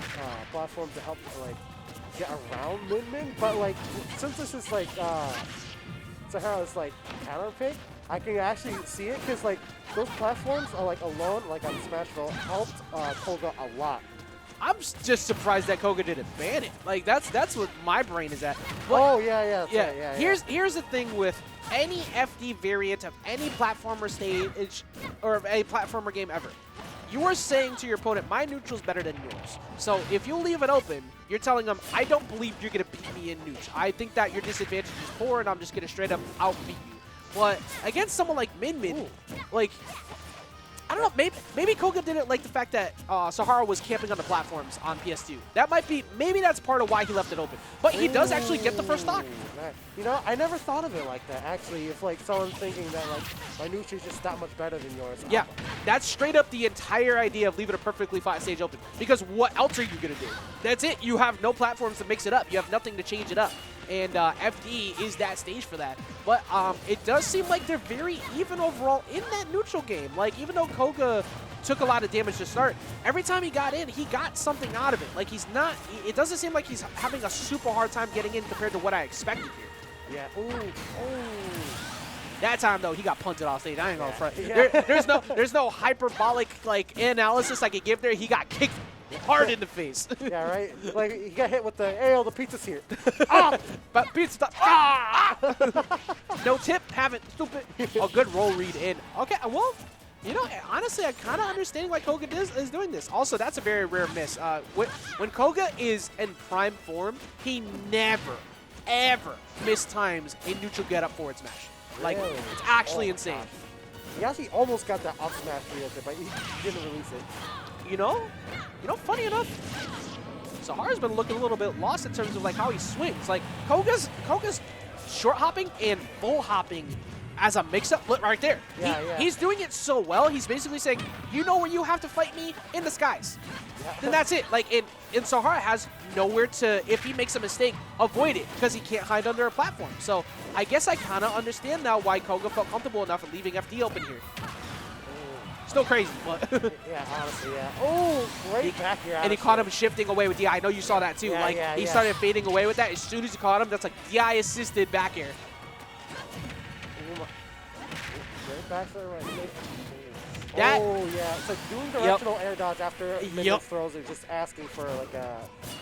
platforms to help like get around Min, but like since this is like Sahara's like counter pick, I can actually see it because like those platforms are like alone, like on Smashville, helped Koga a lot. I'm just surprised that Koga didn't ban it. Like that's what my brain is at. But, Oh yeah, that's right, yeah. Here's the thing with any FD variant of any platformer stage or of a platformer game ever. You are saying to your opponent, my neutral's better than yours. So if you leave it open, you're telling them, I don't believe you're gonna beat me in neutral. I think that your disadvantage is poor, and I'm just gonna straight up outbeat you. But against someone like Min, like, I don't know, maybe Koga didn't like the fact that Sahara was camping on the platforms on PS2. That might be, maybe that's part of why he left it open. But he does actually get the first stock. You know, I never thought of it like that, actually. If, like, someone's thinking that, like, my neutral's just that much better than yours. Yeah, that's straight up the entire idea of leaving a perfectly flat stage open. Because what else are you going to do? That's it. You have no platforms to mix it up. You have nothing to change it up. And FD is that stage for that. But it does seem like they're very even overall in that neutral game. Like, even though Koga took a lot of damage to start, every time he got in, he got something out of it. Like, he's not, it doesn't seem like he's having a super hard time getting in compared to what I expected here. Yeah. Ooh. That time though, he got punted off stage. I ain't gonna front. Yeah. There's no hyperbolic like analysis I could give there. He got kicked hard in the face. Yeah, right. Like he got hit with the, hey, oh, the pizza's here. Ah! But pizza. Ah! No tip. Haven't. Stupid. A good roll read in. Okay. Well, you know, honestly, I kind of understand why Koga is doing this. Also, that's a very rare miss. When Koga is in prime form, he never, ever mistimes a neutral get up forward smash. Like, Really? it's actually Oh, insane. gosh. He actually almost got that up smash real quick, but he didn't release it. You know, funny enough, Sahara's been looking a little bit lost in terms of like how he swings. Like Koga's short hopping and full hopping as a mix-up right there. Yeah. He's doing it so well. He's basically saying, you know where you have to fight me? In the skies. Yeah. Then that's it. Like, and Sahara has nowhere to, if he makes a mistake, avoid it because he can't hide under a platform. So I guess I kind of understand now why Koga felt comfortable enough in leaving FD open here. Still crazy, but Yeah, honestly, yeah. Oh, great back here. and he caught him shifting away with DI. I know you saw that too. Yeah, like yeah, he yeah. started fading away with that. As soon as he caught him, that's like DI assisted back air. Great back there, right? That- Oh, yeah. It's like doing directional air dodge after Yep. mid throws is just asking for like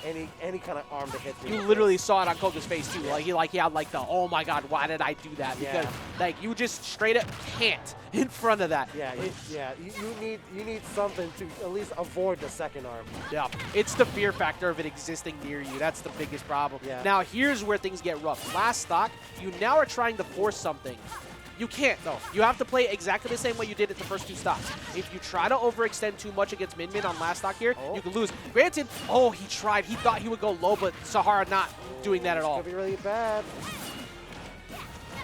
any kind of arm to hit. You literally saw it on Koga's face too. Like he had like the, oh my god, why did I do that? Yeah. Because like you just straight up can't in front of that. Yeah, you need something to at least avoid the second arm. Yeah, it's the fear factor of it existing near you. That's the biggest problem. Yeah. Now, here's where things get rough. Last stock, you now are trying to force something. You can't, though. You have to play exactly the same way you did at the first two stocks. If you try to overextend too much against Min on last stock here, you can lose. Granted, oh, he tried. He thought he would go low, but Sahara not doing that at all. It's gonna be really bad.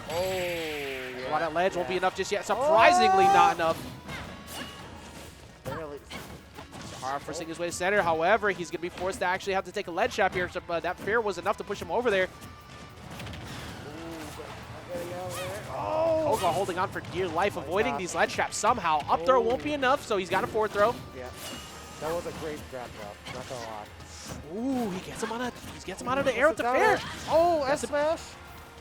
Oh, yeah. Well, that ledge won't be enough just yet. Surprisingly, not enough. Barely. Sahara forcing his way to center. However, he's going to be forced to actually have to take a ledge shot here. So, that fear was enough to push him over there. Oh, Koga holding on for dear life, avoiding God. these ledge traps somehow. Up throw won't be enough, so he's got a forward throw. yeah. That was a great grab drop. Not gonna lie. Ooh, he gets him out of the air with the fair. Oh, That's S smash.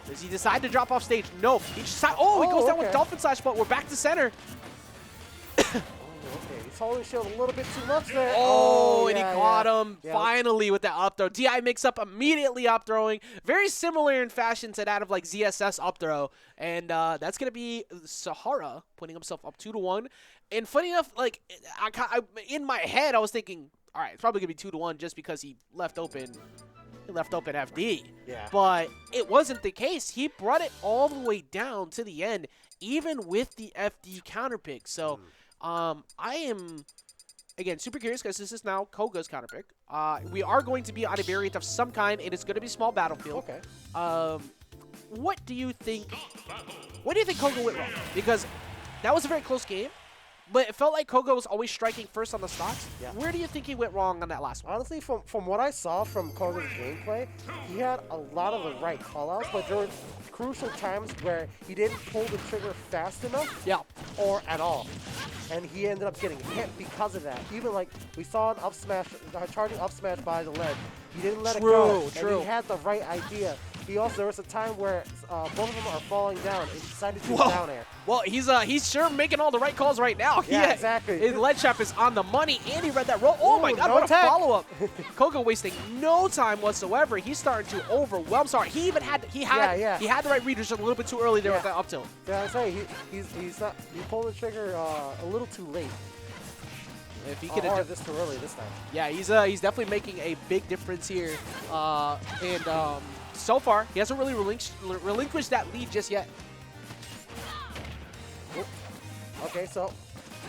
Does he decide to drop off stage? No. He just he goes down with okay. Dolphin Slash, but we're back to center. Okay, he's holding shield a little bit too much there. Oh, and he yeah, caught yeah. him Yeah. finally with that up throw. DI mix up immediately up throwing. Very similar in fashion to that of like ZSS up throw. And that's going to be Sahara putting himself up 2-1. And funny enough, like in my head, I was thinking, all right, it's probably going to be 2-1 just because he left open FD. Yeah. But it wasn't the case. He brought it all the way down to the end, even with the FD counter pick. So I am, again, super curious because this is now Koga's counter pick. We are going to be on a variant of some kind, and it's going to be small battlefield. Okay. what do you think Koga went wrong? Because that was a very close game, but it felt like Koga was always striking first on the stocks. Yeah. Where do you think he went wrong on that last one? Honestly, from what I saw from Koga's gameplay, he had a lot of the right callouts, but there were crucial times where he didn't pull the trigger fast enough. Yeah. Or at all. And he ended up getting hit because of that. Even like we saw an up smash, charging up smash by the ledge. He didn't let it go. True. And he had the right idea. There was a time where both of them are falling down and he decided to do Whoa. down air. Well, he's sure making all the right calls right now. Yeah, exactly. His ledge trap is on the money, and he read that roll. Oh my Ooh, God, no what a tech. follow-up. Koga wasting no time whatsoever. He's starting to overwhelm. Sorry, he even had he had the right read, just a little bit too early there with that up tilt. Yeah, I say he pulled the trigger a little too late. If he could Or have this too early this time. Yeah, he's definitely making a big difference here. So far, he hasn't really relinquished that lead just yet. Okay, so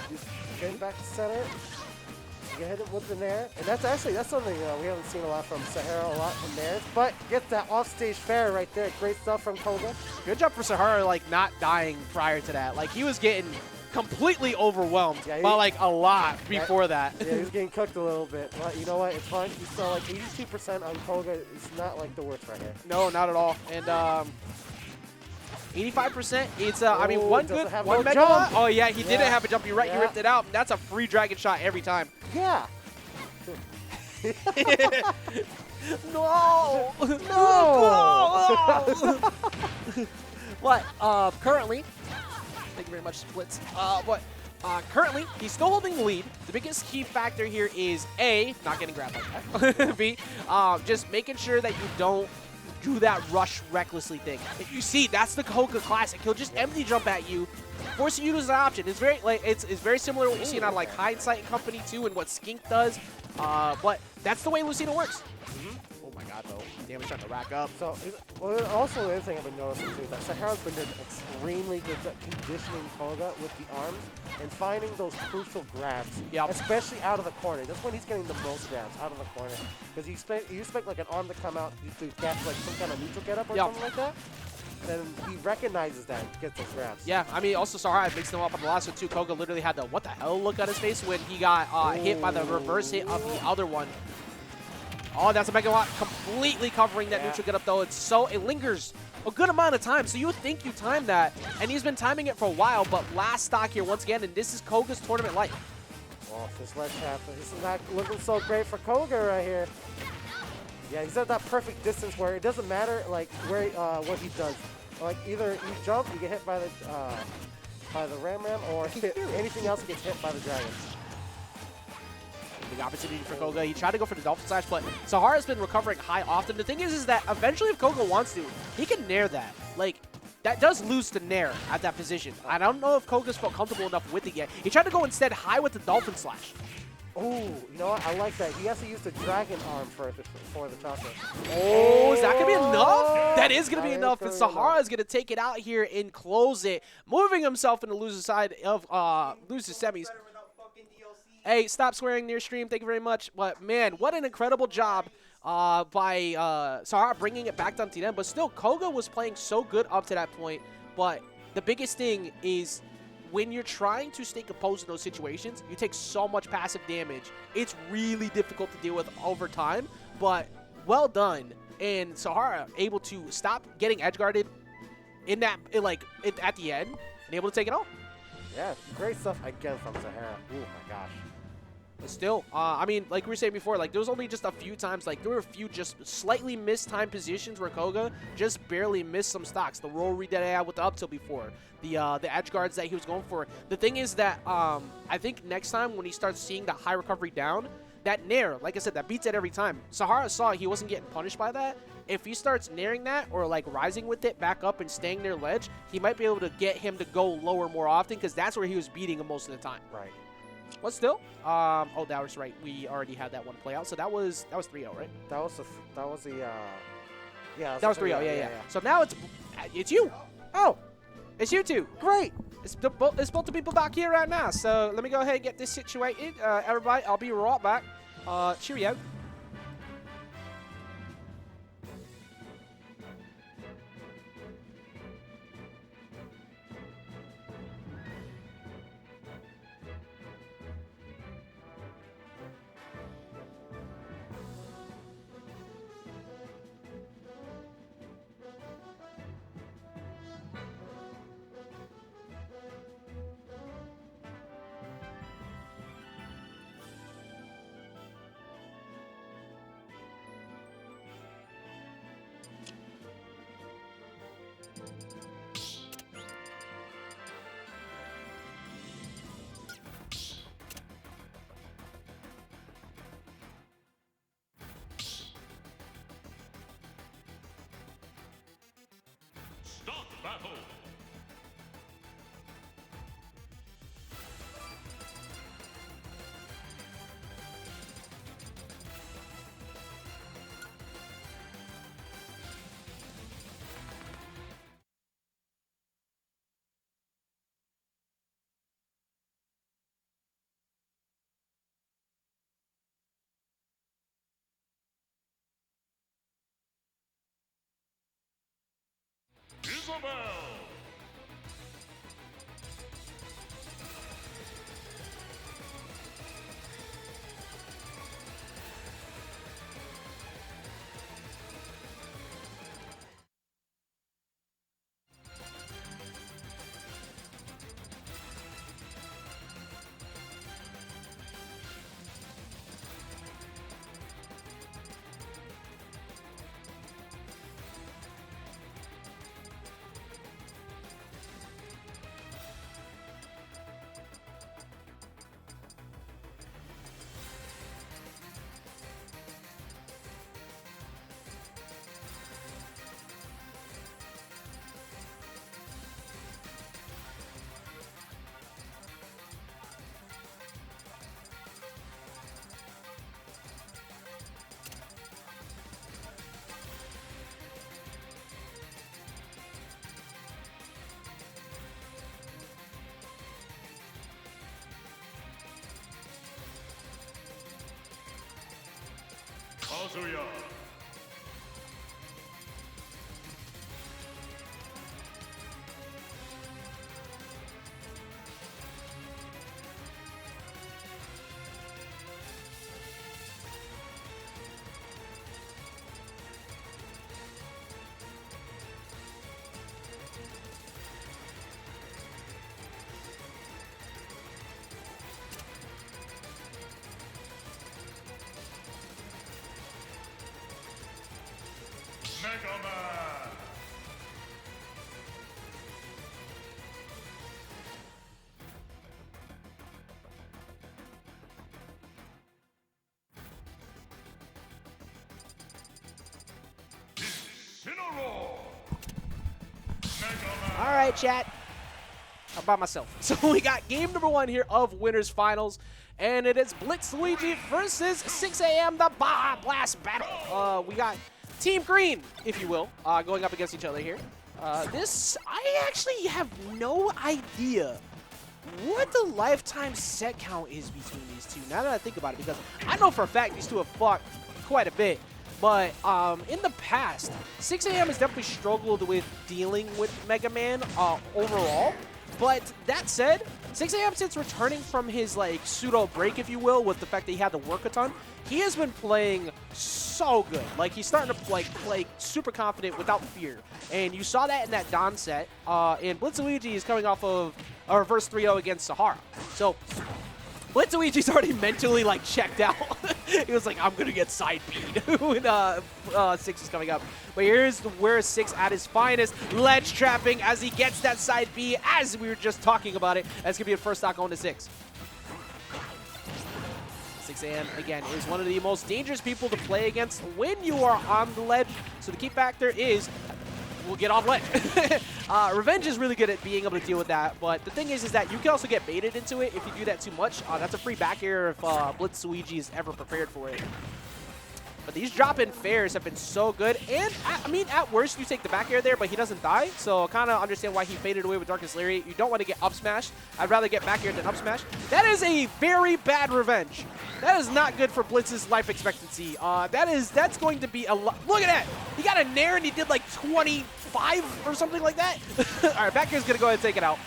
he's getting back to center. You can hit it with the nair. And that's something we haven't seen a lot from Sahara, a lot from nairs. But gets that offstage fair right there. Great stuff from Koga. Good job for Sahara, like, not dying prior to that. Like, he was getting completely overwhelmed by, like, a lot before that. Yeah, he was getting cooked a little bit. But you know what? It's fine. He's still like 82% on Koga. It's not like the worst right here. No, not at all. And 85%. It's I mean, one mega jump. Oh yeah, he didn't have a jump. You're right. Yeah. You ripped it out. That's a free dragon shot every time. Yeah. No. No. What? Currently, thank you very much, Splits. Currently, he's still holding the lead. The biggest key factor here is A, not getting grabbed like that. B, just making sure that you don't do that rush recklessly thing. If you see, that's the Koga classic. He'll just empty jump at you, forcing you to use an option. It's very it's very similar to what you see on like Hindsight and Company too, and what Skink does. But that's the way Lucina works. Oh my God, though. Damage trying to rack up. So, also the other thing I've been noticing too is that Sahara's been doing extremely good at conditioning Koga with the arms and finding those crucial grabs, especially out of the corner. That's when he's getting the most grabs, out of the corner. Because you expect like an arm to come out to catch like some kind of neutral get up or something like that. And he recognizes that and gets those grabs. Yeah, I mean, also Sahara mixed them up on the last one too. Koga literally had the what the hell look on his face when he got hit by the reverse hit of the other one. Oh, that's a mega lot, completely covering that neutral get up though. It lingers a good amount of time, so you would think you timed that, and he's been timing it for a while. But last stock here once again, and this is Koga's tournament life. Well, this ledge trap, this is not looking so great for Koga right here. Yeah, he's at that perfect distance where it doesn't matter like where what he does. Like either you jump, you get hit by the ram, or anything else gets hit by the dragon. Big opportunity for Koga. He tried to go for the Dolphin Slash, but Sahara's been recovering high often. The thing is that eventually if Koga wants to, he can nair that. Like, that does lose to nair at that position. I don't know if Koga's felt comfortable enough with it yet. He tried to go instead high with the Dolphin Slash. Oh, you know what? I like that. He has to use the dragon arm for the chocolate. Oh, is that going to be enough? That is going to be enough, and Sahara is going to take it out here and close it, moving himself in the loser side of loser semis. Hey, stop swearing near stream. Thank you very much. But, man, what an incredible job by Sahara bringing it back down to them. But still, Koga was playing so good up to that point. But the biggest thing is when you're trying to stay composed in those situations, you take so much passive damage. It's really difficult to deal with over time. But well done. And Sahara able to stop getting edge guarded at the end and able to take it off. Yeah, great stuff again from Sahara. Oh my gosh. But still, I mean, like we were saying before, like there was only just a few times, like there were a few just slightly mistimed positions where Koga just barely missed some stocks. The roll read that I had with the up tilt before, the edge guards that he was going for. The thing is that I think next time when he starts seeing that high recovery down, that nair, like I said, that beats it every time. Sahara saw he wasn't getting punished by that. If he starts nairing that or like rising with it back up and staying near ledge, he might be able to get him to go lower more often because that's where he was beating him most of the time. Right. But still, oh, that was right. We already had that one play out. So that was 3-0, right? That was the yeah. That was 3-0. Yeah. So now it's you. Oh, it's you two. Great. It's both the people back here right now. So let me go ahead and get this situated. Everybody, I'll be right back. Cheerio. battle. Isabel. Kazuya. Mega Man. Incineroar. Mega Man. All right, chat. I'm by myself. So we got game number 1 here of Winners Finals, and it is BlitzLuigy versus 6 a.m. the Blast Battle. We got Team Green, if you will, going up against each other here. I actually have no idea what the lifetime set count is between these two, now that I think about it, because I know for a fact these two have fought quite a bit. But in the past, 6 a.m. has definitely struggled with dealing with Mega Man overall. But that said, 6 a.m. since returning from his like pseudo break, if you will, with the fact that he had to work a ton, he has been playing so good. Like he's starting to play super confident without fear, and you saw that in that Don set. And BlitzLuigy is coming off of a reverse 3-0 against Sahara. So BlitzLuigy's already mentally like checked out. He was like, I'm gonna get side B'd when 6 is coming up. But here's where 6 at his finest, ledge trapping as he gets that side B, as we were just talking about it. That's gonna be a first stock going to 6. 6 a.m. again is one of the most dangerous people to play against when you are on the ledge. So the key factor is we'll get off ledge. Revenge is really good at being able to deal with that, but the thing is that you can also get baited into it if you do that too much. That's a free back air if BlitzLuigy is ever prepared for it. But these drop-in fairs have been so good, and I mean, at worst, you take the back air there, but he doesn't die, so kind of understand why he faded away with Darkness Lariat. You don't want to get up smashed. I'd rather get back air than up smash. That is a very bad revenge. That is not good for Blitz's life expectancy. That's going to be a lot. Look at that. He got a nair, and he did like 25 or something like that. All right, back air's going to go ahead and take it out.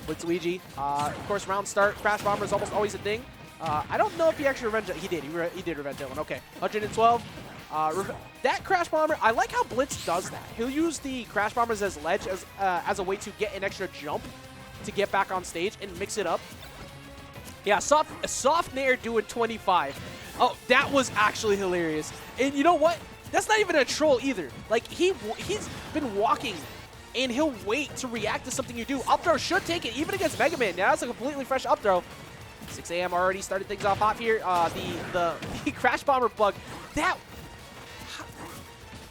BlitzLuigy, of course, round start. Crash Bomber is almost always a thing. I don't know if he actually revenged it. He did. He did revenge that one. Okay. 112. That Crash Bomber, I like how Blitz does that. He'll use the Crash Bombers as ledge as a way to get an extra jump to get back on stage and mix it up. Yeah, soft nair doing 25. Oh, that was actually hilarious. And you know what? That's not even a troll either. Like, he's been walking, and he'll wait to react to something you do. Up throw should take it, even against Mega Man. Now that's a completely fresh up throw. 6 a.m. already started things off hot here. The Crash Bomber bug, that...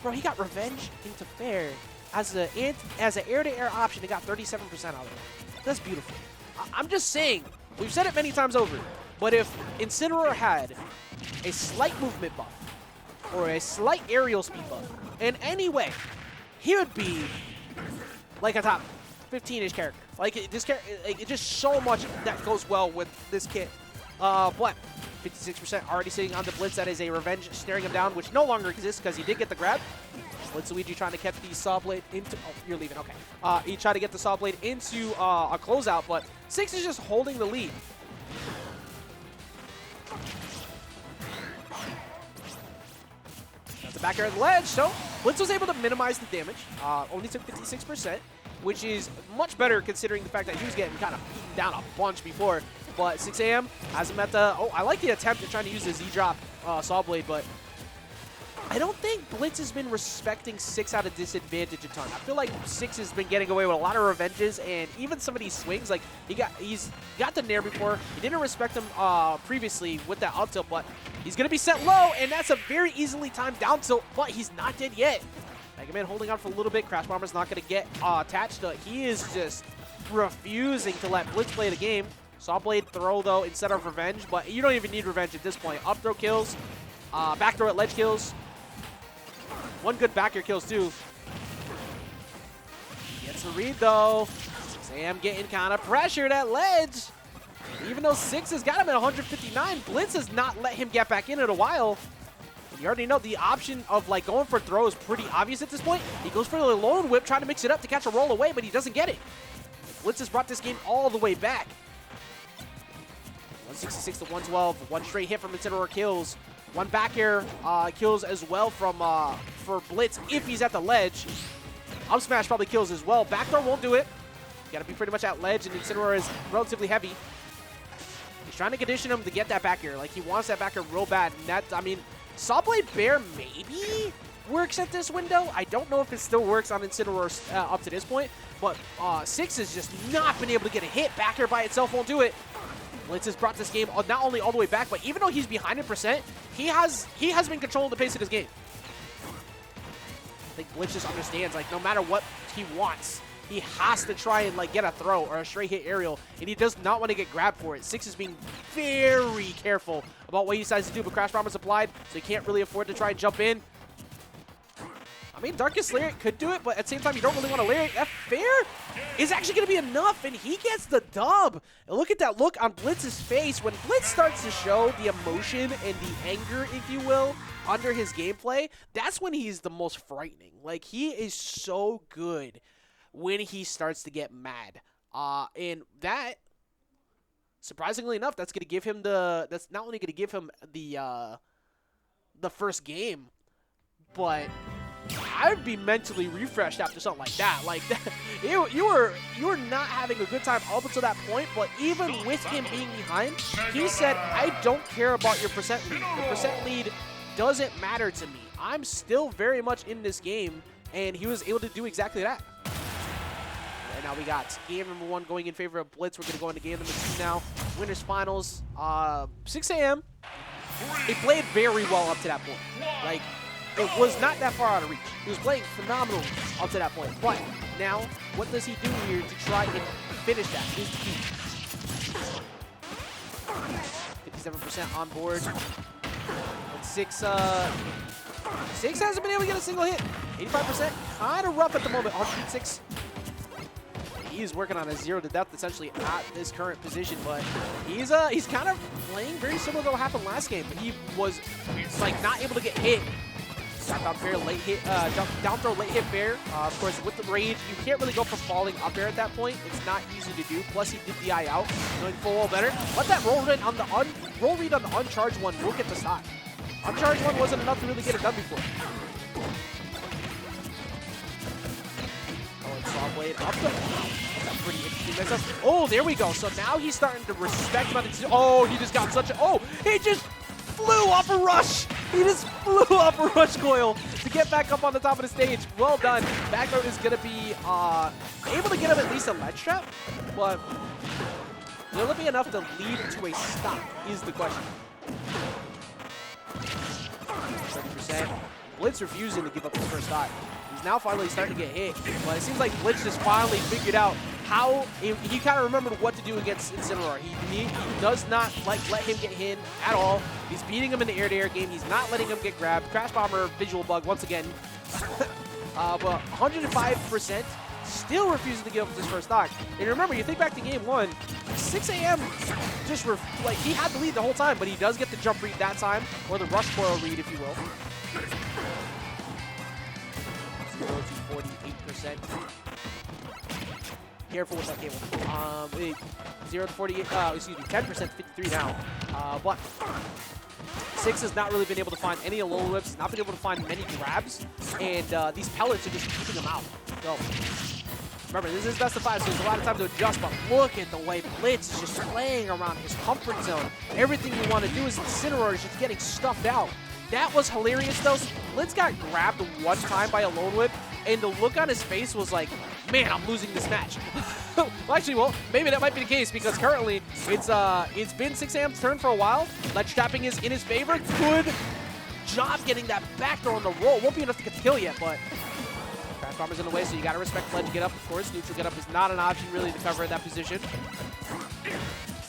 Bro, he got revenge into fair. as an air-to-air option, it got 37% out of it. That's beautiful. I'm just saying, we've said it many times over, but if Incineroar had a slight movement buff or a slight aerial speed buff in any way, he would be like a top 15-ish character. Like this character, like, just so much that goes well with this kit. But 56% already sitting on the Blitz. That is a revenge staring him down, which no longer exists because he did get the grab. BlitzLuigy trying to get the saw blade into. Oh, you're leaving. Okay. He tried to get the saw blade into a closeout, but Six is just holding the lead. That's the back air of the ledge. So Blitz was able to minimize the damage. Only took 56%, which is much better considering the fact that he was getting kind of beaten down a bunch before. But 6 AM has him at the. Oh, I like the attempt at trying to use the Z drop saw blade, but I don't think Blitz has been respecting 6 at a disadvantage a ton. I feel like 6 has been getting away with a lot of revenges, and even some of these swings, like he's got the nair before. He didn't respect him previously with that up tilt, but he's gonna be set low, and that's a very easily timed down tilt. But he's not dead yet. Mega Man holding on for a little bit. Crash Bomber's not gonna get attached to it. He is just refusing to let Blitz play the game. Saw blade throw though instead of revenge, but you don't even need revenge at this point. Up throw kills, back throw at ledge kills. One good back air kills too. Gets the read though. 6 AM getting kind of pressured at ledge. Even though 6 has got him at 159, Blitz has not let him get back in a while. And you already know the option of like going for throw is pretty obvious at this point. He goes for the lone whip, trying to mix it up to catch a roll away, but he doesn't get it. Blitz has brought this game all the way back. 166 to 112. One straight hit from Incineroar kills. One back air kills as well from for Blitz if he's at the ledge. Up smash probably kills as well. Back throw won't do it. Got to be pretty much at ledge, and Incineroar is relatively heavy. He's trying to condition him to get that back air. Like, he wants that back air real bad. And that, I mean, Saw Blade Bear maybe works at this window. I don't know if it still works on Incineroar up to this point, but 6 has just not been able to get a hit. Back air by itself won't do it. Blitz has brought this game not only all the way back, but even though he's behind in percent, he has been controlling the pace of this game. I think Blitz just understands, like, no matter what he wants, he has to try and, like, get a throw or a straight hit aerial, and he does not want to get grabbed for it. 6 is being very careful about what he decides to do, but Crash Bomber's applied, so he can't really afford to try and jump in. I mean, Darkest Lariat could do it, but at the same time, you don't really want to Lariat. That fair is actually going to be enough, and he gets the dub. And look at that look on Blitz's face. When Blitz starts to show the emotion and the anger, if you will, under his gameplay, that's when he's the most frightening. Like, he is so good when he starts to get mad. And that, surprisingly enough, that's going to give him that's not only going to give him the first game, but I would be mentally refreshed after something like that. Like, you were not having a good time up until that point, but even with him being behind, he said, I don't care about your percent lead. The percent lead doesn't matter to me. I'm still very much in this game, and he was able to do exactly that. And now we got game number 1 going in favor of Blitz. We're going to go into game number 2 now. Winners finals. 6 AM. He played very well up to that point. Like, it was not that far out of reach. He was playing phenomenal up to that point. But now, what does he do here to try and finish that? Is the key. 57% on board. And 6 hasn't been able to get a single hit. 85%, kind of rough at the moment. 106. He's working on a 0 to death essentially at this current position, but he's kind of playing very similar to what happened last game. But he was like not able to get hit. Down fair, late hit, down throw, late hit fair. Of course, with the rage, you can't really go for falling up there at that point. It's not easy to do. Plus, he did DI out, going full wall better. But that roll read on the uncharged one will get the stock. Uncharged one wasn't enough to really get it done before. Oh, and Saw Blade up the. That's pretty interesting. That's oh, there we go. So now he's starting to respect him. Oh, he just got such a. Oh, he just flew off a rush. He just flew off a rush coil to get back up on the top of the stage. Well done. Back throw is going to be able to get him at least a ledge trap, but will it be enough to lead to a stop is the question. 30%. Blitz refusing to give up his first stock. He's He's now finally starting to get hit, but it seems like Blitz just finally figured out how he kind of remembered what to do against Incineroar. He does not let him get hit at all. He's beating him in the air-to-air game. He's not letting him get grabbed. Crash Bomber visual bug once again. But 105%, still refusing to give up his first stock. And remember, you think back to game 1, 6 a.m. just like he had the lead the whole time, but he does get the jump read that time, or the rush coil read, if you will. 0 to 48%. Careful with that cable. 0 to 48, excuse me, 10%, 53 now. But Six has not really been able to find any alone whips, not been able to find many grabs, and these pellets are just keeping him out. So, remember, this is best of 5, so there's a lot of time to adjust, but look at the way Blitz is just playing around his comfort zone. Everything you want to do is Incineroar is just getting stuffed out. That was hilarious, though. Blitz got grabbed one time by a lone whip, and the look on his face was like, man, I'm losing this match. Well, actually, well, maybe that might be the case, because currently it's been 6 a.m.'s turn for a while. Ledge tapping is in his favor. Good job getting that back throw on the roll. Won't be enough to get the kill yet, but Crash Bomber's in the way, so you got to respect Ledge get up, of course. Neutral get up is not an option, really, to cover that position.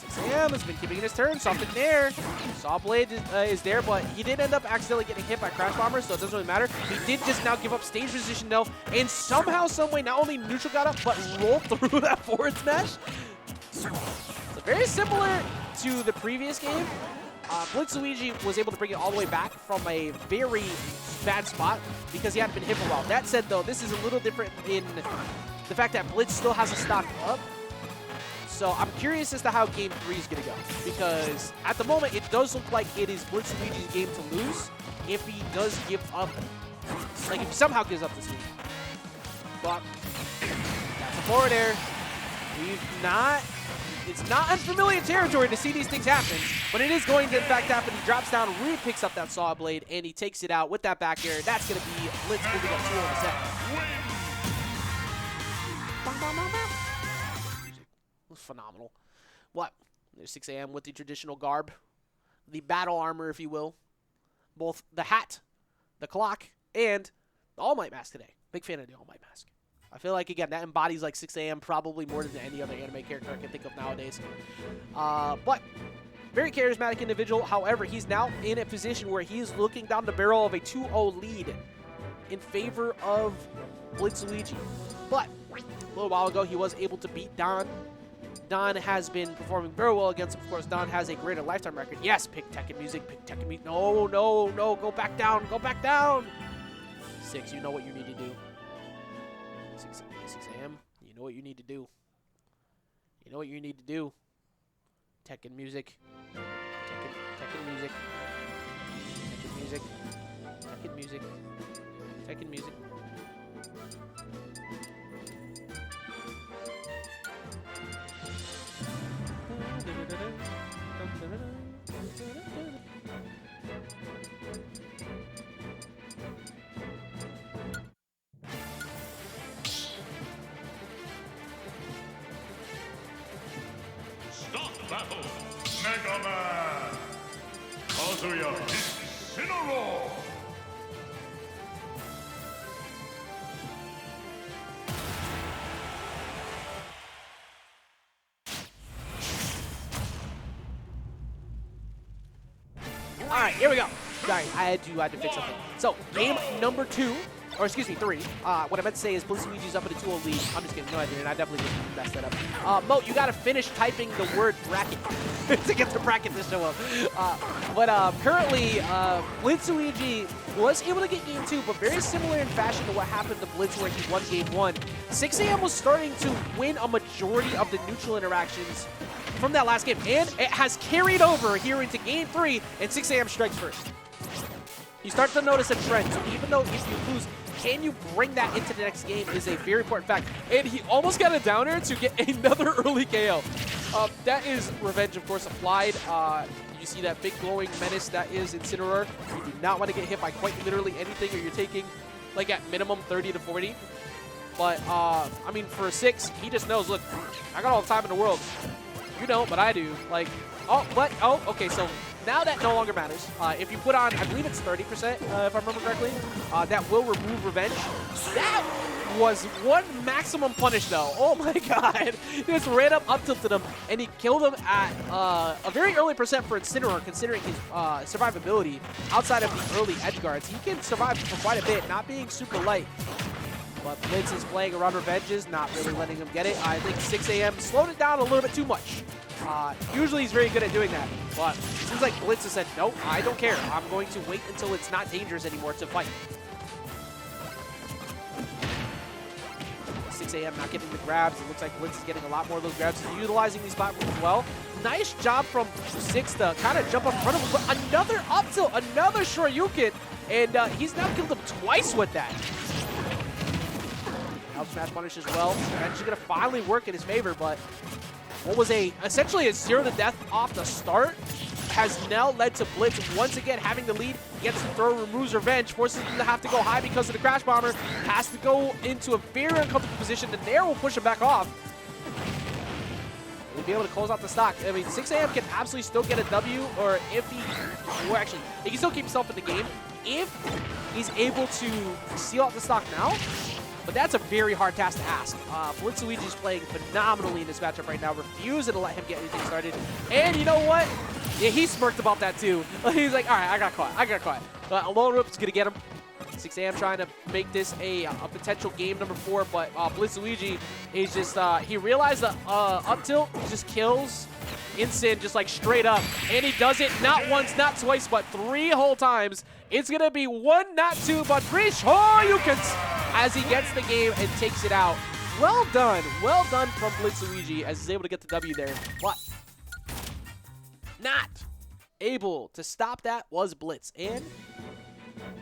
6 a.m. has been keeping his turn. Something there. Saw Blade is there, but he did end up accidentally getting hit by Crash Bomber, so it doesn't really matter. He did just now give up stage position, though, and somehow, someway, not only neutral got up, but rolled through that forward smash. So very similar to the previous game. BlitzLuigy was able to bring it all the way back from a very bad spot because he hadn't been hit for a while. That said, though, this is a little different in the fact that Blitz still has a stock up. So I'm curious as to how Game 3 is going to go, because at the moment, it does look like it is BlitzLuigy's game to lose if he does give up, like if he somehow gives up this game. But that's a forward air. It's not unfamiliar territory to see these things happen, but it is going to in fact happen. He drops down, really picks up that Saw Blade, and he takes it out with that back air. That's going to be Blitz moving up 2 on the set. Phenomenal. What? There's 6 a.m. with the traditional garb, the battle armor, if you will. Both the hat, the clock, and the All Might mask today. Big fan of the All Might mask. I feel like, again, that embodies like 6 a.m. probably more than any other anime character I can think of nowadays. But very charismatic individual. However, he's now in a position where he's looking down the barrel of a 2-0 lead in favor of BlitzLuigy. But a little while ago, he was able to beat Don. Don has been performing very well against him. Of course, Don has a greater lifetime record. Yes, pick Tekken music, pick Tekken music. No, no, no, go back down, go back down. 6, you know what you need to do. 6 a.m., you know what you need to do. You know what you need to do. Tekken music. Tekken music. Tekken music. Tekken music. Tekken music. Stop battle! Mega Man! Kazuya Incineroar! All right, here we go. Sorry, I had to fix something. So, game number 2, or excuse me, 3. What I meant to say is BlitzLuigy's up in a 2-0 lead. I'm just kidding. No, I didn't. I definitely didn't mess that up. Mo, you got to finish typing the word bracket to get the bracket to show up. But currently, BlitzLuigy was able to get game 2, but very similar in fashion to what happened to Blitz where he won game 1. 6 a.m. was starting to win a majority of the neutral interactions from that last game, and it has carried over here into game 3, and 6 a.m. strikes first. You start to notice a trend, so even though if you lose, can you bring that into the next game is a very important fact. And he almost got a downer to get another early KO. That is revenge, of course, applied. You see that big glowing menace that is Incineroar. You do not want to get hit by quite literally anything, or you're taking, like, at minimum 30 to 40. But, I mean, for a 6, he just knows, look, I got all the time in the world. You don't, but I do. Like, oh, what? Oh, okay, so now that no longer matters. If you put on, I believe it's 30%, if I remember correctly, that will remove revenge. That was one maximum punish, though. Oh my god. He just ran up tilted him, and he killed him at a very early percent for Incineroar, considering his survivability outside of the early edge guards. He can survive for quite a bit, not being super light. But Blitz is playing around revenges, not really letting him get it. I think 6 AM slowed it down a little bit too much. Usually he's very good at doing that, but it seems like Blitz has said, no, I don't care. I'm going to wait until it's not dangerous anymore to fight. 6 AM not getting the grabs. It looks like Blitz is getting a lot more of those grabs. He's utilizing these platforms as well. Nice job from 6 to kind of jump up in front of him, but another up tilt, another Shoryuken, and he's now killed him twice with that. Up smash punish as well. Eventually going to finally work in his favor, but what was essentially a 0 to death off the start has now led to Blitz once again having the lead. Gets the throw, removes revenge, forces him to have to go high because of the Crash Bomber. Has to go into a very uncomfortable position. The Nair will push him back off. He'll be able to close out the stock. I mean, 6 AM can absolutely still get a W, or if or actually, he can still keep himself in the game if he's able to seal out the stock now. But that's a very hard task to ask. BlitzLuigy is playing phenomenally in this matchup right now, refusing to let him get anything started. And you know what? Yeah, he smirked about that too. He's like, all right, I got caught. Alone Roop's going to get him. 6 AM trying to make this a potential game number 4, but BlitzLuigy is just, he realized that up tilt just kills Incin just like straight up. And he does it not once, not twice, but 3 whole times. It's going to be 1, not 2, but 3 Shoryukens as he gets the game and takes it out. Well done from BlitzLuigy as he's able to get the W there. But not able to stop that was Blitz. And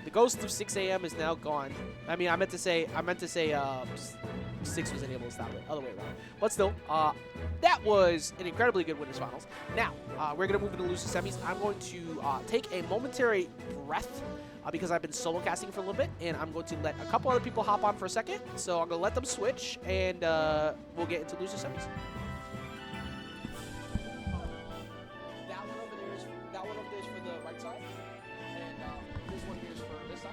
the ghost of 6 AM is now gone. I mean, I meant to say 6 was unable to stop it. Other way around. But still, that was an incredibly good winners finals. Now, we're going to move into loser semis. I'm going to take a momentary breath because I've been solo casting for a little bit, and I'm going to let a couple other people hop on for a second. So I'm going to let them switch, and we'll get into loser semis. That one over there is for the right side, and this one here is for this side.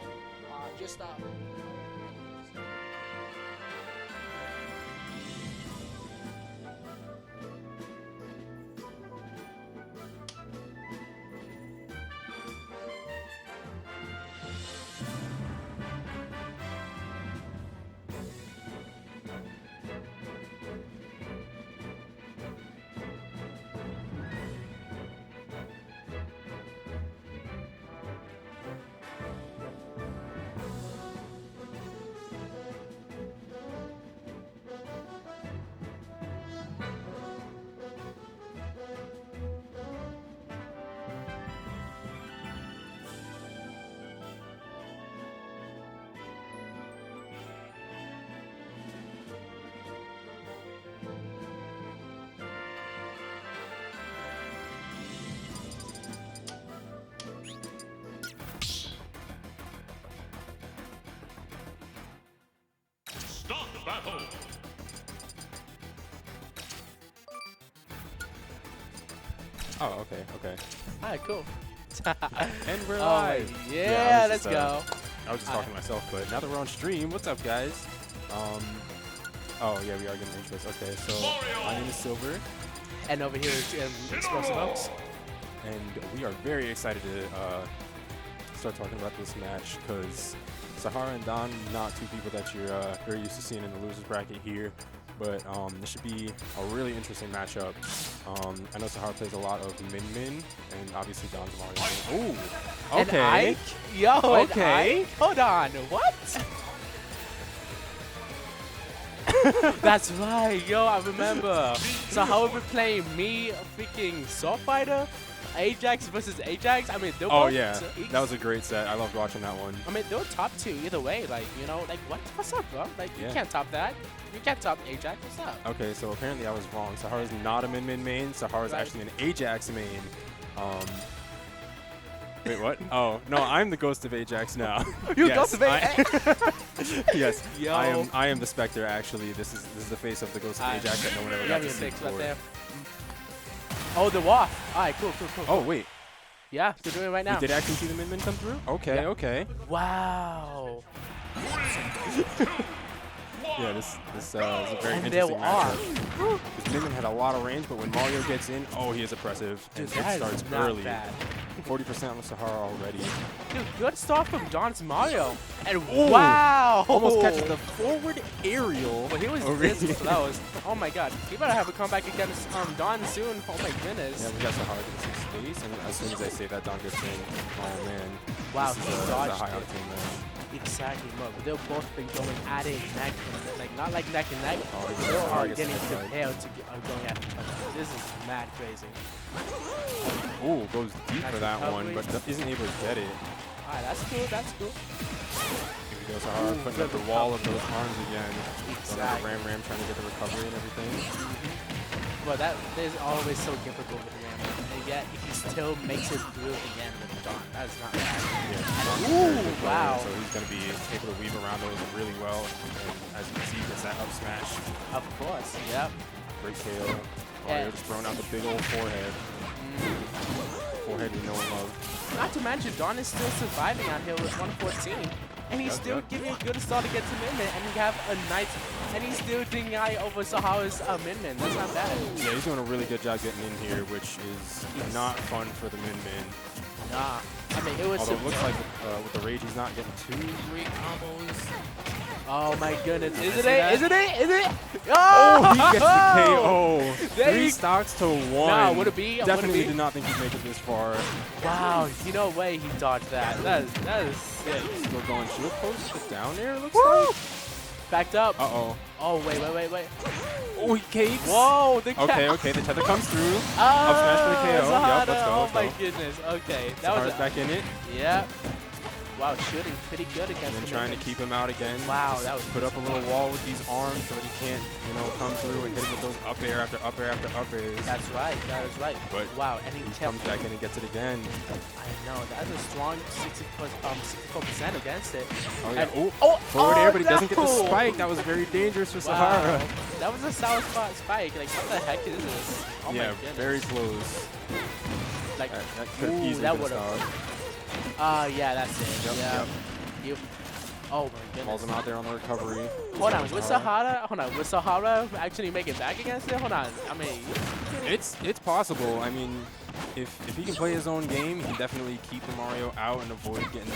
Just Start battle. Oh, okay. all right, cool. And we're Oh, live. yeah, I was let's just, go. I was just talking to myself, but now that we're on stream, what's up, guys? Oh, yeah, we are getting into this. Okay, so my name is Silver, And over here is Explosive Oaks. and we are very excited to start talking about this match because Sahara and Don, not two people that you're very used to seeing in the losers bracket here, but this should be a really interesting matchup. I know Sahara plays a lot of Min, and obviously Don's Mario. Ooh, And okay. Ike? Yo, and Okay. Ike? Hold on, what? That's right, yo, I remember. So how we playing me, freaking Swordfighter, Ajax versus Ajax? I mean, they're Oh both yeah, t- that was a great set. I loved watching that one. I mean, they're top 2 either way. Like, you know, like, what's up, bro? Like, you Yeah. can't top that. You can't top Ajax. What's up? Okay, so apparently I was wrong. Sahara's not a Min main. Sahara's Right. actually an Ajax main. Wait, what? Oh, no, I'm the Ghost of Ajax now. You Yes, Ghost of Ajax? Yes, Yo. I am the Spectre. Actually, this is the face of the Ghost of Ajax that no one ever You got have to your see picks right before. there. Oh, the waft. All right, cool. Oh wait, Yeah, they're doing it right now. We did actually see the min come through? Okay, Yeah. okay. Wow. Yeah, this is a very And interesting they are. matchup. This min had a lot of range, but when Mario gets in, oh, he is oppressive. Dude, And that it starts is not early. bad. 40% on Sahara already. Dude, good start from Don's Mario. And Ooh. wow. Almost catches the forward aerial. But he was over this here. close. Oh my god. He better have a comeback against Don soon. Oh my goodness. Yeah, we got Sahara getting some space, and as soon as I say that, Don gets in. Oh man. Wow, this he is a dodged high it. octane match. Exactly, bro. But they've both been going at it neck and like not like neck and neck. Oh, They yeah, are gets getting that right. prepared to get going after each other. This is mad crazy. Ooh, goes deep Nice for that one, recovery. but isn't able to get it. Alright, that's cool. That's cool. Here we go, Sahara Ooh, putting good up the wall of those arms again. Exactly. Ram trying to get the recovery and everything. But that is always so difficult with Ram, and yet he still makes it through the end with Don. That is not bad. Yeah, Ooh, wow. So he's going to be able to weave around those really well. And as you can see, gets that up smash. Of course. Yep. Great KO. Yeah. Mario just throwing out the big old forehead. Forehead we know and love. Not to mention, Don is still surviving out here with 114. And he's Yep, still yep. giving a good start to get to Min-Min. And you have a nice... And he's still doing eye over Sahara's Min-Min. That's not bad. Yeah, he's doing a really good job getting in here, which is not fun for the min-min. Nah. I mean, it was... Although it looks like with the rage, he's not getting too great combos. Oh my goodness. Is it see it? that? Is it it? Is it? Oh, he gets the KO. There 3 you- stocks to 1. Nah, would it be? Would it Definitely be? did not think he'd make it this far. Wow. You know way he dodged that. That is sick. Still going shield post to down there, it looks Woo! like. Backed up. Uh-oh. Oh, wait. Oh, he cakes. Whoa, the Okay, the tether comes through. Oh, Up smash for the KO. Sahara. Yep, let's go. Oh my goodness. Okay. That was Sahara's back in it. Yeah. Wow, shooting pretty good against And then the trying to Min-Min. keep him out again. Wow, Just that was put up a little wall with these arms so that he can't, come through and hit him with those up air after up air after up airs. That's right. That is right. But wow, and he He kept. comes back in and gets it again. I know that's a strong 64% against it. Oh yeah. And- Oh, forward oh, air, but he doesn't get the no! spike. That was very dangerous for Wow. Sahara. That was a sour spot spike. Like, what the heck is this? Oh Yeah, my goodness. very close. Like, That could have ooh, easily that been a would've- stop. yeah, that's it. Yep, yeah. yep. You. Oh my Calls goodness. him out there on the recovery. Hold on, with Sahara? Hold on, with Sahara actually make it back against it? Hold on. I mean, It's possible. I mean, if he can play his own game, he can definitely keep the Mario out and avoid getting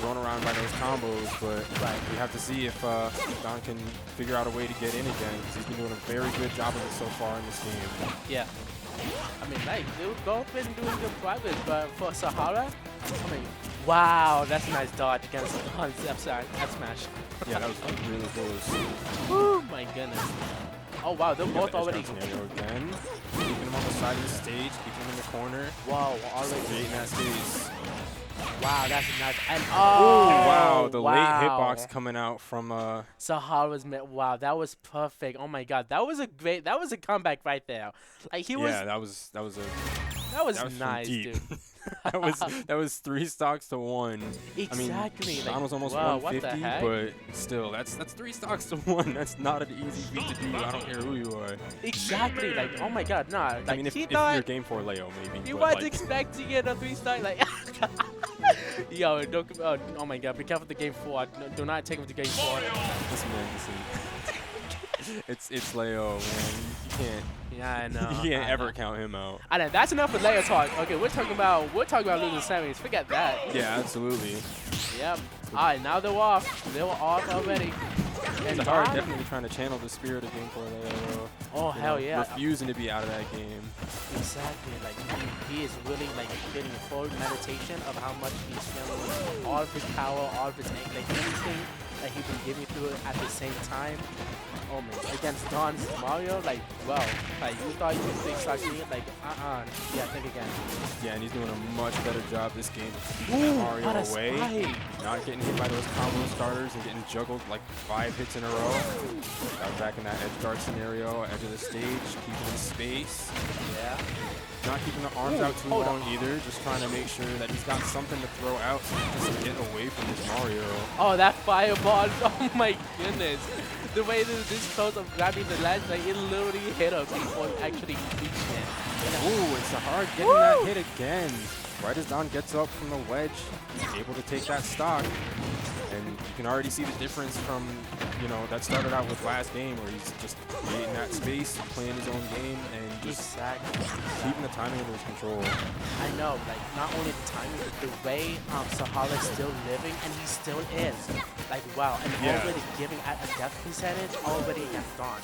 thrown around by those combos. But we have to see if Don can figure out a way to get in again, because he's been doing a very good job of it so far in this game. yeah. I mean, like, they've both been doing good progress, but for Sahara, I mean, wow, that's a nice dodge against F smash. Yeah, that was really close. Oh my goodness. Oh wow, they're We both got the edge already. guard scenario again. Keeping him on the side of the stage, keeping him in the corner, Wow, already. creating that space. Wow, that's a nice. And Oh, wow, the late wow. hitbox coming out from Sahara's wow, that was perfect. Oh my god, that was a comeback right there. Like he was, yeah, that was that was that was from nice, deep. dude. that was 3 stocks to 1. Exactly. I mean, like, Don was almost wow, what the 150, heck? but still, that's 3 stocks to 1. That's not an easy feat to do. I don't care who you are. Exactly. Like, oh my god, nah. Like I mean, if he you're thought game for Leo, maybe. you but, weren't like, expecting it a 3-star. Like, yo, don't. Oh my god, be careful with the game 4. Do not take him to game 4. listen, man, listen. it's Leo, man. You can't. Yeah, I know. You can't I ever know. count him out. I know. That's enough for Leo talk. Okay, we're talking about losing semis. Forget that. Yeah, absolutely. Yep. All right, now they're off. They were off already. And Sahara Don- definitely trying to channel the spirit of game for Leo. Oh hell yeah. Refusing to be out of that game. Exactly. Like he is really like getting a full meditation of how much he's feeling all of his power, all of his like everything that he's been giving through it at the same time. Oh man, against Don's Mario, like wow, like you thought you could fix that game, like yeah, think again. Yeah, and he's doing a much better job this game of keeping Ooh, that Mario what a away. spike. Not getting hit by those combo starters and getting juggled like 5 hits in a row. Got back in that edge guard scenario, edge of the stage, keeping him space. Yeah. Not keeping the arms Ooh, out too hold long either, just trying to make sure that he's got something to throw out so he doesn't get away from this Mario. Oh, that fireball! Oh my goodness! The way that this close of grabbing the ledge, like it literally hit him before it actually reached him. Ooh, and Sahara getting that hit again. right as Don gets up from the ledge, he's able to take that stock. And you can already see the difference from, you know, that started out with last game where he's just creating that space, playing his own game, and just keeping the timing under his control. I know, like, not only the timing, but the way Sahara's still living, and he still is. Like, wow, and already giving at a death percentage already against Dawn.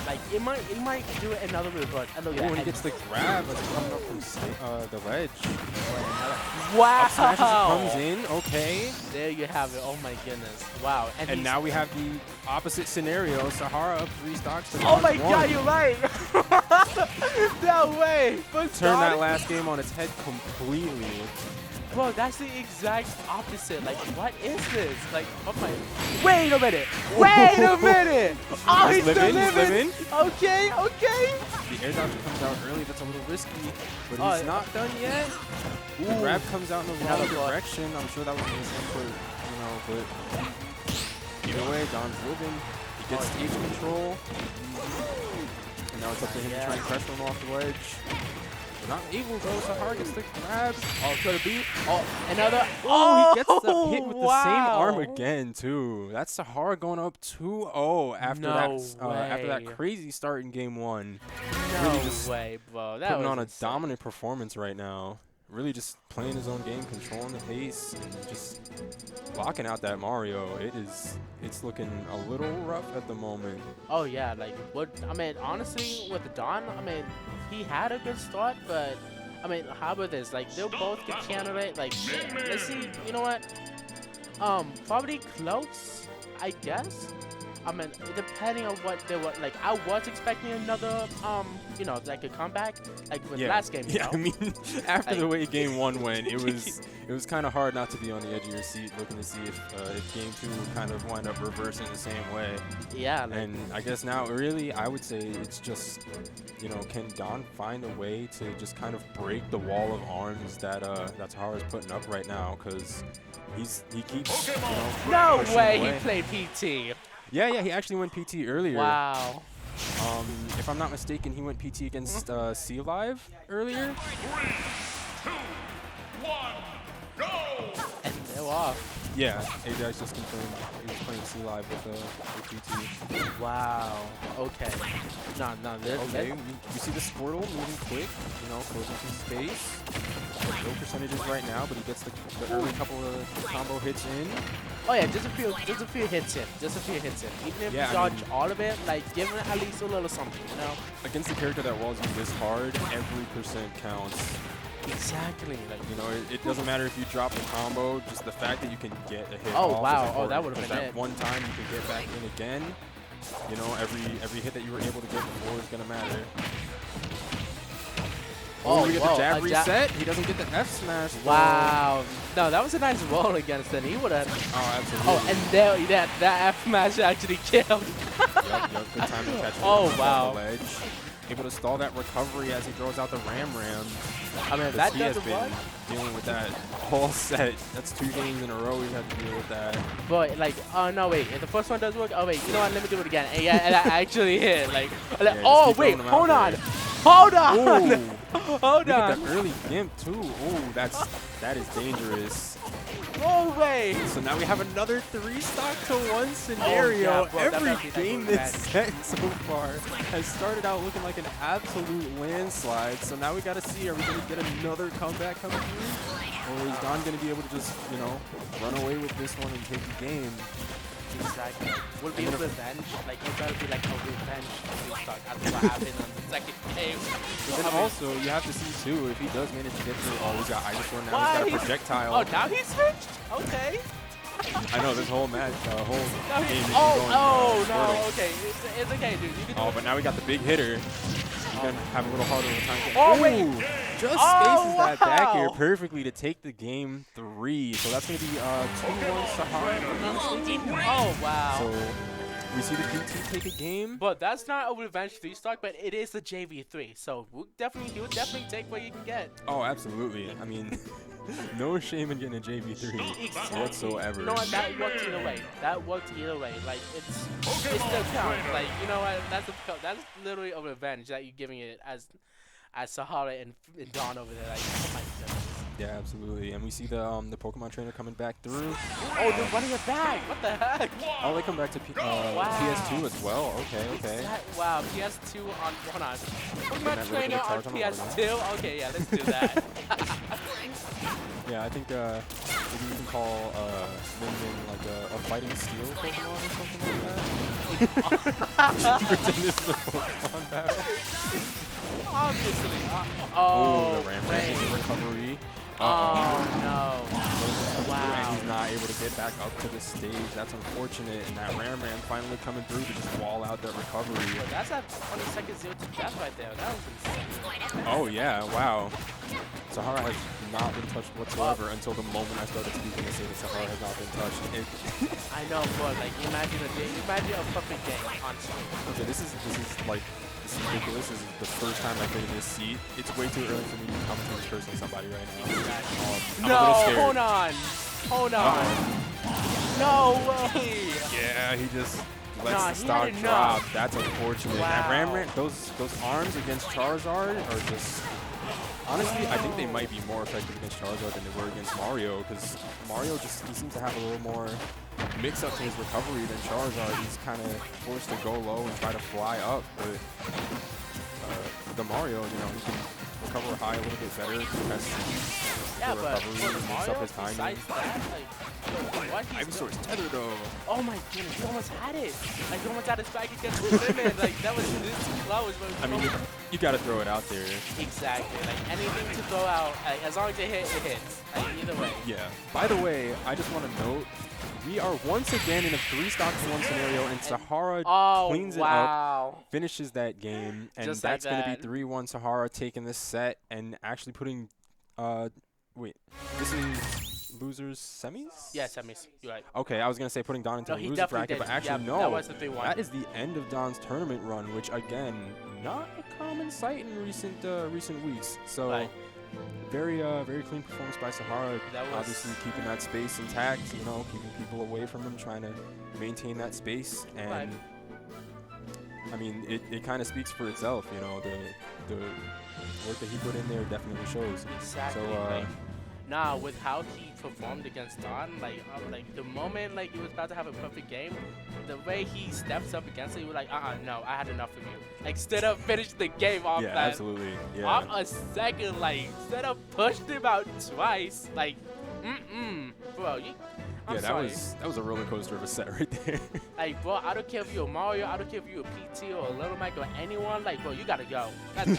Like, it might do it another move, but look at when he gets the grab as he's coming up from the ledge. Wow! Up smash as it comes in, okay. There you have it, oh my goodness. Wow. And now we have the opposite scenario, Sahara up 3 stocks to oh my 1. god, you're right! No way! But Turn that last game on its head completely. Bro, that's the exact opposite. Like, what is this? Like, oh my... Wait a minute! Wait a minute! Oh, he's still living! Okay, okay! The air dodge comes out early. That's a little risky, but he's not done yet. The grab comes out in the wrong direction. I'm sure that was his input, you know, but either way, Don's living. He gets stage control. And now it's up to him to try and pressure him off the ledge. Not able though, Sahara gets the grab. Oh, could it be? Oh, another. Oh, he gets the hit with the same arm again, too. That's Sahara going up 2-0 after that crazy start in game 1. No really just way, bro. That putting was on a insane. dominant performance right now. Really just playing his own game, controlling the pace, and just blocking out that Mario. It's looking a little rough at the moment. Oh yeah, like I mean, honestly, with Don, I mean, he had a good start, but I mean, how about this? Like, they'll both get candidate. Like, let's see. You know what? Probably close, I guess. I mean, depending on what they were, like, I was expecting another, you know, like a comeback, like with last game. You know? I mean, after the way game 1 went, it was kind of hard not to be on the edge of your seat, looking to see if game 2 would kind of wind up reversing the same way. Yeah. Like, and I guess now, really, I would say it's just, you know, can Don find a way to just kind of break the wall of arms that Sahara's putting up right now? Because he keeps, you know, no way away. he played PT. Yeah, he actually went PT earlier. Wow. If I'm not mistaken, he went PT against Sea Live earlier. 3, 2, 1, go! And they're off. Yeah, AJ's just confirmed he was playing Sea Live with PT. Wow. Okay. No. Okay, we see the Squirtle moving quick, you know, closing some space. Low percentages right now, but he gets the early couple of combo hits in. Oh yeah, just a few hits in. Even if you dodge all of it, like, give him at least a little something, you know? Against a character that walls you this hard, every percent counts. Exactly. Like, you know, it doesn't matter if you drop the combo, just the fact that you can get a hit oh off wow, is oh that would have been that it. one time you can get back in again. You know, every hit that you were able to get before is gonna matter. Oh, we get the jab reset. He doesn't get the F smash. Wow. No, that was a nice roll against him. He would have. Oh, absolutely. Oh, and there, that F smash actually killed. Yep, good time to catch him. Oh wow. The ledge. Able to stall that recovery as he throws out the Ram. I mean, that he has doesn't been work. dealing with that whole set. That's 2 games in a row we've had to deal with that. But like, oh no, wait. If the first one does work, oh wait, you know what? Let me do it again. And yeah, that actually hit. Like, oh wait, hold on. Hold on. Hold Look on. at that early gimp too. Ooh, that is dangerous. No way. So now we have another 3-stock to 1 scenario. bro, Every game this set so far has started out looking like an absolute landslide. So now we got to see, are we going to get another comeback coming through? Or is Don going to be able to just, you know, run away with this one and take the game? Exactly. Will be a revenge. Like, it's gotta be like a revenge restock after what happened on the second game. But then also, you have to see too, if he does manage to get through, oh, he's got Ivysaur now, he's got a projectile. Oh, now he's switched? Okay. I know, this whole match, whole game is going no, okay. It's okay, dude. You can but now we got the big hitter. He's going to have a little harder of a time. Oh, wait. Just spaces that back here perfectly to take the game 3. So that's going to be 2-1 Sahara. Oh, wow. So we see the PT take a game. But that's not a revenge 3-stock, but it is the JV3. So he would definitely take what you can get. Oh, absolutely. I mean, no shame in getting a JV3 whatsoever. You know what? That worked either way. Like, it's still counts. Like, you know what? That's literally a revenge that you're giving it as Sahara and Dawn over there. Like, oh my goodness. Yeah, absolutely. And we see the Pokemon trainer coming back through. Oh, they're running it back. What the heck? Oh, they come back to PS2 as well. Okay, okay. Wow, PS2 on, hold on. Pokemon that really Trainer good on charge on the PS2? Okay, yeah, let's do that. Yeah, I think maybe you can call Min like a fighting steel Pokemon or something like that. Pretend this is a Pokemon battle. Obviously. Oh, the Ram recovery. Oh, no. And Wow. he's not able to get back up to the stage. That's unfortunate. And that Ram finally coming through to just wall out that recovery. But that's a 20-second 0 to death right there. That was insane. Oh, yeah. Wow. Sahara has not been touched whatsoever until the moment I started speaking to say that Sahara has not been touched. I know, but like imagine a perfect game on screen. Okay, this is like this is ridiculous. This is the first time I've been in this seat. It's way too early for me to be commentating cursing somebody right now. I'm a little scared. Hold on. No way. Yeah, he just lets the stock drop. That's unfortunate. Wow. That Ram, those arms against Charizard are just. Honestly, I think they might be more effective against Charizard than they were against Mario, because Mario he seems to have a little more mix-up to his recovery than Charizard. He's kind of forced to go low and try to fly up, but the Mario, you know, he can recover high a little bit better. Yeah, but recovery, mix Mario, up his timing. besides that, like, what he's Ivysaur's tether though. Oh my goodness, he almost had it. Like, he almost had his back against the limit. Like, that was this close. But I mean, you got to throw it out there. exactly. Like, anything to throw out, like, as long as it hits, it hits. Like, either way. Yeah. By the way, I just want to note, we are once again in a 3 stocks to 1 scenario, and Sahara cleans it up, finishes that game, and Just that's like going to be 3-1 Sahara taking this set and actually putting, wait, this is losers semis? Yeah, semis. You're right. Okay, I was going to say putting Don into No, the he loser definitely bracket, did. but actually Yeah, no. that was the 3-1. That is the end of Don's tournament run, which again, not a common sight in recent weeks. So. Right. Very clean performance by Sahara. That was obviously keeping that space intact, you know, keeping people away from him, trying to maintain that space. And Right. I mean, it kind of speaks for itself, you know, the work that he put in there definitely shows. Exactly. So, nah, with how he performed against Don, like the moment like he was about to have a perfect game, the way he steps up against it, he was like, no, I had enough of you. Like, straight up finished the game off yeah, that. absolutely. Yeah. Off a second, like, straight up pushed him out twice. Like, bro, I'm yeah, sorry. that was a roller coaster of a set right there. Like, bro, I don't care if you're a Mario, I don't care if you're a PT or a Little Mike or anyone. Like, bro, you gotta go. As a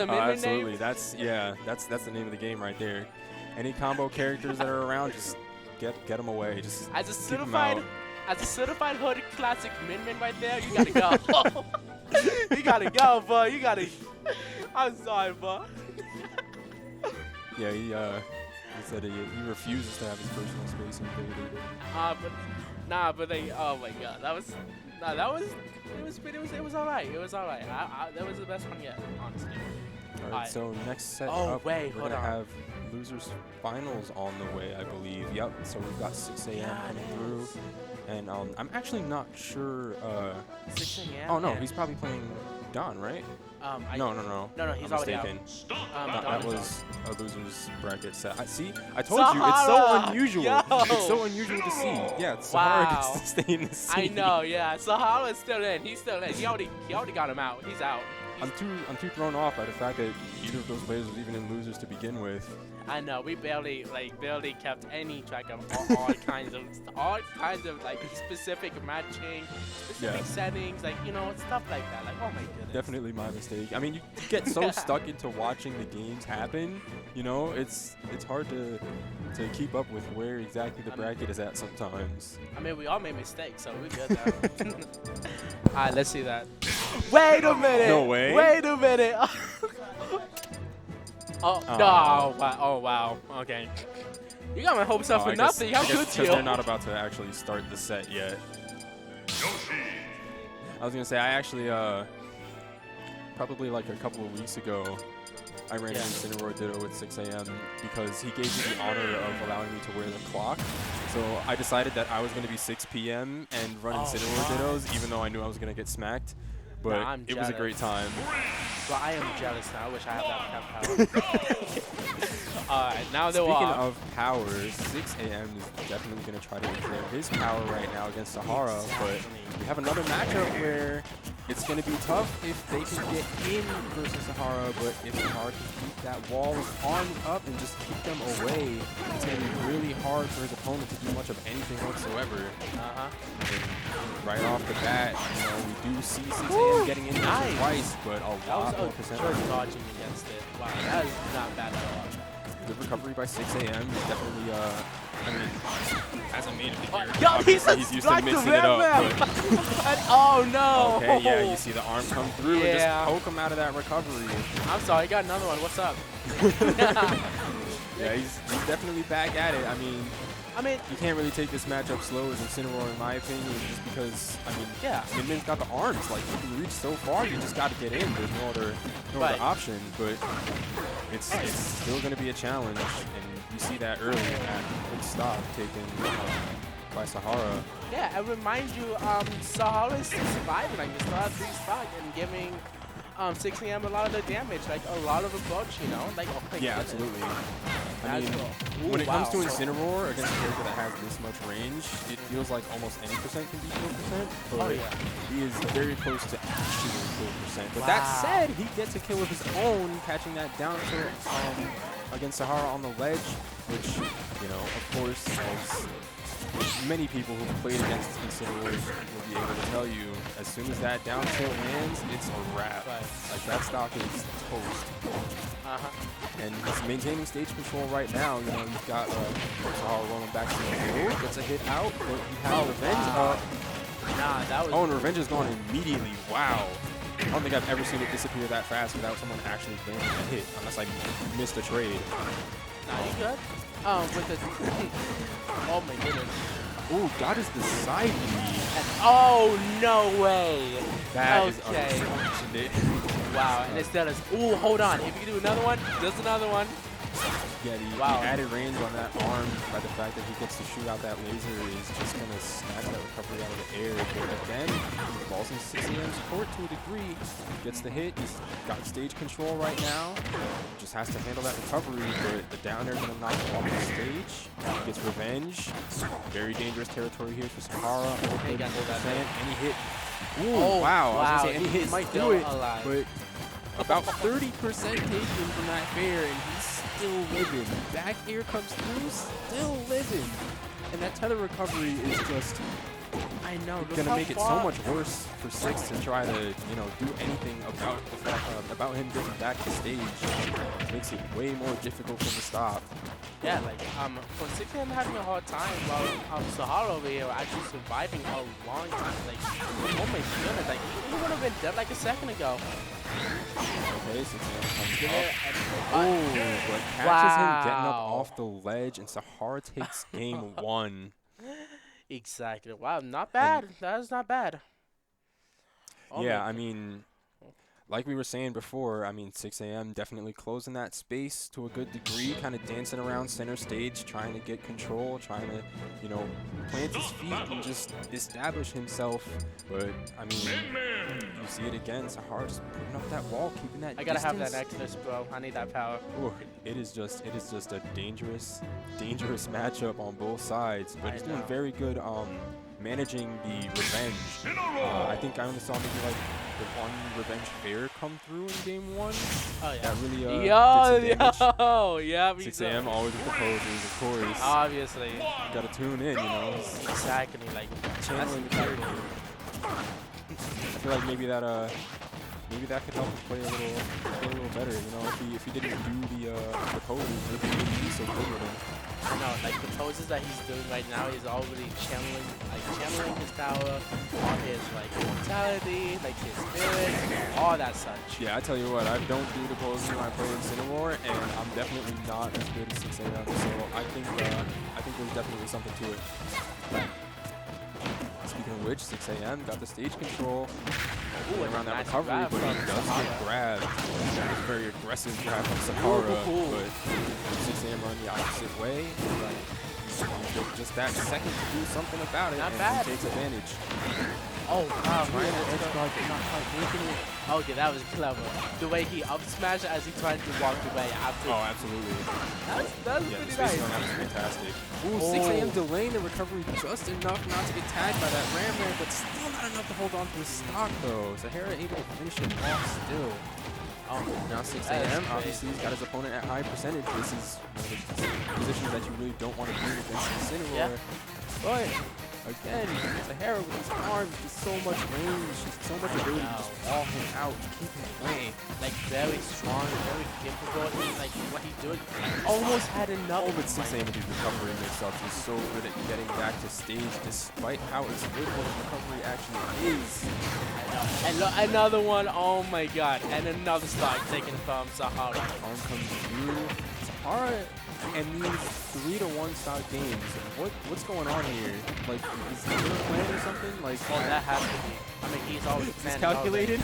mid-range absolutely. name. That's the name of the game right there. Any combo characters that are around, just get them away. Just As a keep 'em out. certified hood classic min right there, you gotta go. You gotta go, bro. You gotta. I'm sorry, bro. Yeah, he said he refuses to have his personal space invaded. But they. Oh my God, that was. It was alright. It was alright. That was the best one yet, honestly. All right, so next set Oh, up, wait, we're hold gonna on. have losers finals on the way, I believe. Yep. So we've got 6 a.m. coming through, and I'm actually not sure. 6 a.m. Oh no, Yeah. he's probably playing Don, right? No, No, he's I'm already out. mistaken. Don That is was a losers bracket set. I told you, it's so Sahara! unusual. Yo! It's so unusual to see. Yeah, Sahara Wow. gets to stay in the seat. I know, yeah. Sahara's still in. He's still in. He already got him out. He's out. I'm too thrown off by the fact that either of those players was even in losers to begin with. I know, we barely kept any track of all kinds of like specific matching, specific settings, like, you know, stuff like that. Like, oh my goodness. Definitely my mistake. I mean, you get so stuck into watching the games happen, you know, it's hard to keep up with where exactly the bracket is at sometimes. I mean, we all made mistakes, so we're good now. All right, let's see that. Wait a minute. No way. Wait a minute. Oh, no. Wow. Oh, wow. Okay. You got my hopes up for nothing. How could you? They're not about to actually start the set yet. I was going to say, I actually, probably like a couple of weeks ago, I ran into Incineroar Ditto at 6 a.m. because he gave me the honor of allowing me to wear the clock. So I decided that I was going to be 6 p.m. and run Incineroar Dittos, even though I knew I was going to get smacked. But it was a great time. Well, I am jealous now. I wish I had that power. Alright, now they're Speaking off. of power, 6 a.m. is definitely going to try to exert his power right now against Sahara, but we have another matchup where it's going to be tough if they can get in versus Sahara, but if Sahara can keep that wall with arms up and just keep them away, it's going to be really hard for his opponent to do much of anything whatsoever. And right off the bat, you know, we do see 6 a.m. getting in there twice, but a lot more percent. Dodging against it. Wow, that is not bad at all. Good recovery by 6 a.m. is definitely, I mean, hasn't made it here. Yo, He's used to mixing it up. But oh no! okay, yeah, you see the arm come through and just Yeah. poke him out of that recovery. I'm sorry, I got another one. What's up? Yeah, he's definitely back at it. I mean, You can't really take this matchup slow as Incineroar, in my opinion, just because, yeah. Min-Min's got the arms. Like, you can reach so far, you just got to get in. There's no other option, but it's still going to be a challenge, and you see that early in that quick stop taken by Sahara. Yeah, it reminds you, Sahara is still surviving. Like, they still have 3 stock and giving 6 a.m. a lot of the damage, like a lot of approach, you know? Like, oh my Yeah, goodness. absolutely. I That's mean, cool. when Ooh, it comes to wow. Incineroar against a character that has this much range, it feels like almost any percent can be kill percent, but Oh, yeah. he is very close to actual kill percent. But that said, he gets a kill of his own, catching that down tilt against Sahara on the ledge, which, you know, of course, as many people who've played against Incineroar will be able to tell you, as soon as that down tilt lands, it's a wrap. Right. Like, that stock is toast. And he's maintaining stage control right now. You know, he's got Sahara rolling back to the field, gets a hit out, but he has Revenge up. Nah, that was... Oh, and Revenge is gone immediately. Wow. I don't think I've ever seen it disappear that fast without someone actually landing a hit, unless I missed a trade. Nah, you good? With the... oh my goodness. Ooh, that is the side B. Oh, no way. That is Okay. unfortunate. Wow, and instead of... Ooh, hold on. If you can do another one, just another one. Yeah, the Wow. added range on that arm by the fact that he gets to shoot out that laser is just going to snatch that recovery out of the air. But again, he falls in 6 a.m. support to a degree. Gets the hit. He's got stage control right now. Just has to handle that recovery, but the down air going to knock him off the stage. He gets Revenge. Very dangerous territory here for Sahara. Over 30%. Any hit. Ooh, Oh, wow. I was wow. going to say any hit He's might still do it, alive. but about 30% taken from that fair, and he's still living. Back air comes through, still living. And that tether recovery is just I know. going to make it so much worse for 6 to try to, you know, do anything about the fact about him getting back to stage. It makes it way more difficult for him to stop. Yeah, like, for 6 a.m. having a hard time while Sahara over here actually surviving a long time. Like, oh my goodness, like, he would have been dead like a second ago. Okay, 6 comes Yeah, up. Oh, but catches him getting up wow. off the ledge, and Sahara takes game 1. Exactly. Wow, not bad. That is not bad. Oh Yeah, my I mean, like we were saying before, I mean, 6 a.m. definitely closing that space to a good degree, kind of dancing around center stage, trying to get control, trying to, you know, plant his feet and just establish himself. But, I mean, you see it again, Sahara just putting up that wall, keeping that I gotta have that distance. Exodus, bro. I need that power. Ooh, it is just a dangerous matchup on both sides. But I he's doing know. very good managing the revenge. I think I only saw maybe like the one revenge fair come through in game 1. Oh yeah. That really did some damage. Yo, yeah. 6 a.m. always with the poses, of course. Obviously. You gotta tune in, you know. Exactly. Like, Channeling the character. I feel like maybe that could help him play a little better, you know. If he didn't do the poses, maybe he wouldn't be so good with him. I know, like the poses that he's doing right now, he's already channeling his power, all his like mortality, like his spirit, all that such. Yeah, I tell you what, I don't do the poses when I play Incineroar, and I'm definitely not as good as 6 a.m. So I think there's definitely something to it. Speaking of which, 6 a.m. got the stage control. Ooh, Around that nice recovery, grab but he from does Sahara. get grabbed. It's a very aggressive grab from Sahara, Ooh. but 6 a.m. run the opposite way. just that second to do something about it, Not and bad. he takes advantage. Oh, wow. Trying to edge guard, but not quite making it. Okay, that was clever. The way he up smashed as he tried to walk away after. Oh, absolutely. That's Yeah, pretty the spacing nice. on that was fantastic. Ooh, Oh. 6 AM delaying the recovery just enough not to get tagged by that ram there, but still not enough to hold on to his stock, though. Sahara able to finish him off still. Oh, Now 6 That is AM, crazy. obviously he's got his opponent at high percentage. This is one of the positions that you really don't want to be against Incineroar. Yeah. But again, Sahara with his arms, just so much range, just so much ability to just wall him out, keep him away. like very strong, very capable. Like what he's doing, almost had enough. Oh, but 6 AM with these recovery mix-ups is so good at getting back to stage, despite how exploitable the recovery actually is. And look, another one. Oh my god! And another stock taken from Sahara. Arm comes through. Sahara and these 3-to-1 stock games. What's going on here? Like, is he gonna plan or something? Like, Oh, that has to be. I mean, he's always it's planned. calculated.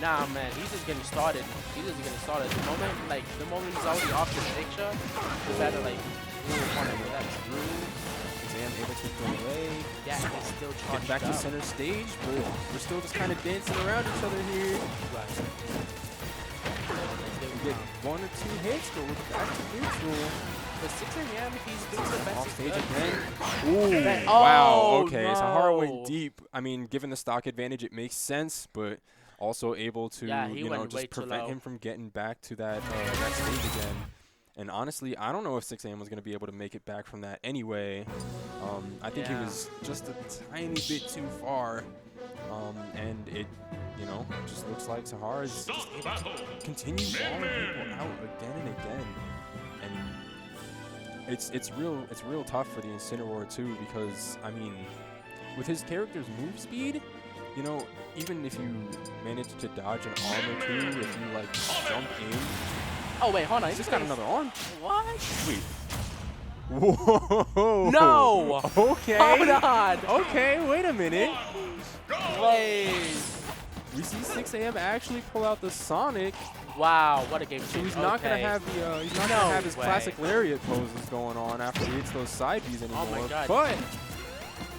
Nah, man, he's just getting started. He's just getting started. The moment he's already off the picture, you better like really want to that through. Zam able to go away. Yeah, he's still Get charged back to up. center stage, but we're still just kind of dancing around each other here. Right. We get 1 or 2 hits, but we're back to neutral. But 6 AM, he's doing the best. Off he stage could. again. Ooh, Man, wow. oh, Okay, Sahara went no. deep. I mean, given the stock advantage, it makes sense, but also able to, Yeah, he you know, went way just too prevent low. him from getting back to that stage again. And honestly, I don't know if 6 AM was going to be able to make it back from that anyway. I think he Yeah. was just a tiny bit too far. And it, you know, just looks like Sahara is just Stop able battle. to continue walling people out again and again. And it's real tough for the Incineroar too, because I mean, with his character's move speed, you know, even if you manage to dodge an arm or two, if you like jump in, Oh wait, hold on. he's just got another arm. What? Sweet. Whoa. No. Okay. Hold on. Okay, wait a minute. Wait. We see 6 AM actually pull out the Sonic. Wow, what a game So change. he's not gonna Okay. have the he's not No gonna have his way. classic lariat poses going on after he hits those side Bs anymore. Oh my god. But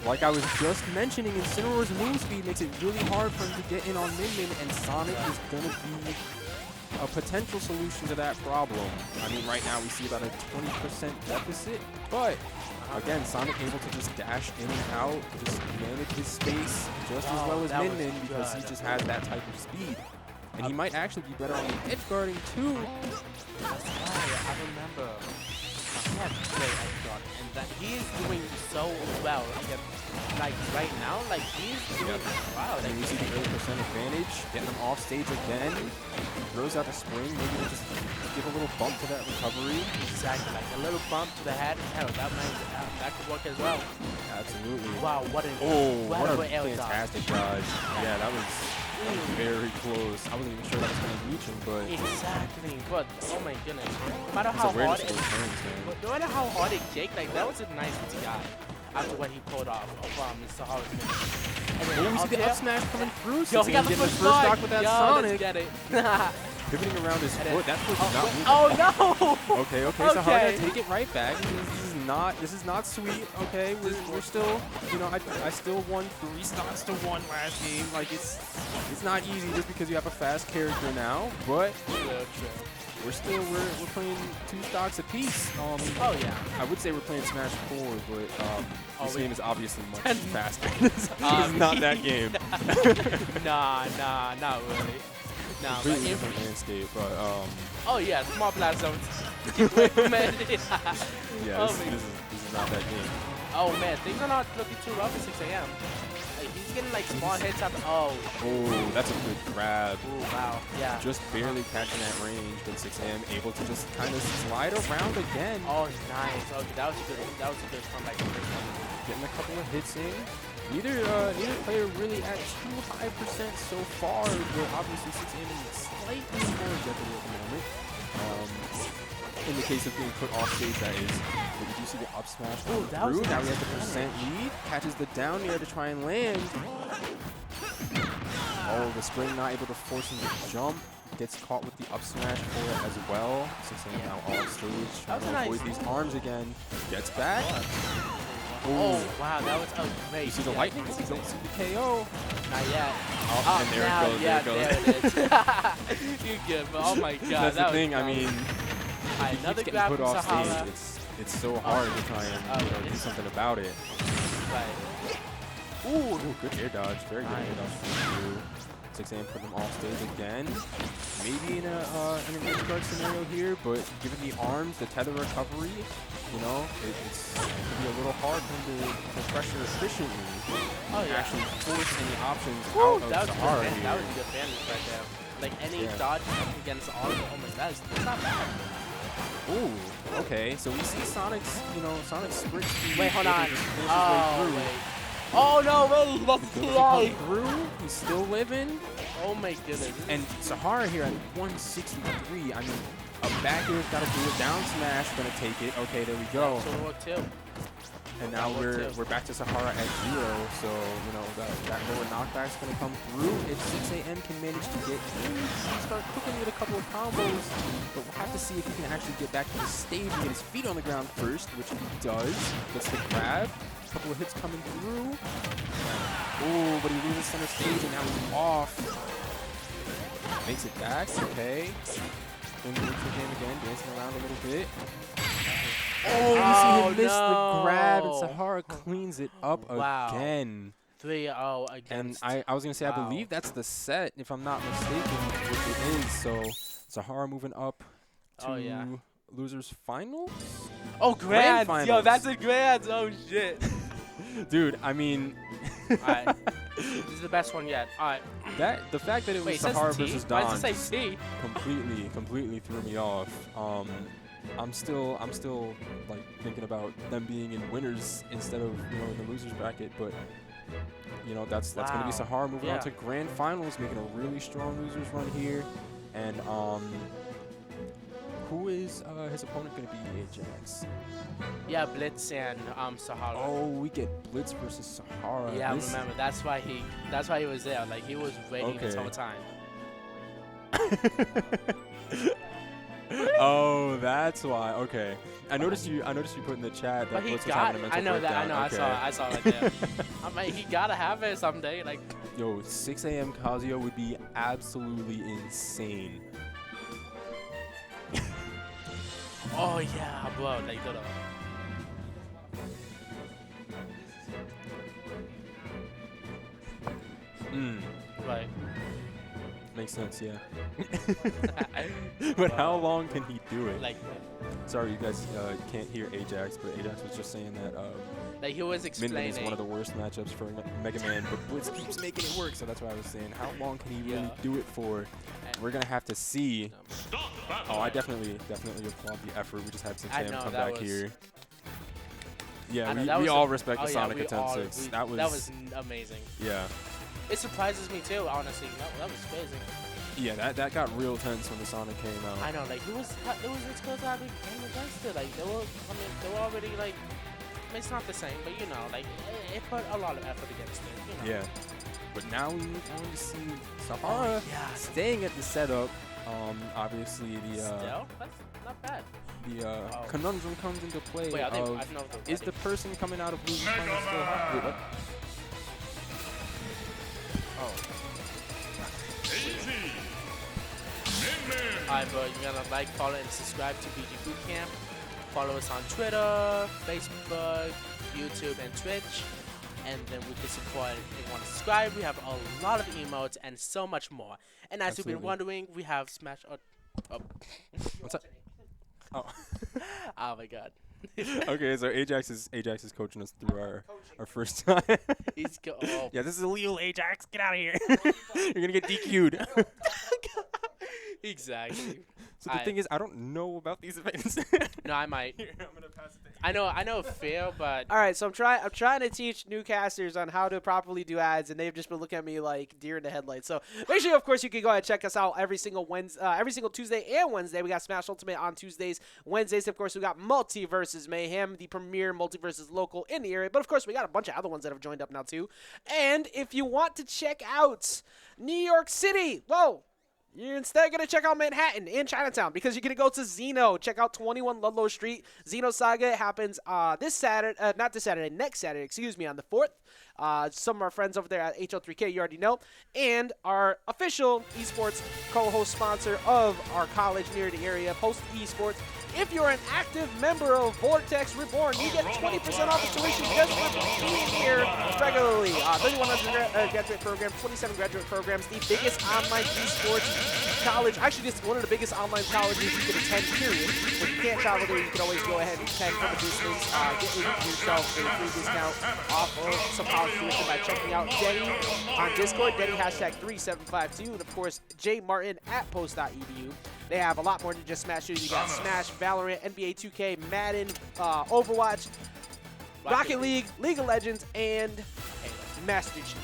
like I was just mentioning, Incineroar's move speed makes it really hard for him to get in on Min, and Sonic is gonna be a potential solution to that problem. I mean, right now we see about a 20% deficit, but again, Sonic able to just dash in and out, just manage his space just as well as that was Min because he good. just has that type of speed. And he might actually be better on the edge guarding too. That's why I remember. He had great edge guard, and that he is doing so well. Like right now, like he's doing wow. And Like we see the 80% advantage, getting him off stage again. Throws out the spring, maybe to just give a little bump to that recovery. exactly like a little bump to the head. Hell, that could work as well. Absolutely. Wow, what a Oh, what what a a air dodge. fantastic dodge. Yeah, that was very close. I wasn't even sure that was going to reach him, but Exactly, but oh my goodness, no matter it's how awareness hard of those turns, man. but no matter how hard it kicked, like that was a nice TI after what he pulled off from Sahara's minute. And Oh, we up see the there- up smash coming through. Yo, he got the getting first first stock stock with that Yo, Sonic. Let's get it. Pivoting around his And then- foot. That foot did not move. Oh no! Okay, Sahara gotta Okay. take it right back. This is not sweet. Okay, we're still, you know, I still won 3 stocks to 1 last game. Like it's not easy just because you have a fast character now, but we're playing 2 stocks apiece. Oh yeah. I would say we're playing Smash 4, but this wait. game is obviously much faster. This is not that game. Nah, not really. Nah, but Completely if, different landscape, but oh yeah, small platforms. Man. yeah, Oh, this man. is not that game. Oh man, things are not looking too rough at 6 AM. Like he's getting like small hits up. Oh, Oh, that's a good grab. ooh, wow, yeah. Just barely catching that range, but 6 AM able to just kind of slide around again. Oh, nice. Okay, that was a good comeback. Getting a couple of hits in. Neither player really at too high percent so far, but obviously 6 AM is slightly more jeopardy at the moment. In the case of being put off stage, that is. But you do see the up smash Oh, that was through. a Now he nice has the percent lead. Catches the down air to try and land. Oh, the spring not able to force him to jump. gets caught with the up smash for it as well. 6am now off stage, trying to avoid these arms again. Gets back. Oh, wow, that was great. You see the lightning? You don't see the KO. Not yet. Oh, and there it goes. Yeah, there it goes. there it is. You're good, but oh my god. That's that the thing. was I mean, Alright, if he another keeps grab getting put from off Sahara. stage, it's so hard to try and do something about it. Right. Ooh, good air dodge. Very good air dodge from you. 6am put them off stage again. Maybe in an edge guard scenario here, but given the arms, the tether recovery, you know, it's going to be a little hard for him to pressure efficiently. Actually force any options out of Sahara here. That was a good bandage right there. Like any dodge against all of it. Oh my god, that's not bad. Ooh, okay. So we see Sonic's, Sonic's sprint speed. Wait, hold on. His Oh, way through. wait. Oh no, wait, that's Does he TI. come through? He's still living. Oh my goodness. And Sahara here at 163. I mean, a back air's got to do it. Down smash, gonna take it. Okay, there we go. And now we're back to Sahara at 0. So that lower knockback's gonna come through. If 6am can manage to get in, start cooking with a couple of combos. But we'll have to see if he can actually get back to the stage and get his feet on the ground first, which he does. Gets the grab. Couple of hits coming through. Oh, but he loses center stage and now he's off. Makes it back. Okay. Then the game again, dancing around a little bit. Oh, you see him miss the grab, and Sahara cleans it up again. 3-0 against. And I was going to say, I believe that's the set, if I'm not mistaken, which it is. So Sahara moving up to losers finals? Oh, grand finals. Yo, that's a grand. Oh, shit. Dude, I mean... Alright. This is the best one yet. Alright. The fact that it was Sahara versus Don Why does it say C? completely threw me off. I'm still like thinking about them being in winners instead of in the losers bracket, but that's gonna be Sahara moving on to grand finals, making a really strong losers run here. And who is his opponent gonna be? Ajax. Yeah, Blitz and Sahara. Oh, we get Blitz versus Sahara. Yeah, remember that's why he was there. Like he was waiting this whole time. Oh, that's why. Okay, I noticed you put in the chat that Blitz was having a mental breakdown. I saw it there. I mean, he gotta have it someday. Like, yo, 6am Kazuya would be absolutely insane. Oh yeah, bro, like that. Right. Makes sense, yeah. But how long can he do it? Like, sorry, you guys can't hear Ajax, but Ajax was just saying that like he was explaining. Min is one of the worst matchups for Mega Man, but Blitz keeps making it work, so that's why I was saying, how long can he really do it for? We're gonna have to see. Oh, I definitely applaud the effort. We just had 6am come back here. Yeah, we all respect the Sonic at 10-6. That was amazing. Yeah. It surprises me too, honestly. That was crazy. Yeah, that got real tense when the Sonic came out. I know, like it was supposed to have been game against it. Like they were already like. It's not the same, but like it put a lot of effort against it. Yeah. But now we move on to see Sahara staying at the setup. Obviously the Still? That's not bad. The conundrum comes into play. Wait, is the person coming out of losing finals still hot? Wait, what? Oh. Alright, bro, you gotta like, follow, and subscribe to VGBootCamp. Follow us on Twitter, Facebook, YouTube, and Twitch. And then we can support if you want to subscribe. We have a lot of emotes and so much more. And as you've been wondering, we have Smash. What's up? Oh. Oh my God. Okay, so Ajax is coaching us through our first time. He's yeah, this is illegal, Ajax. Get out of here. You're gonna get DQ'd. Exactly. So the thing is, I don't know about these events. No, I might. Here, I'm gonna pass it. I know fail, but all right. So I'm trying to teach newcasters on how to properly do ads, and they've just been looking at me like deer in the headlights. So make sure, of course, you can go ahead and check us out every single Tuesday and Wednesday. We got Smash Ultimate on Tuesdays. Wednesdays, of course, we got Multiversus Mayhem, the premier Multiversus local in the area. But of course, we got a bunch of other ones that have joined up now too. And if you want to check out New York City, you're instead going to check out Manhattan in Chinatown because you're going to go to Xeno. Check out 21 Ludlow Street. Xeno Saga happens next Saturday, excuse me, on the 4th. Some of our friends over there at HL3K, you already know, and our official esports co-host sponsor of our college near the area, Post Esports. If you're an active member of Vortex Reborn, you get 20% off the tuition just for being here regularly. 31 undergraduate programs, 27 graduate programs, the biggest online esports college. Actually, just one of the biggest online colleges you can attend, period. If you can't travel there, you can always go ahead and attend from a distance. Get yourself a free discount off of some college tuition by checking out Denny on Discord, Denny #3752, and of course, J Martin at post.edu. They have a lot more than just Smash Shooting. You got Smash, Valorant, NBA 2K, Madden, Overwatch, Rocket League, League of Legends, and Master Chief.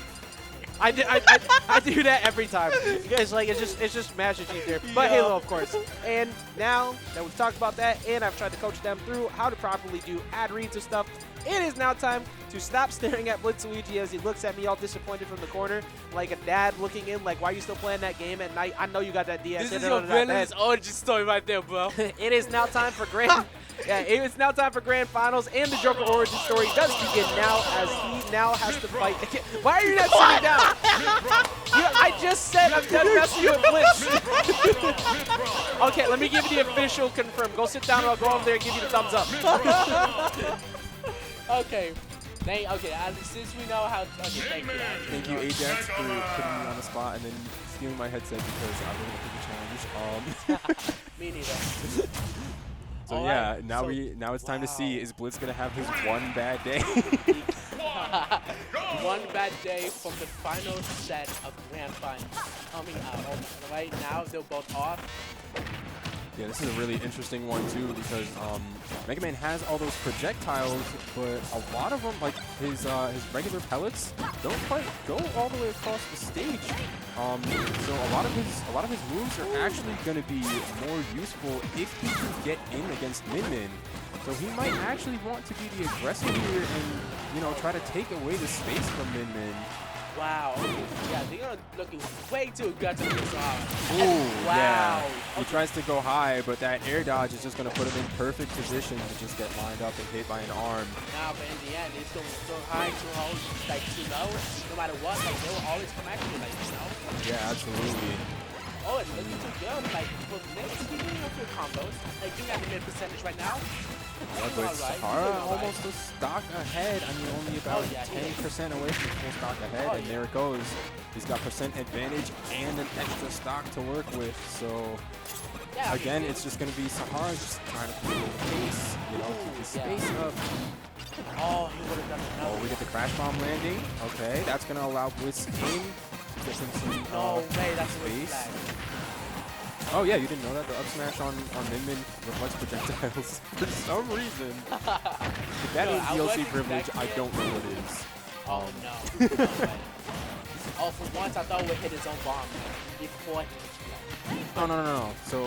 I do that every time. You guys like it's just Master Chief there, but Halo of course. And now that we've talked about that, and I've tried to coach them through how to properly do ad reads and stuff, it is now time to stop staring at BlitzLuigy as he looks at me all disappointed from the corner, like a dad looking in, like, why are you still playing that game at night? I know you got that DS. This is your villain's origin story right there, bro. It is now time for grand. Yeah, it is now time for grand finals, and the Joker origin story does begin now as he now has to fight. Why are you not sitting down? I just said I'm done messing with Blitz. Okay, let me give you the official confirm. Go sit down, and I'll go over there and give you the thumbs up. Okay. Since we know how. Okay, thank you. Thank you, Ajax, for putting me on the spot and then stealing my headset because I wasn't going to the challenge. Me neither. So all yeah, right. now it's time to see, is Blitz gonna have his one bad day? One bad day from the final set of Grand Finals coming out. Right now, they're both off. Yeah, this is a really interesting one too because Mega Man has all those projectiles, but a lot of them, like his regular pellets, don't quite go all the way across the stage. So a lot of his moves are actually going to be more useful if he can get in against Min Min. So he might actually want to be the aggressor here and try to take away the space from Min Min. Wow. Yeah, they're looking way too aggressive with Sahara. Ooh, wow. Yeah. He tries to go high, but that air dodge is just going to put him in perfect position to just get lined up and hit by an arm. Nah, but in the end, it's going so high, too low, like too low. No matter what, like they will always come at you, like Yeah, absolutely. Oh, it's looking too good. Like for next, keeping up your combos. Like you got the mid percentage right now. Yeah, but Sahara almost a stock ahead. I mean, only about 10% away from full stock ahead, and there it goes. He's got percent advantage and an extra stock to work with. So again, it's just going to be Sahara just trying to control the pace, keep the space up. Oh, he would have done another. Oh, we get the crash bomb landing. Okay, that's going to allow Blitz in. Get him some no way, that's space. Oh yeah, you didn't know that? The up smash on Min Min reflects projectiles for some reason. If that ain't DLC privilege, I don't know what is. Oh no. Oh, for once I thought it would hit his own bomb before he No. So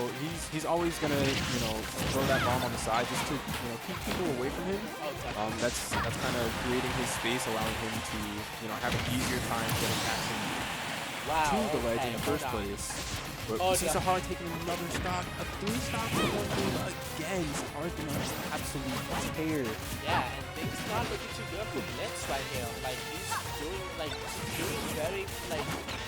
he's always gonna throw that bomb on the side just to keep people away from him. That's kind of creating his space, allowing him to have an easier time getting back to the ledge in the first place. But we see Sahara taking another stock, a 3 stock for 1 game again. Sahara's been on an absolute tear. Yeah, and things not looking too good for Blitz right here. Like he's doing very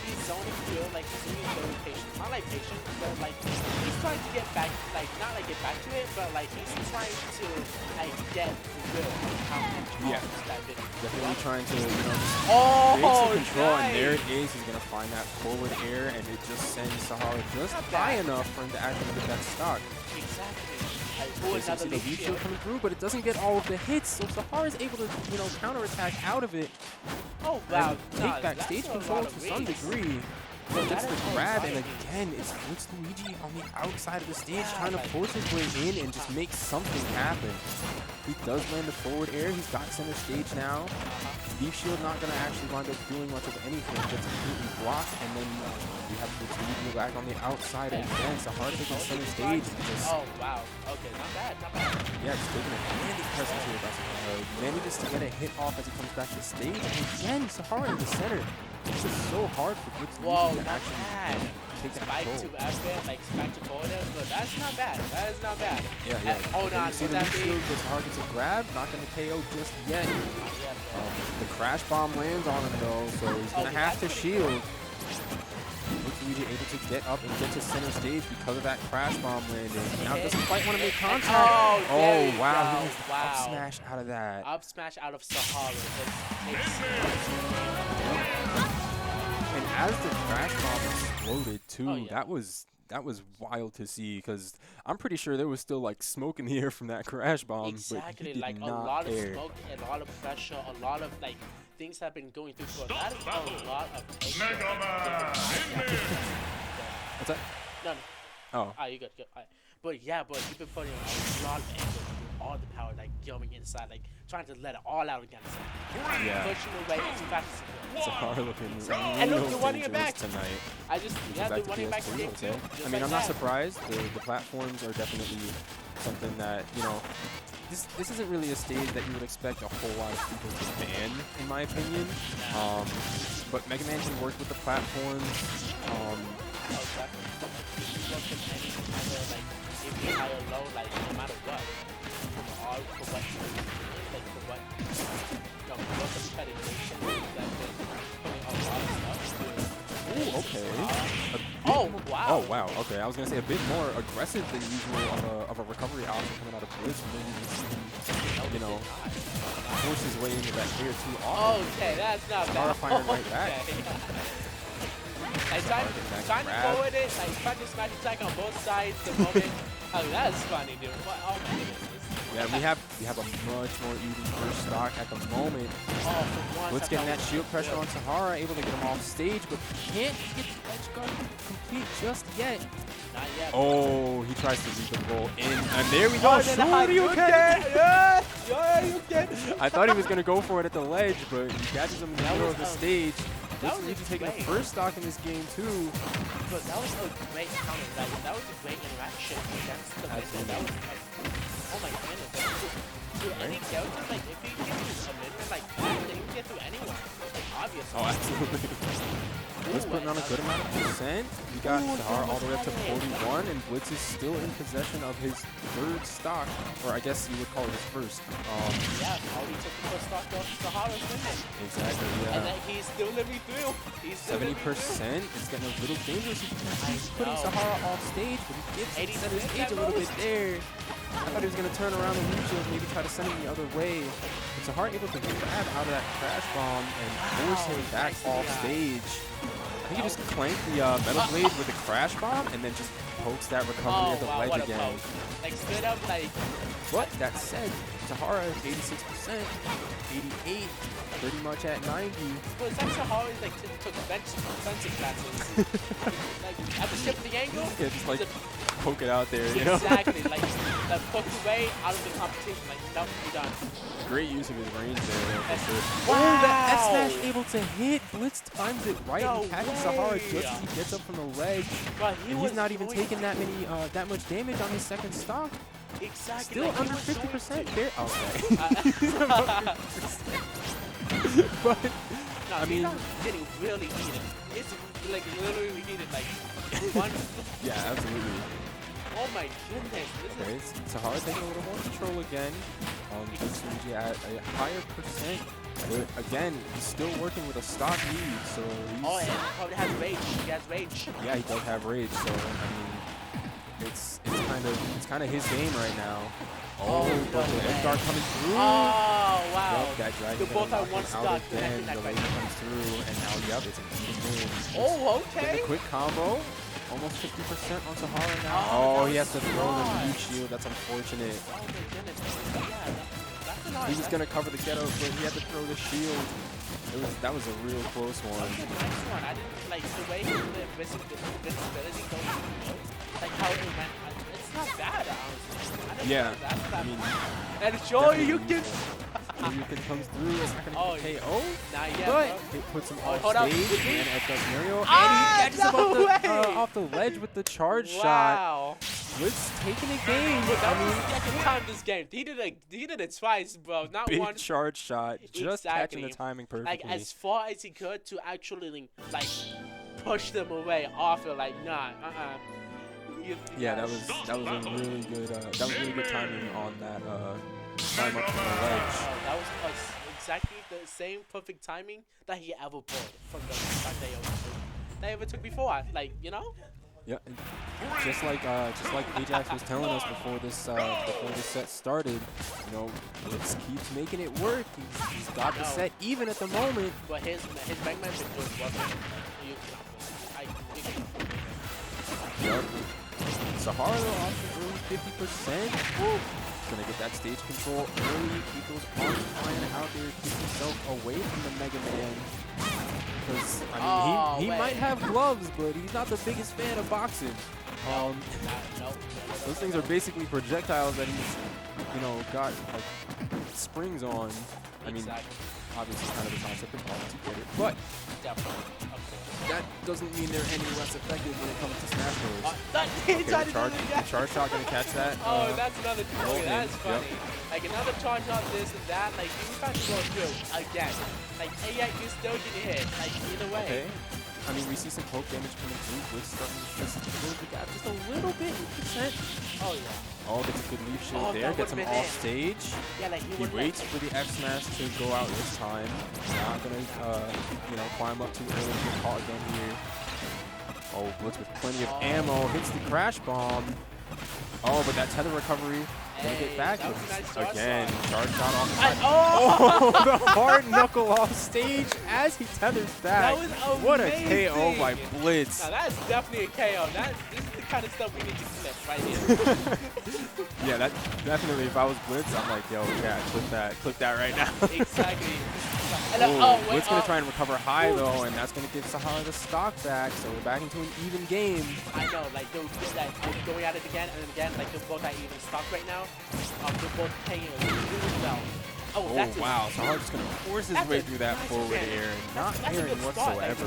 he's zoning through, he's doing very patient. Not like patient, but he's trying to get back, not get back to it, but he's trying to get good. Yeah, definitely trying to create some control, and there it is. He's gonna find that forward air, and it just sends Sahara just high enough for him to actually get that stock. Exactly. You see the lead shield coming through, but it doesn't get all of the hits, so Sahara is able to counterattack out of it. Oh wow! Take back stage control to some degree. Gets the grab, and again, it's BlitzLuigy on the outside of the stage trying to force his way in and just make something happen. He does land the forward air. He's got center stage now. Leaf shield not going to actually wind up doing much of anything. Gets completely blocked, and then we have BlitzLuigy back on the outside again. Sahara taking center stage. And just, oh wow! Okay, not bad. yeah, just taking a handy presence here by Sahara. manages to get a hit off as he comes back to stage. And again, Sahara in the center. It's just so hard for BlitzLuigy to actually take that Spike control. to F-bit, like spike to corner, but that's not bad. That is not bad. Yeah. Hold on, You see would the that be? shield, gets hard, gets a grab, not going to KO just yet. The crash bomb lands on him though, so he's going to have to shield. BlitzLuigy able to get up and get to center stage because of that crash bomb landing. Now doesn't quite want to make contact. Oh, Wow, he makes the wow. up smash out of that. Up smash out of Sahara. And as the crash bomb exploded too, Oh, yeah. that was wild to see because I'm pretty sure there was still like smoke in the air from that crash bomb. Exactly, but he did like a not lot care. of smoke, a lot of pressure, a lot of like things have been going through. So that is a lot of pressure. Mega Man in mid. What's that? No, no. Oh. You good. But yeah, but you've been putting a lot of effort, all the power, like going inside, like trying to let it all out against him. Yeah. Pushing away as fast as you can. Sahara looking And look, real they're running it dangerous back. tonight. I just, yeah, they're running back to game two. Okay. I mean, I'm not surprised. The platforms are definitely something that, you know, this isn't really a stage that you would expect a whole lot of people to ban, in my opinion. But Mega Man can work with the platforms. Oh, definitely. You look at any other, like, if you high or low, like, no matter what, for what you do, like, for what, you know, look at the penetration, that's been putting a lot of stuff to Ooh, okay. Oh, wow. Oh, wow. Okay, I was going to say a bit more aggressive than usual of a recovery option coming out of Blitz. Maybe you can see him, you know, force his way into that tier 2 often. Okay, that's not Sahara bad. firing right back. Like, trying to forward it, like, trying to smash attack on both sides the moment. Oh, that's funny, dude. What? Oh, my goodness. Yeah, we have a much more even first stock at the moment. Oh, for once. Blitz getting that shield pressure on Sahara, able to get him off stage, but can't get the edge guard complete just yet. Not yet. Oh, he tries to lead the roll in, and there we go. Oh, then you can. Yeah, you can. I thought he was going to go for it at the ledge, but he catches him in the middle of the stage. That was BlitzLuigy taking the great. first stock in this game, too. But that was a great counter. That was a great interaction against the missile. That was like, oh my goodness. To any character, like, if you get through a missile like that, then you can get through anyone. Like, obviously. Oh, absolutely. Blitz putting on a good amount of percent. We got Sahara all the way up to 41, and Blitz is still in possession of his third stock, or I guess you would call it his first. Yeah, he took the first stock off Sahara's winning. Exactly, yeah. And then he's still living through. He's still 70%. living through. It's getting a little dangerous. He's putting know. Sahara off stage, but he gives him center stage a little bit there. I thought he was going to turn around the lead shield, maybe try to send him the other way. But Sahara able to grab out of that crash bomb and force him back off stage. I think he just clanked the Metal Blade with the crash bomb and then just pokes that recovery at the ledge what a again. poke. Like, straight up, like, But that said, Sahara is 86%, 88, pretty much at 90. well, it's like Sahara like took fencing classes. Like, at the tip of the angle, Yeah, just like the- poke it out there, you know? exactly, like poke away out of the competition, like, nope, you're done. Great use of his range there, for sure. Wow. Oh, that S-Smash able to hit. Blitz times it right No and catches way. Sahara just as he gets up from the ledge. But And was he's not even doing taking that much damage on his second stock. exactly. Still like, he under was doing 50% it. there. Okay. But No, I mean, he's not getting really heated. It's like literally heated, like one. yeah, absolutely. Oh my goodness, this Okay, is. Sahara taking a little more control again. BlitzLuigy at a higher percent. But again, he's still working with a stock lead, so he's... Oh, and he probably has rage. He has rage. Yeah, he does have rage, so I mean, it's kind of his game right now. Oh, but the edge guard coming through. Oh, wow. Yep, that dragon They both gonna have one knock him stock. out again. The lady comes through, and now yep, it's an even game. Oh, Getting okay. a quick combo. Almost 50% on Sahara now. Oh, he has to throw the nice. lead shield. That's unfortunate. Oh my goodness. Yeah, that's a nice. He was gonna cover the get up, but he had to throw the shield. That was a real close one. That's a nice one. I didn't like the way the invincibility goes through. Like how it went. It's not bad, honestly. I didn't Yeah, know that's I mean, and show you can. you can come through. It's not gonna Oh, get KO, Not yet, but bro. it puts him Oh, off hold up. stage and edge up Mario, and Ah, he catches him no way. off the ledge with the charge shot. Wow. Blitz taking a game. But that I was mean, the second time this game. He did it twice, bro. Not big once. charge shot, just catching the Exactly. timing perfectly. Like as far as he could to actually like push them away off it. Like nah, Yeah, that was a really good timing on that climb up from the ledge. That was exactly the same perfect timing that he ever pulled from the shot they ever took before. Like Yeah, and just like Ajax was telling us before this set started, Blitz keeps making it work. He's got the set even at the moment. But his Magman is doing work. Yep. Sahara off the early 50%. Gonna get that stage control early. Keep those arms flying out there. Keep himself away from the Mega Man. Because I mean, he might have gloves, but he's not the biggest fan of boxing. Those things are basically projectiles that he's, got like springs on. I mean, obviously, kind of the concept of boxing to get it, but that doesn't mean they're any less effective when it comes to Smash Bros. The charge shot gonna catch that. Oh, that's another. Okay, that's funny. Yep. Like another charge on this and that. Like you got to go through again. Like yeah, you still get hit. Like either way. Okay. I mean, we see some poke damage coming through. Blitz starting to just close the gap just a little bit. %. Oh yeah. Oh, gets a good leaf shield there. Gets him off stage. Yeah, like He waits for the X smash to go out this time. Not gonna, climb up too early and get caught again here. Oh, Blitz with plenty of ammo. Hits the crash bomb. Oh, but that tether recovery. Gonna get back again. Charge shot off. Oh, the hard knuckle off stage as he tethers back. That was amazing. What a KO by Blitz. Now that's definitely a KO. This is the kind of stuff we need to clip right here. Yeah, that definitely. If I was Blitz, I'm like, yo, yeah, clip that right now. Exactly. Blitz gonna try and recover high though, and that's gonna give Sahara the stock back. So we're back into an even game. I know, like they're going at it again and again. Like they're both at even stock right now. They're both paying really well. Oh, that's wow! Sahara's just gonna force his way through that forward air and not airing whatsoever.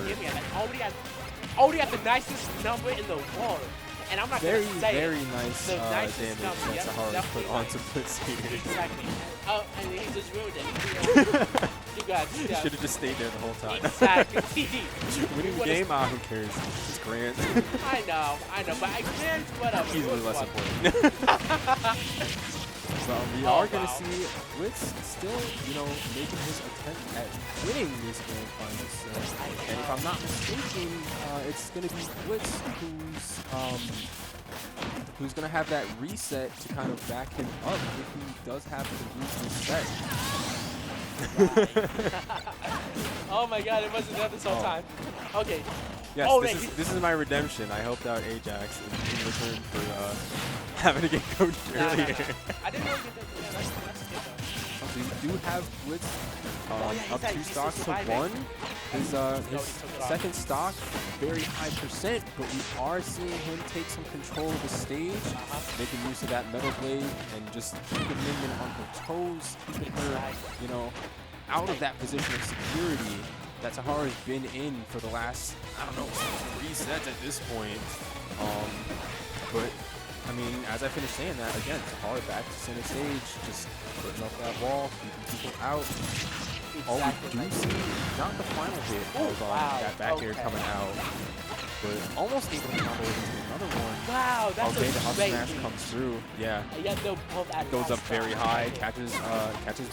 Already at the nicest number in the world. And I'm not very, gonna say very it. nice The damage nicest that number, Sahara's put onto Blitz here. Exactly. Oh, and he just ruined it. You guys. Should have just stayed there the whole time. Exactly. Winning the game, who cares? It's Grant. I know, but I can't. Whatever. He's really less important. So we are going to see Blitz still, making his attempt at winning this grand final set. And if I'm not mistaken, it's going to be Blitz who's going to have that reset to kind of back him up if he does have to lose this set. Oh my God! It wasn't there this whole time. Okay. Yes, this is my redemption. I helped out Ajax in return for having to get coached earlier. I didn't really get that. Yeah, that's good. So you do have Blitz up 2 stocks to 1. His second stock, very high %, but we are seeing him take some control of the stage, making use of that Metal Blade and just keeping Minion on her toes, keeping her, out of that position of security that Sahara's been in for the last, 3 sets at this point. But I mean, as I finished saying that, again, Sahara back to center stage, just putting up that wall, keeping people out. All we do see, not the final hit of that back air coming out, but almost able to combo it into another one. Wow, that's the up smash comes through. Yeah. It goes up very high, catches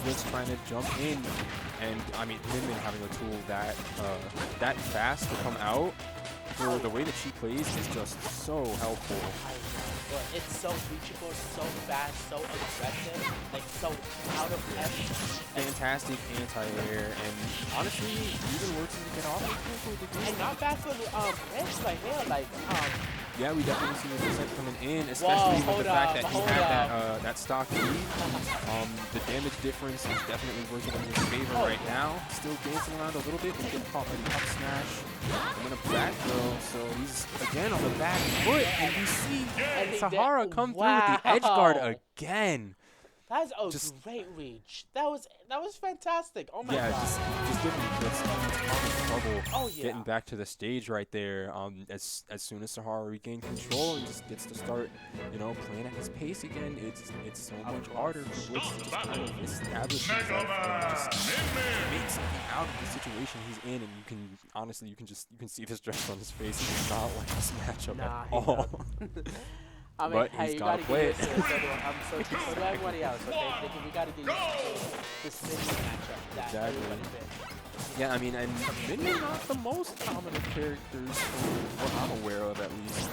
Blitz trying to jump in, and I mean, Min having a tool that fast to come out for the way that she plays is just so helpful. But it's so reachable, so fast, so aggressive, like so out of everything. Fantastic anti-air, and honestly, even works as a get off to a degree. And not bad for Blitz right here, like yeah, we definitely see the percent coming in, especially with the fact that he had that stock lead. The damage difference is definitely working in his favor right now. Still dancing around a little bit, but getting caught by the up smash. And then a back throw, so he's again on the back foot, and we see Sahara come through with the edge guard again. That's a Just- great reach. That was fantastic. Oh my yeah, god. just giving Blitz a ton of trouble Oh yeah. getting back to the stage right there. As soon as Sahara regained control and just gets to start, you know, playing at his pace again, it's so much harder for Blitz to just kind of establish himself and just make something out of the situation he's in. And you can honestly, you can see the stress on his face. He does not like this matchup Nah, at he all. I mean, But hey, he's you gotta gotta play get it. used to it. So do everybody else. Okay, we gotta get used to this mini matchup that Exactly. everybody did. Yeah, I mean, and maybe not the most common of characters, from what I'm aware of at least.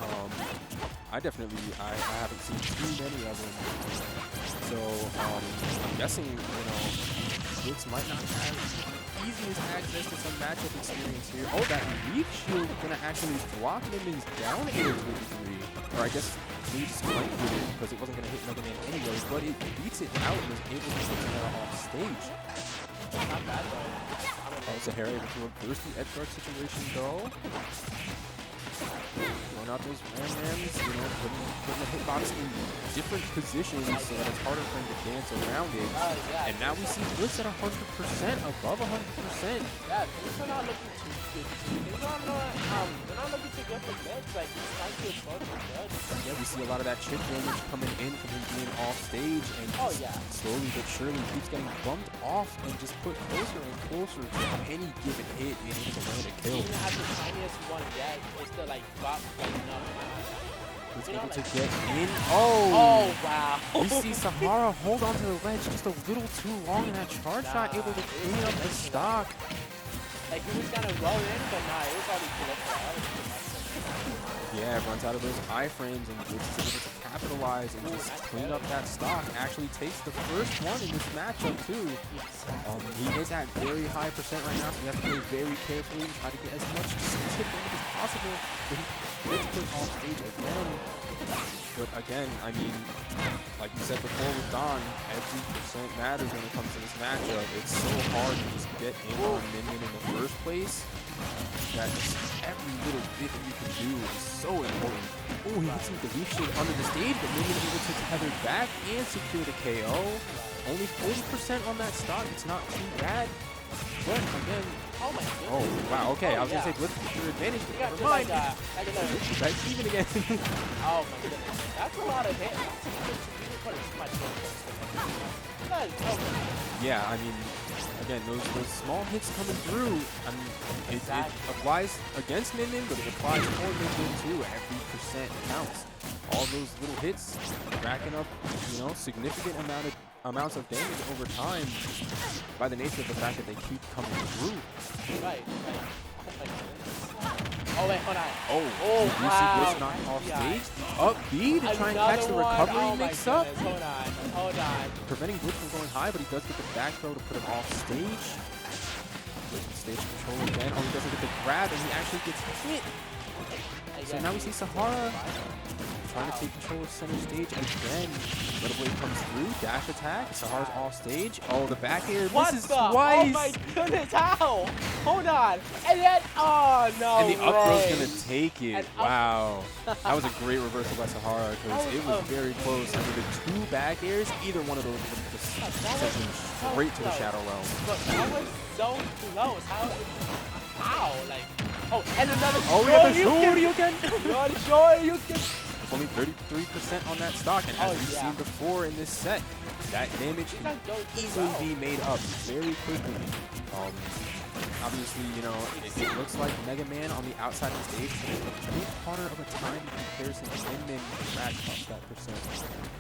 I haven't seen too many of them. So I'm guessing, you know, Blitz might not have the easiest access to some matchup experience here. Oh, that Leaf Shield gonna actually block Minmin's down air to a degree. Or I guess Leaf's flank with it because it wasn't gonna hit Mega Man anyways, but it beats it out and is able to put Sahara off stage. Not bad though. Oh, Sahara able to reverse the edge guard situation though. Throwing out those Rams, you know, putting the hitbox in different positions so that it's harder for him to dance around it. Yeah. And now we see Blitz at 100%, above 100%. Yeah, things are not looking too good. They're not looking too good for Blitz. Like, he's trying to approach the good. Yeah, we see a lot of that chip damage coming in from him being off stage, and slowly but surely keeps getting bumped off and just put closer and closer to any given hit being able to land a kill. Even at the tiniest one yet, it's still like drop enough. He's You know, able to like- get in. Oh! Oh wow. We see Sahara hold onto the ledge just a little too long, and that charge shot able to clean up the stock. Like he was gonna roll in, but nah, it was already flipped. Yeah, runs out of those iframes and Blitz is able to capitalize and just clean up that stock. Actually takes the first one in this matchup too. He is at very high percent right now, so we have to play very carefully and try to get as much chip damage as possible. But he gets put off stage again. But again, I mean, like we said before with Don, every percent matters when it comes to this matchup. It's so hard to just get in on Min in the first place. That just every little bit that you can do is so important. Oh, he hits him with the leaf shield under the stage, but Min able to tether back and secure the KO. Only 40% on that stock. It's not too bad. But again, Oh my goodness. oh wow, okay, I was yeah. gonna say Blitz is your advantage, but You got never to like, mind. like another. Right, even again. Oh my goodness. That's a lot of hits. You can put it too much hits. That is so good. Yeah, I mean, again, those small hits coming through, I mean, it applies against Min, but it applies for Min too. Every percent counts. All those little hits racking up, you know, significant amounts of damage over time by the nature of the fact that they keep coming through. Right. Oh my goodness. Oh wait, hold on. Oh, you see Blitz knocked off stage. Up B to try and catch the recovery mix up. Hold on. Preventing Blitz from going high, but he does get the back throw to put him off stage. Blitz with stage control again. Oh, he doesn't get the grab, and he actually gets hit. So now we see Sahara trying to take control of center stage again. Little Blade comes through, dash attack. Sahara's off stage. Oh, the back air misses twice. Oh my goodness, how? Hold on. And then, oh no. And the up throw's way. gonna take it. Wow. That was a great reversal by Sahara because it was very close. I mean, the two back airs, either one of those would have just sent him straight to the Shadow Realm. But that was so close. How? Like, oh, and another. Oh, we got the Shoryuken. Shoryuken. Only 33% on that stock, and as we've seen before in this set, that damage can easily be made up very quickly. Obviously, you know, it looks like Mega Man on the outside of the stage is a bit harder of a time in comparison to Min rack up that percent.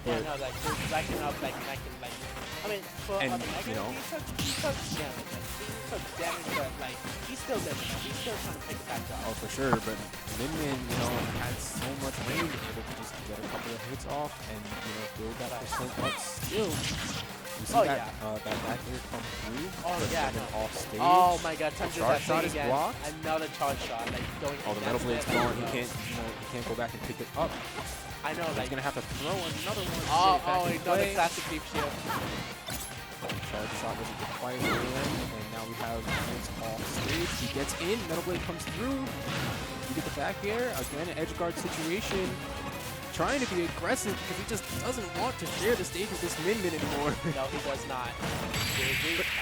Yeah, no, like, he's racking up, like, I mean, for and, Mega Man, you know, he took damage. Like, he took damage, but, like, he's still living. He's still trying to pick it back up. Oh, for sure, but Min, you know, had so much range, able to just get a couple of hits off and, you know, build that percent up still. You see that back here come through, off stage. Oh my god, touches charge that shot thing is again. blocked. Another charge shot, like going Oh, the metal blade's gone. He can't, you know, he can't go back and pick it up. I know, He's like gonna have to throw another one. Another classic deep shield. Charge shot doesn't get quite in, and now we have Vince off stage. He gets in, metal blade comes through. You get the back air again, an edge guard situation. trying to be aggressive because he just doesn't want to share the stage with this Min anymore. No, he does not.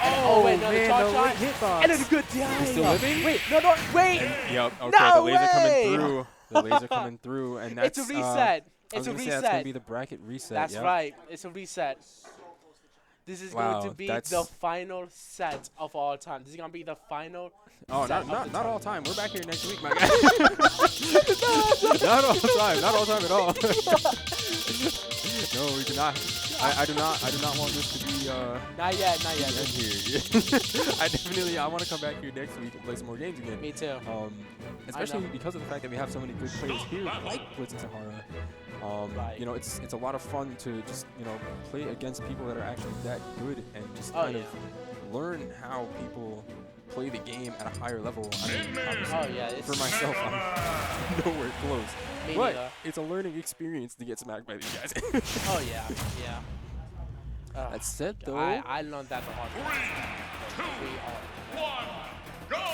Oh, wait, another man, charge the shot. late hitbox. And then a good die. He's still living? Wait, no, wait. Yep, okay, No the laser way! coming through. The laser coming through, and that's It's a reset. I was It's a gonna say reset. that's gonna be the bracket reset. That's yep. right. It's a reset. This is Wow, going to be that's- the final set of all time. This is going to be the final Oh, set not of all the time. We're back here next week, my guy. Not all time. Not all time at all. No, we cannot. I do not want this to be Not yet, not yet. end here. I want to come back here next week and play some more games again. Me too. Especially because of the fact that we have so many good players here, like Blitz and Sahara. Right. You know, it's a lot of fun to just play against people that are actually that good and just Oh, kind yeah. of learn how people play the game at a higher level. I mean, obviously, Oh, yeah. It's for myself, I'm nowhere close. Me But neither. it's a learning experience to get smacked by these guys. Oh, yeah. Yeah. That said, though, I learned that the hard way.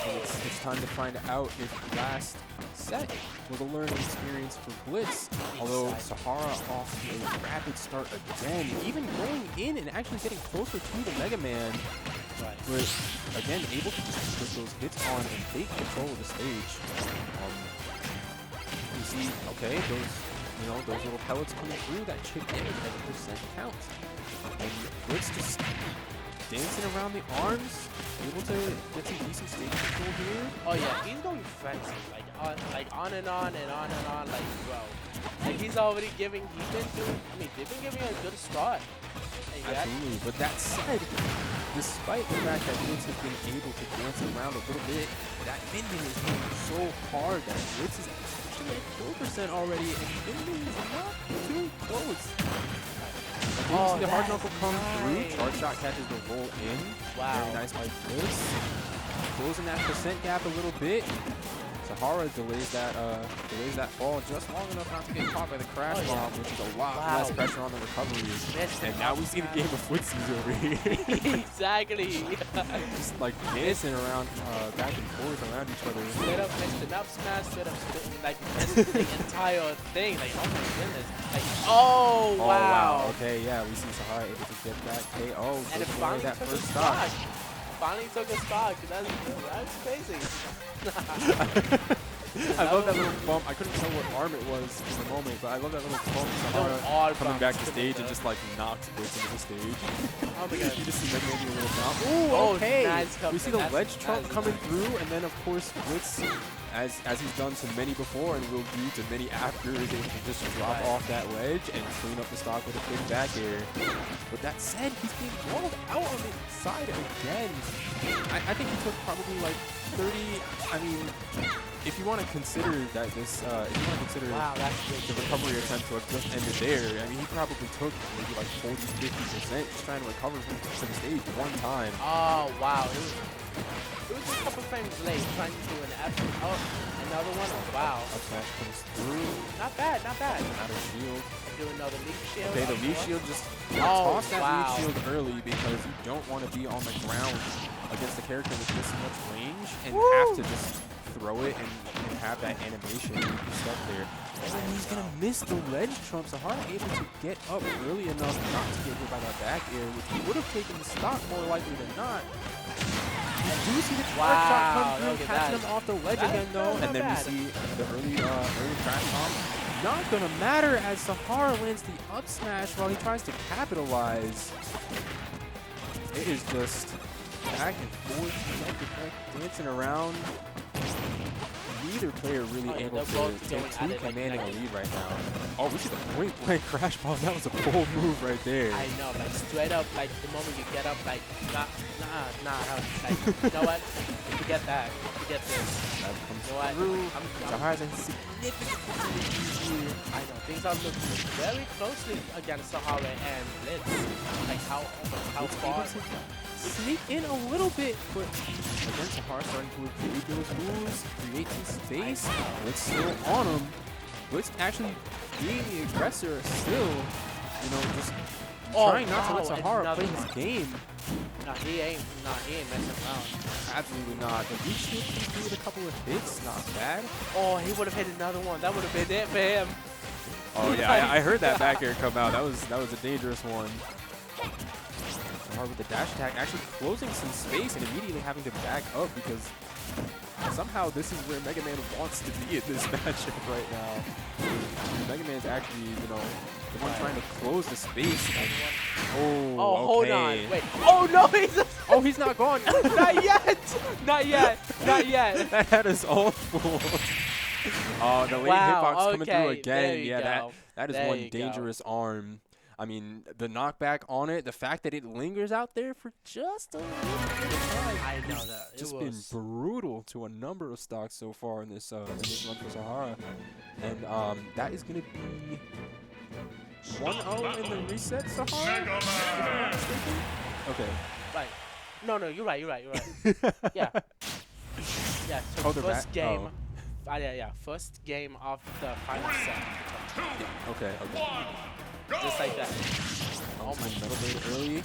and it's time to find out if last set was a learning experience for Blitz. Although Sahara off to a rapid start again, even going in and actually getting closer to the Mega Man. Right. But again, able to just put those hits on and take control of the stage. You see, okay, those little pellets coming through, that chip damage at a percent count. And Blitz just dancing around the arms, able to get some decent stage control here. Oh, yeah. He's going frenzy. Like on and on and on and on. Like, bro. Like, he's already giving, they've been giving a good start. Like, Absolutely, but that said, despite the fact that Blitz has been able to dance around a little bit, that Min is hitting so hard that Blitz is actually at kill percent already, and Min is not too close. You see the hard knuckle come through, charge shot catches the roll in. Wow. Very nice by Blitz. Closing that percent gap a little bit. Sahara delays that fall just long enough not to get caught by the crash bomb, which is a lot less pressure on the recovery. And now we see the game of footsies over here. Exactly. Just like dancing around back and forth around each other. Straight up missed an up smash, straight up like missed the entire thing. Like, oh my goodness. Like, oh wow. Okay, yeah, we see Sahara able to get that KO. And it Took away finally that took a first stock. stock. Finally took a stock. That's crazy. I love that little bump. I couldn't tell what arm it was in the moment, but I love that little bump. Sahara coming back to stage and just like knocks Blitz into the stage. Oh my god. You just see maybe a little jump. Oh, okay. nice cover. We see the That's ledge trump nice. coming through, and then of course Blitz, as he's done to many before and will do to many after, is able to just drop off that ledge and clean up the stock with a quick back air. But that said, he's being rolled out on the side again. I think he took probably like 30. I mean, if you want to consider that this, if you want to consider the recovery attempt to have just ended there, I mean, he probably took maybe like 40–50% just trying to recover from the stage one time. Oh wow. It was just a couple frames late trying to do an F. Oh, another one. Oh, wow. Up smash comes through. Not bad, not bad. Out of shield. Do another leaf shield. Okay, the leaf shield just toss that leaf shield early because you don't want to be on the ground against a character with this much range and have to just throw it and have that animation keep you stuck there. And he's going to miss the ledge trump. Sahara able to get up early enough not to get hit by that back air, which he would have taken the stock more likely than not. You do see the charge shot come through, catching him off the ledge again though, and then we see the early crash bomb. Not gonna matter as Sahara lands the up smash while he tries to capitalize. It is just back and forth, dancing around. Neither player really able to get too commanding a lead right now. Oh, we see the point blank crash bomb. That was a bold move right there. I know, like straight up, like the moment you get up, like nah, like you know what? Forget that. Forget this. That comes You know what? through. Sahara's in significant opportunities here. I know things are looking very closely against Sahara and Blitz. Like how far. Sneak in a little bit, but again, Sahara starting to evade those moves, create some space. Blitz still on him. Blitz actually being the aggressor still, just trying not to let Sahara play his game. Nah, he ain't messing around. Absolutely not. The leaf shield comes through with a couple of hits, not bad. Oh, he would have hit another one. That would have been it for him. Oh yeah, I heard that back air come out. That was a dangerous one. Sahara with the dash attack, actually closing some space and immediately having to back up because somehow this is where Mega Man wants to be in this matchup right now. Mega Man's actually, you know, the one trying to close the space. And, Oh, hold okay. on. Wait. Oh, no. He's not gone. Not yet. Not yet. Not yet. That had us all fooled. Oh, the late hitbox coming through There again. you Yeah, go. that is There one you go. dangerous arm. I mean, the knockback on it, the fact that it lingers out there for just a little bit of time. I know that. Just been brutal to a number of stocks so far in this run for Sahara. And that is going to be 1-0 in the reset, Sahara? If I'm not mistaken? Okay. Right. No, you're right. Yeah. Yeah, so Oh, they're first back? game. Oh. Yeah. First game of the final set. Okay. Just like that. Oh my Metal Blade early.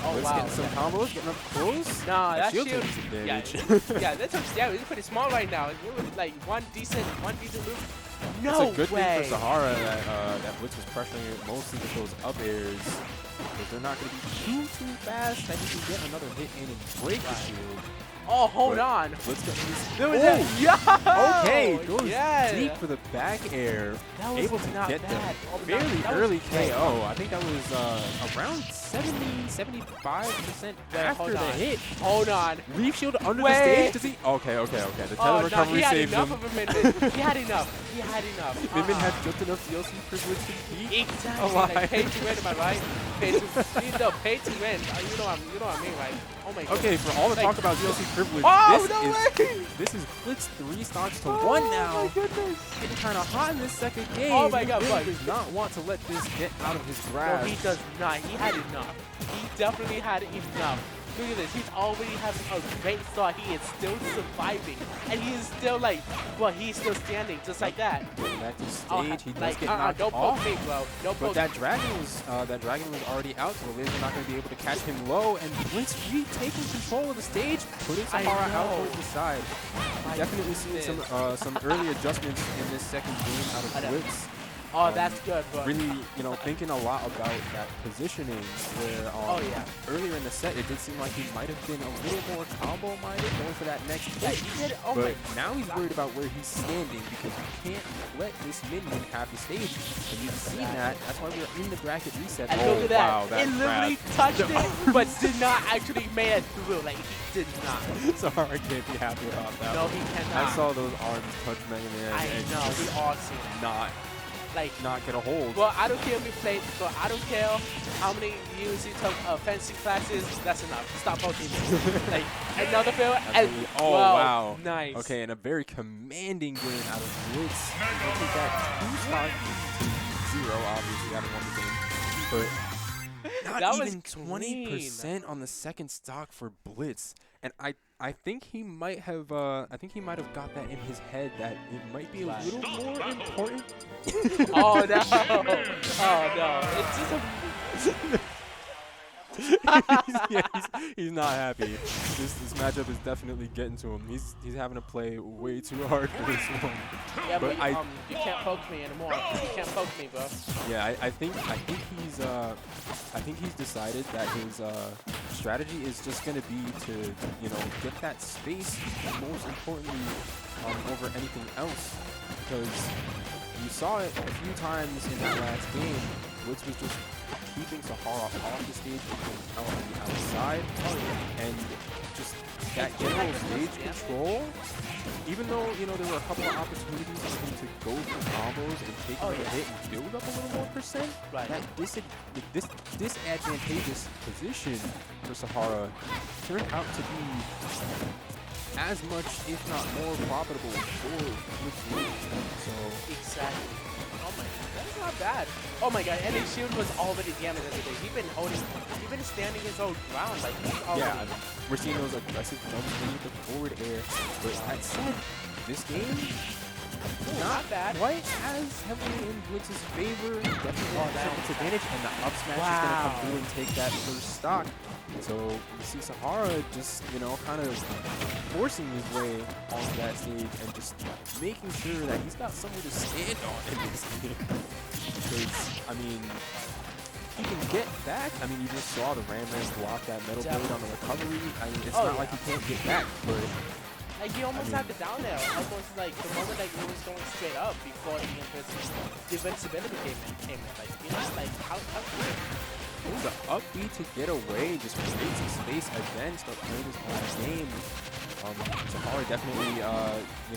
Oh, Let's wow. get some combos, getting up close. No, that shield shield. took some Yeah, damage. yeah, that took damage. It's pretty small right now. It was like one decent loop. No It's a good way. thing for Sahara that Blitz was pressuring it mostly with those up airs. Because they're not going to be too fast that he can get another hit in and break the shield. Oh, hold But on. Blitz got There was that. Yeah. Okay, goes yeah. deep for the back air. That was Able to not get bad. Oh, the fairly that was early great. KO. I think that was around 70-75% after hold the on. hit. Hold on. Leaf shield under the Wait. stage. Does he? Okay. The Oh, no, recovery he had saved enough him. of a minute. He had enough. Midman had just enough DLC privilege to beat. Exactly. alive. Like, pay to win, am I right? Pay to win. You know what I mean, right? Oh my god. Okay, for all the talk about DLC privilege, Oh, no way! this is Blitz 3 stocks to 1 now. Oh my goodness. Getting kind of hot in this second game. Oh my god, He but- really does not want to let this get out of his No, grasp. he does not. He had enough. He definitely had enough. Look at this. He's already having a great start. He is still surviving. And he is still like, well, he's still standing just like that. Getting back to the Oh, stage, he does like, get knocked don't off. poke me, bro. Don't But poke that dragon was already out, so the laser not going to be able to catch him low. And Blitz retaking control of the stage, putting I Sahara out know. towards the side. My Definitely seeing some early adjustments in this second game out I of know. Blitz. Oh, that's good, bro. Really, thinking a lot about that positioning where Oh, yeah. earlier in the set, it did seem like he might have been a little more combo-minded, going for that next Yeah, hit. he did it. Oh my But now he's worried about where he's standing because you can't let this minion have the stage. And you've seen that. That's why we're in the bracket reset. And Oh, look at that. wow, that it literally touched it, but did not actually make it through. Like, he did not. Sahara can't be happy about that. No, he cannot. I saw those arms touch Mega Man I and know. just We all seen it. not get a hold. Well, I don't care if you played, so I don't care how many years you took fencing classes. That's enough. Stop poking me. Like, another field. And, Absolutely. Oh, well, wow. Nice. Okay, and a very commanding game out of Blitz. We'll take that 2 stock to 0, obviously, out of 1 game. But That not was even 20% on the second stock for Blitz. And I think he might have got that in his head that it might be a little more important. Oh, no. Oh, no. It's just a... he's not happy. This matchup is definitely getting to him. He's having to play way too hard for this one. Yeah, but but you can't poke me anymore. You can't poke me, bro. Yeah, I think he's decided that his strategy is just gonna be to get that space, most importantly, over anything else, because you saw it a few times in that last game. Blitz was just keeping Sahara off the stage and out on the outside, and just that general stage control. Even though there were a couple of opportunities for him to go for combos and take another hit and build up a little more percent, that disadvantageous position for Sahara turned out to be as much, if not more, profitable for BlitzLuigy. So Exactly. Oh my god, that's not bad. Oh my god, and his shield was already damaged everything. He's been standing his own ground. Like, he's already... yeah, we're seeing those aggressive jumps into the forward air. But that said, this game not bad. quite as heavily in Blitz's favor. Definitely at its advantage, and the up smash is going to come through and take that first stock. So you see Sahara just, kind of forcing his way onto that stage and just making sure that he's got somewhere to stand on in this game. because, I mean, he can get back. I mean, you just saw the Ram block that metal blade on the recovery. I mean, it's not like he can't get back, but... Like, he almost had the down there. Almost like the moment that he was going straight up before the invincibility came in. Like, you know, like, how Ooh, the up B to get away, just create some space again, start playing his own game. Sahara definitely, you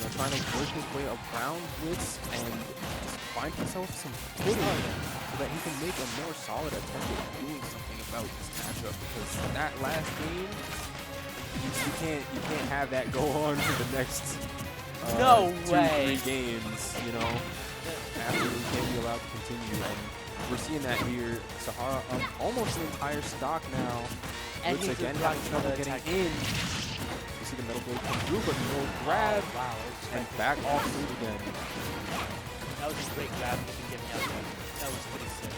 know, trying to work his way around Blitz and just find himself some footing so that he can make a more solid attempt at doing something about this matchup. Because that last game, you can't have that go on for the next no 2-3 way games. You know, absolutely can't be allowed to continue. And we're seeing that here. Sahara up almost an entire stock now. And Blitz he's again having trouble getting in. You see the metal blade come through, but no grab. Wow, And back off through again. that was a great grab you can get me out there. That was pretty sick.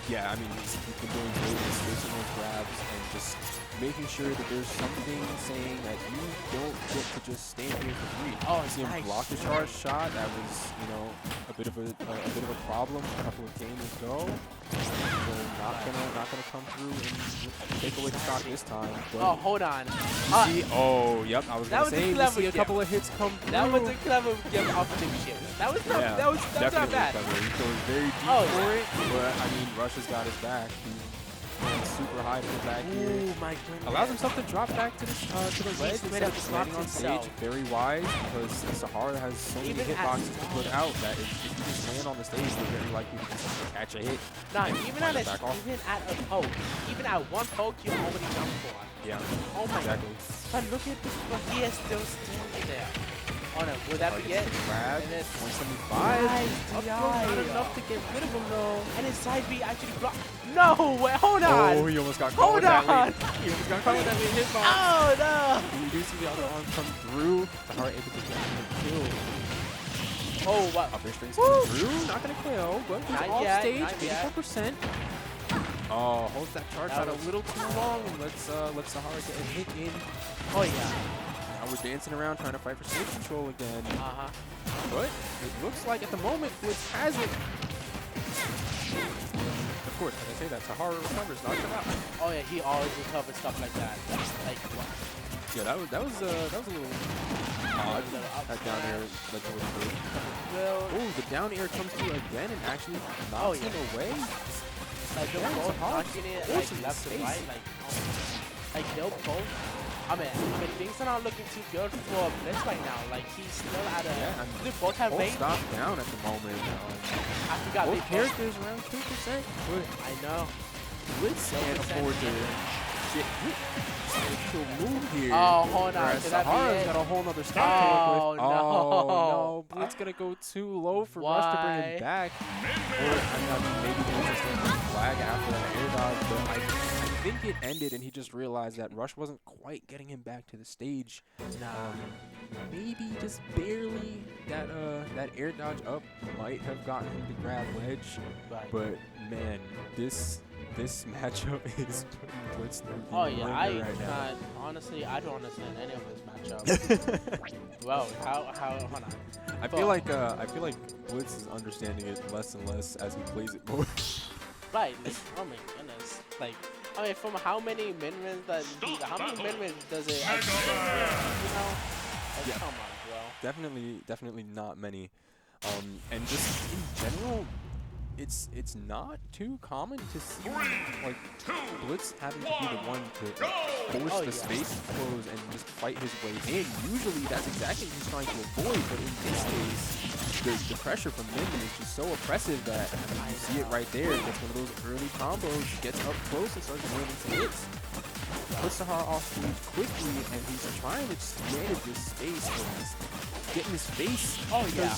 Yeah, I mean, he's been doing great with spacing those grabs and just making sure that there's something saying that you don't get to just stand here for free. Oh, you see him nice. block the charge shot. That was, you know, a bit of a problem a couple of games ago. So not gonna come through and take away the stock this time. But Oh, hold on. you see, oh, yep, I was that gonna was a say, you clever see a gift. couple of hits come through. That was a clever gift off of the ship. That was not, Yeah, that was not definitely bad. clever. He goes very deep Oh, for yeah. it, but I mean, Rush has got his back. He's going super high to the back here. Ooh, my goodness. Allows himself to drop back to the ledge made instead up of just the landing on slots stage. himself. Very wise, because Sahara has so many Even at hitboxes to put out that if you just land on the stage, you're very likely to just catch a hit. Nah, and even find at it back off. a poke, even at one poke, you already jumped for it. Yeah, Oh my exactly. But look at this, but he is still standing there. Oh no, would that be it? Grab, And then 175. Nice Up DI. not enough to get rid of him though. And his side B actually blocked. No way, hold on. Oh, he almost got caught Hold with that on. lead. He almost got caught with that lead hitbox. Oh no. You do see the other arm come through. Sahara able to get him killed. Oh, wow. Upper strings coming through. Not gonna kill, but he's Not off yet, stage. not yet. 84%. Oh, holds that charge That out a was- little too long. Let's Sahara get a hit in. Oh yeah. Now we're dancing around trying to fight for stage control again. Uh-huh. But it looks like at the moment Blitz has it. Of course, as I say that, Sahara recovers, knocks him out. Oh yeah, he always recovers stuff like that. Like what? Yeah, that was a little odd. That down air led to a good. Well, Oh, the down air comes through again and actually knocks him away. like they're Yeah, both Sahara knocking it forces like left the and right. space. Like they'll both. I mean, things are not looking too good for Blitz right now. Like he's still at a. Yeah, and they both have both range. stop down at the moment. I forgot they Both both. characters around 2%, but I know. Blitz can't afford to get hit to move here. Oh, hold on. Whereas Could that be Sahara's it? got a whole nother stock to work Oh, with. no. Oh, no. Blitz going to go too low for Rush to bring Why? him back. Or, I mean, maybe there was just a flag after that air dodge, but I think it ended and he just realized that Rush wasn't quite getting him back to the stage. Maybe just barely that air dodge up might have gotten him to grab ledge. Right. But man, this matchup is putting Blitz through the Oh yeah, ringer right now. honestly, I don't understand any of this matchup. Well, how? Hold on. I feel like Blitz is understanding it less and less as he plays it more. Right. Like, oh my goodness. Like, I mean, from how many min-wins how many min-wins does it actually go through, you know? Like, Yeah. come on, bro. Definitely not many. And just in general, it's not too common to see like Blitz having to be the one to force the space to close and just fight his way in. Usually that's exactly what he's trying to avoid, but in this case, the pressure from Minden is just so oppressive that you see it right there. It gets one of those early combos, gets up close and starts going into hits. Puts Sahara off stage quickly, and he's trying to just manage this space and just get in his face. Oh, yeah.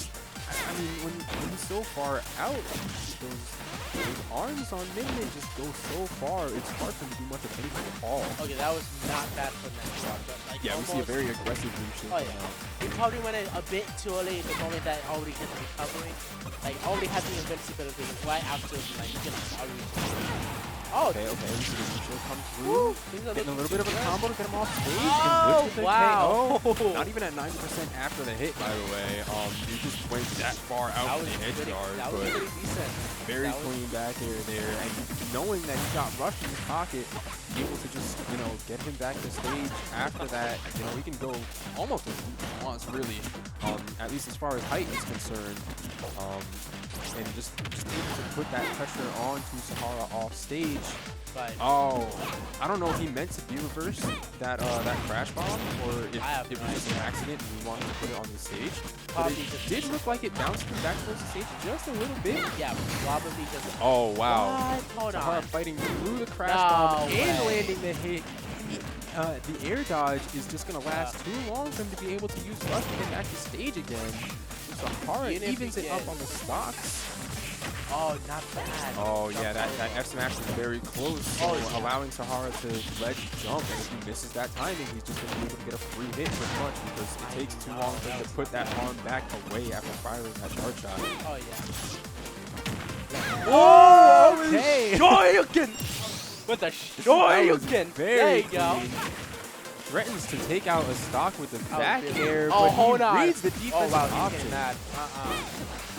I mean, when he's so far out, those arms on Minden just go so far, it's hard for him to do much of anything at all. Okay, that was not bad for that shot, but like Yeah, we see a very aggressive leadership. Oh yeah. He probably went a bit too early the moment that already hit the recovery. Like already had the invincibility right after like already. Oh, Okay, okay. We see the neutral come through. woo, things are Getting a looking little bit of a good. combo to get him off stage. Oh, and Blitz with a wow. KO. Not even at 90% after the hit, by the way. You just went that far out That with was the edge pretty, guard, that was but pretty decent. very that was- clean back air there. And knowing that he got rushed in his pocket, able to just, get him back to stage after that, he can go almost as deep as he wants, really, at least as far as height is concerned. And just able to put that pressure onto Sahara off stage. But Oh, I don't know if he meant to be reversed that crash bomb, or if I have it no was just an idea. accident and he wanted to put it on the stage. But Probably it just- did look like it bounced him back towards the stage just a little bit. yeah, probably just. Oh wow! What? Hold Sahara on. fighting through the crash No bomb way. and landing the hit. The air dodge is just gonna last too long for him to be able to use Rush to get back to stage again. Sahara Even if evens he it up gets- on the stocks. Oh, not bad. Oh yeah, that F smash is very close, Oh, yeah. allowing Sahara to ledge jump, and if he misses that timing, he's just going to be able to get a free hit pretty much because it takes too long for him to put that arm back away after firing that dart shot. Oh yeah. Oh, okay. Shoryuken! With the That was Shoryuken! very There you go. clean. Threatens to take out a stock with the Oh, back really? air, Oh, but hold he on. reads the Oh defensive wow, he's option. getting that.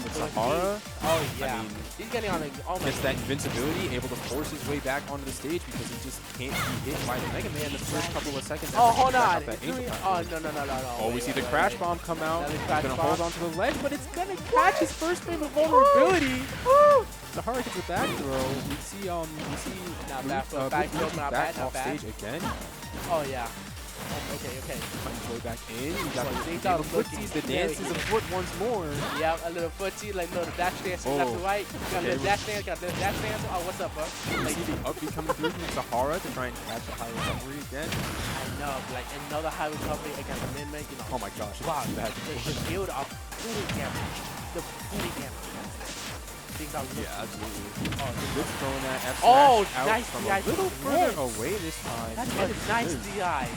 With Sahara, Oh yeah. I mean, he's getting on a. Oh my. gets that invincibility, able to force his way back onto the stage because he just can't be hit by the Mega Man the first couple of seconds. Oh, after he hold back on. off that It's doing- ancient Oh platform. no. Oh, we Wait, see the wait, crash wait. bomb come out. Another He's crash gonna bomb. hold onto the ledge, but it's gonna catch his first frame of vulnerability. Woo! Sahara gets a back throw. We see Not Luigi- bad, but back throw, Luigi not back bad, not off bad. stage again. Oh yeah. Okay. Find his way back in. We got So the things little are looking footsies, the very dances good. of foot once more. Yeah, a little footsie, like little dash dance Oh. left to right. Got a little Okay. dash dance, got a little dash dance. Oh, what's up, bro? We Like, see the up B coming through from Sahara to try and catch the high recovery again. I know, like another high recovery against the mid-mid, Oh my gosh, Wow, it's bad. the build of booty camp. The booty camp. Things are looking. Yeah, absolutely. Oh, Good throwing that F Oh, smash out nice from DI a little from further Blitz. away this time. that's That a is nice good. DI.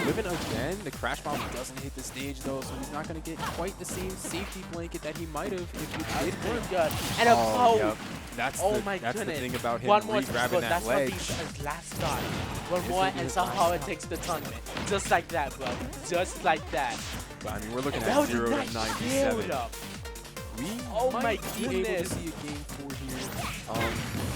Living again, the crash bomb doesn't hit the stage though, so he's not going to get quite the same safety blanket that he might have if he That's did pretty hit. good. And a Yep. That's Oh the, my that's goodness. the thing about him One more re-grabbing that that's ledge. gonna be his last shot. One This more will be and his last somehow it shot. takes the tournament. Just like that, bro. Just like that. But I mean, we're looking That at was a 0 nice to 97. build up. We Oh might my be able to goodness. see a game 4 here.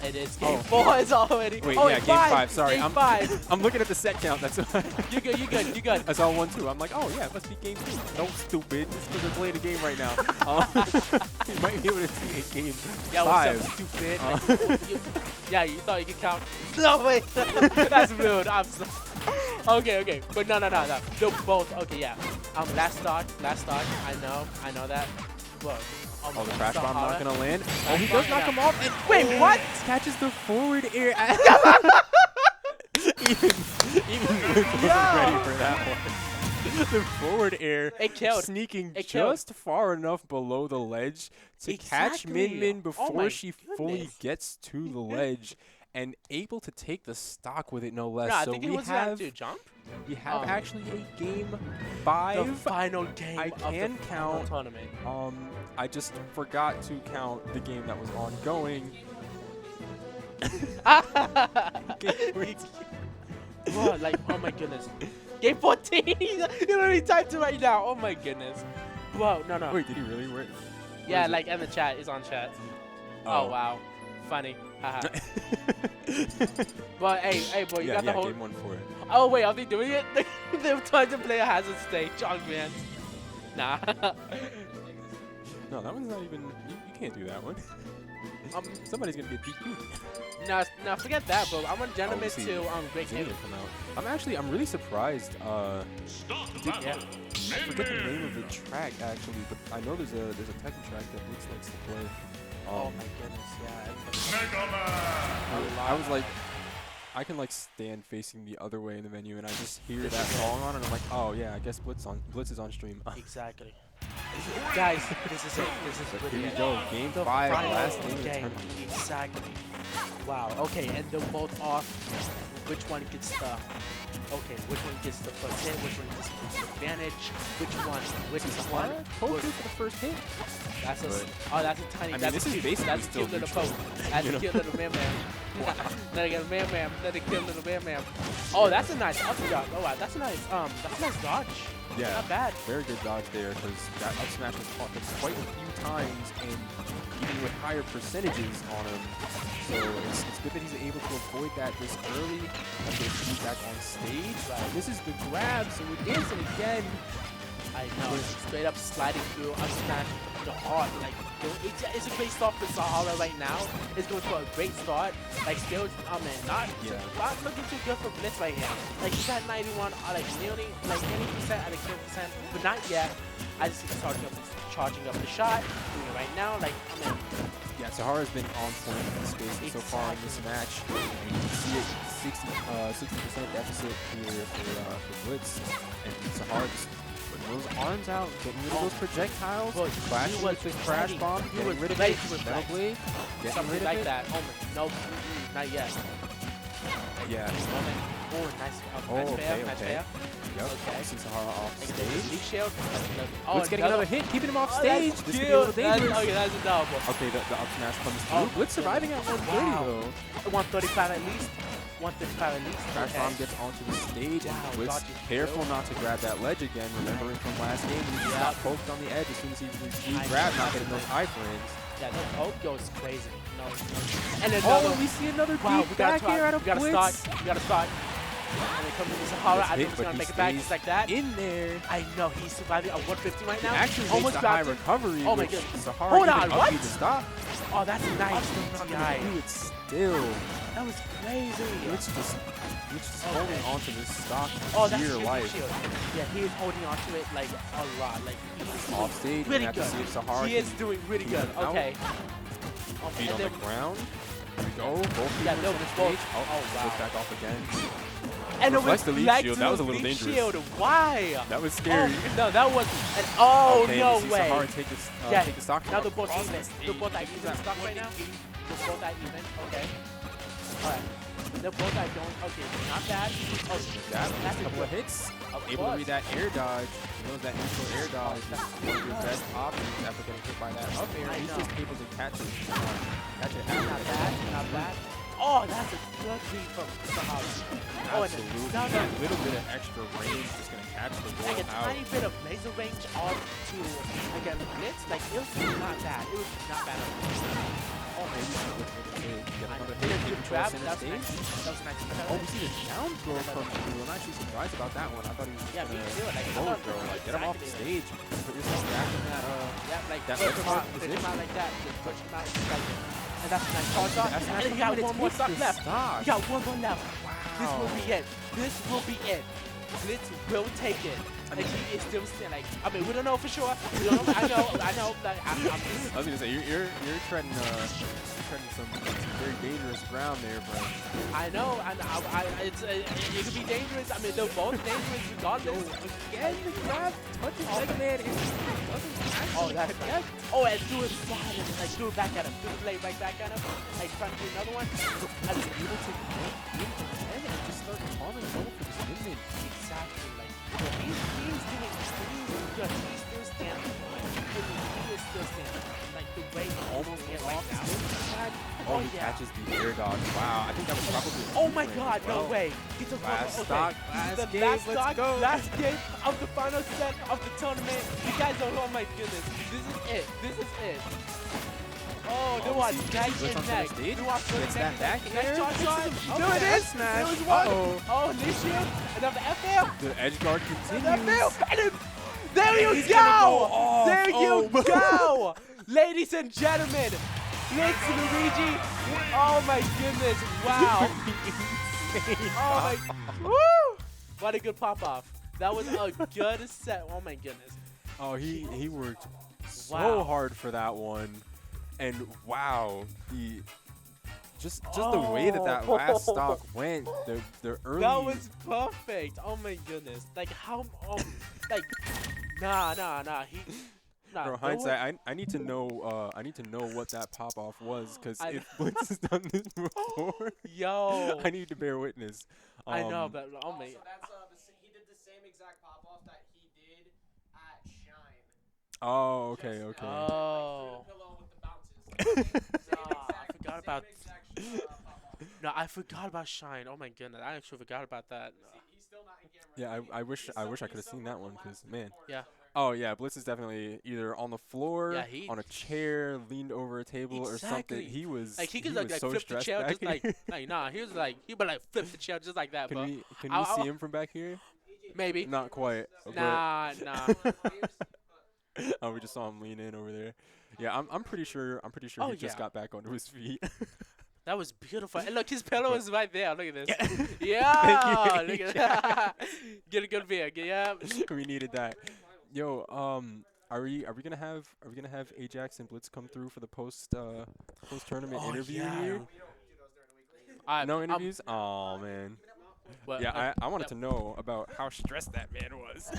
It is game Oh. 4 is already. Wait, oh, yeah, it's game 5. Sorry, Game I'm 5. I'm looking at the set count. That's why. You good, you good, you good. I saw 1-2. I'm like, oh yeah, it must be game 2. No, stupid. It's because we're playing a game right now. You might be able to see a game Yeah, 5. what's up, stupid? Like, yeah, you thought you could count. No, wait. That's rude. I'm so. Okay. But no. They're both. Okay, yeah. Last stock. I know that. Whoa. Oh, the crash bomb not gonna land. Oh, he bomb, does knock yeah. him off. And Wait, what? Catches the forward air. even Luke wasn't ready for that one. The forward air It killed. sneaking It killed. just far enough below the ledge to catch Exactly. Min Min Oh before my she fully goodness. gets to the ledge. And able to take the stock with it, no less. No, I so think we it was have to jump. actually a game The 5. final game I of can the count. tournament. I just forgot to count the game that was ongoing. Bro, like, oh my goodness. Game 14. You literally typed it right now. Oh my goodness. Whoa, no. Wait, did he really? Where Yeah, is it? like in the chat. It's on chat. Oh, wow. Funny. Haha. But hey, bro, you got the whole. game 1 for it. Oh wait, are they doing it? They're trying to play a hazard stage. Oh man. Nah. No, that one's not even. You can't do that one. Somebody's gonna get DQ'd. Nah, forget that, bro. I'm a gentleman we see to Great Xenia Game. come out. I'm really surprised. Yeah. I forget the name of the track actually, but I know there's a Tekken track that Blitz likes to play. Oh my goodness, yeah. Mega Man! I was like, I can like stand facing the other way in the menu, and I just hear that song on, and I'm like, oh yeah, I guess Blitz is on stream. Exactly. Guys, this is it. This is But pretty here we it. go, game The 5, final last game of the game. tournament. Exactly. Wow. Okay, and they're both off. Which one gets the okay, which one gets the first hit, which one gets the advantage, which one, Poke through for the first hit. That's a, But, that's a tiny, I mean, that's this a is cute, basically that's a still cute little neutral. poke. That's You a know? cute little man. Let it get a man. Let it kill little man. Oh, that's a nice up dodge. Oh wow, that's a nice dodge. Yeah, Not bad. very good dodge there because that up smash was caught him quite a few times and even with higher percentages on him. So it's good that he's able to avoid that this early and get feedback on stage. Right. This is the grab, so it is, and again, I know, straight up sliding through, up smash the heart. Like, it's a great start for Sahara right now. It's going for a great start. Like, still, not looking too good for Blitz right here. Like, he's at 91, like nearly, like 80% out of 10%, but not yet. I just see him charging up the shot, doing it right now. Like, yeah, Sahara's been on point in the space so far in this match. And you can see it 60% deficit here for Blitz. And Sahara just putting those arms out, getting rid of those projectiles, clashing with his crash bomb, getting rid of it, Metal Blade, getting something rid of like it. that. Oh my, no, not yet. Yeah. Oh, nice. Oh, fair, okay, nice okay. fair. Yep. Okay. See Sahara off Like, there's a stage. leaf shield. Oh, Blitz getting another hit, keeping him off stage. This could be a little That's, dangerous. okay, that's a double. Okay, the up smash comes through. Oh, Blitz surviving at 130 wow. though. 135 at least. 135 at least. Crash Okay. Bomb gets onto the stage, Wow, and Blitz dodges careful through. not to grab that ledge again. Remembering from last game, he just got poked on the edge as soon as he I grabbed, know. not getting those iframes. Yeah, the poke goes crazy. No. And then Oh, we see another wow, deep back here out of we gotta Blitz. start. We gotta start. And it comes to Sahara. I think he's gonna make it back just like that. In there. I know he's surviving at 150 right now. Actually almost makes a high dropped it. recovery. Oh my which goodness. Sahara Hold even on, up what? to stop. Oh, that's nice. Not DI. gonna do it still. That was crazy. Blitz just Okay. holding onto this stock Oh, for that's dear a life. shield. Yeah, he is holding on to it like a lot. Like he's Off stage, we really have good. to see if Sahara He is can doing really keep good. it out. Okay. Feet and on then, the ground. Here we go. Both Yeah, people no, center both. stage. Oh, Oh, wow. Flip back off again. and it reflects was the leaf back shield. to That was a the little leaf dangerous. Shield. Why? That was scary. Oh, no, that was. Oh, Okay, no we see way. Sahara take, this, Yeah, take the stock. now they're both across even. the stage. They're both at even stock right now. They're both at even. Okay. All right. They're both at going. Okay, not bad. Oh, That that's a couple of hits. Able to read that air dodge. He knows that neutral air dodge is one of your best options after getting hit by that up air. I He's know. just able to catch it. Catch it Not out. bad. Not bad. Oh, that's a good read from Sahara. Oh, and Absolutely. now A little bit of extra range just going to catch the ball like a out. tiny bit of laser range off to again Blitz. Like it was not bad. It was not bad at all. Oh, maybe he's able to get I another did hit. a Keep good control grab. center That was stage. nice. That was nice. Oh, we see the down throw come through. I'm actually surprised about that one. I thought he was Yeah, me going too. Like, to I forward thought- throw. Like, get him off the exactly. stage. Put yourself back in that. Yeah, like That push left him side out, push him position. out like that. Just push him out like that. And that's a nice charge off. That's And you got one more stock left. Stock. You got one more left. This will be it. This will be it. Blitz will take it. And he is still standing. Like, I mean, we don't know for sure. We don't know. I know. Like, I'm I was gonna say you're treading some very dangerous ground there, but I know, and it could be dangerous. I mean, they're both dangerous regardless. again the grab touches Mega Man and doesn't Oh, actually that's connect. Oh, and do it slide him, like do it back at him, do the blade right back at him, like trying to do another one. I was able to connect into the head and just start calling trouble for this minion. Exactly, like he's doing good. He's still standing. He is still standing. Like the way he Almost is off right now. Oh, he yeah. catches the air dodge. Wow, I think that was probably. a Oh my two-frame God, as no well. way. It's a Last okay. stock, This is last the game, last let's stock, go. last game of the final set of the tournament. You guys don't know, oh my goodness. This is it. This is it. Oh, there was neck Blitz on and center neck. stage. There was Gets that back neck air. shot. Oh, There it F is. smash. There was one. Uh-oh. Oh, this shield. Another FL. The edge guard Another continues. FL. And then, there you He's go. gonna go off. There you Oh. go. Ladies and gentlemen, BlitzLuigy. Oh my goodness. Wow. Oh my. Woo. What a good pop off. That was a good set. Oh my goodness. Oh, he worked so Wow. hard for that one, and wow, the just the way that last stock went, the early. That was perfect. Oh my goodness. Like how? Like nah. He. Nah, For there hindsight, I need to know what that pop off was, because I if Blitz has done this before, Yo. I need to bear witness. I know, but oh my. He did the same exact pop off that he did at Shine. Oh, okay, okay. Oh. Pillow with the bounces. I forgot about. No, I forgot about Shine. Oh my goodness, I actually forgot about that. He's still not in camera. Yeah, I wish I could have seen that one because man. Yeah. Oh yeah, Blitz is definitely either on the floor, Yeah, he- on a chair, leaned over a table or something. Exactly. He was Like he could was like so flip the stressed chair back just like here. nah. He was like he would like flip the chair just like that, Can bro. we I- see I- him from back here? Maybe. Not quite. Nah. Oh, we just saw him lean in over there. Yeah, I'm pretty sure Oh, he just yeah. got back onto his feet. That was beautiful. And look, his pillow is right there. Look at this. Thank Yeah. you. Look at that. Get a good view. Yeah. We needed that. Yo, are we gonna have Ajax and Blitz come through for the post tournament interview here? No interviews? Oh man. Well, Yeah, I wanted to know about how stressed that man was.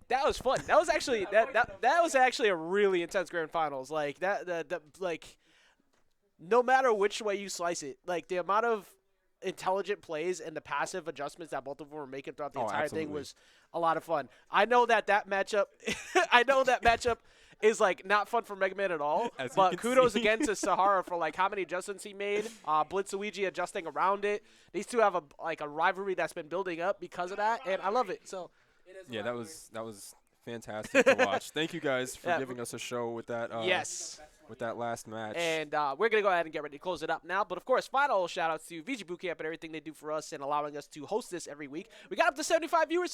That was fun. That was actually that was actually a really intense grand finals. Like that like no matter which way you slice it, like the amount of intelligent plays and the passive adjustments that both of them were making throughout the Oh, entire thing absolutely. was a lot of fun. I know that matchup is like not fun for Mega Man at all. As you But can kudos see. again to Sahara for like how many adjustments he made. BlitzLuigy adjusting around it. These two have a rivalry that's been building up because of that, and I love it. So Yeah, that was fantastic to watch. Thank you guys for Yeah. giving us a show with that. yes. With that last match. And we're going to go ahead and get ready to close it up now. But, of course, final shout-outs to VGBootCamp and everything they do for us and allowing us to host this every week. We got up to 75 viewers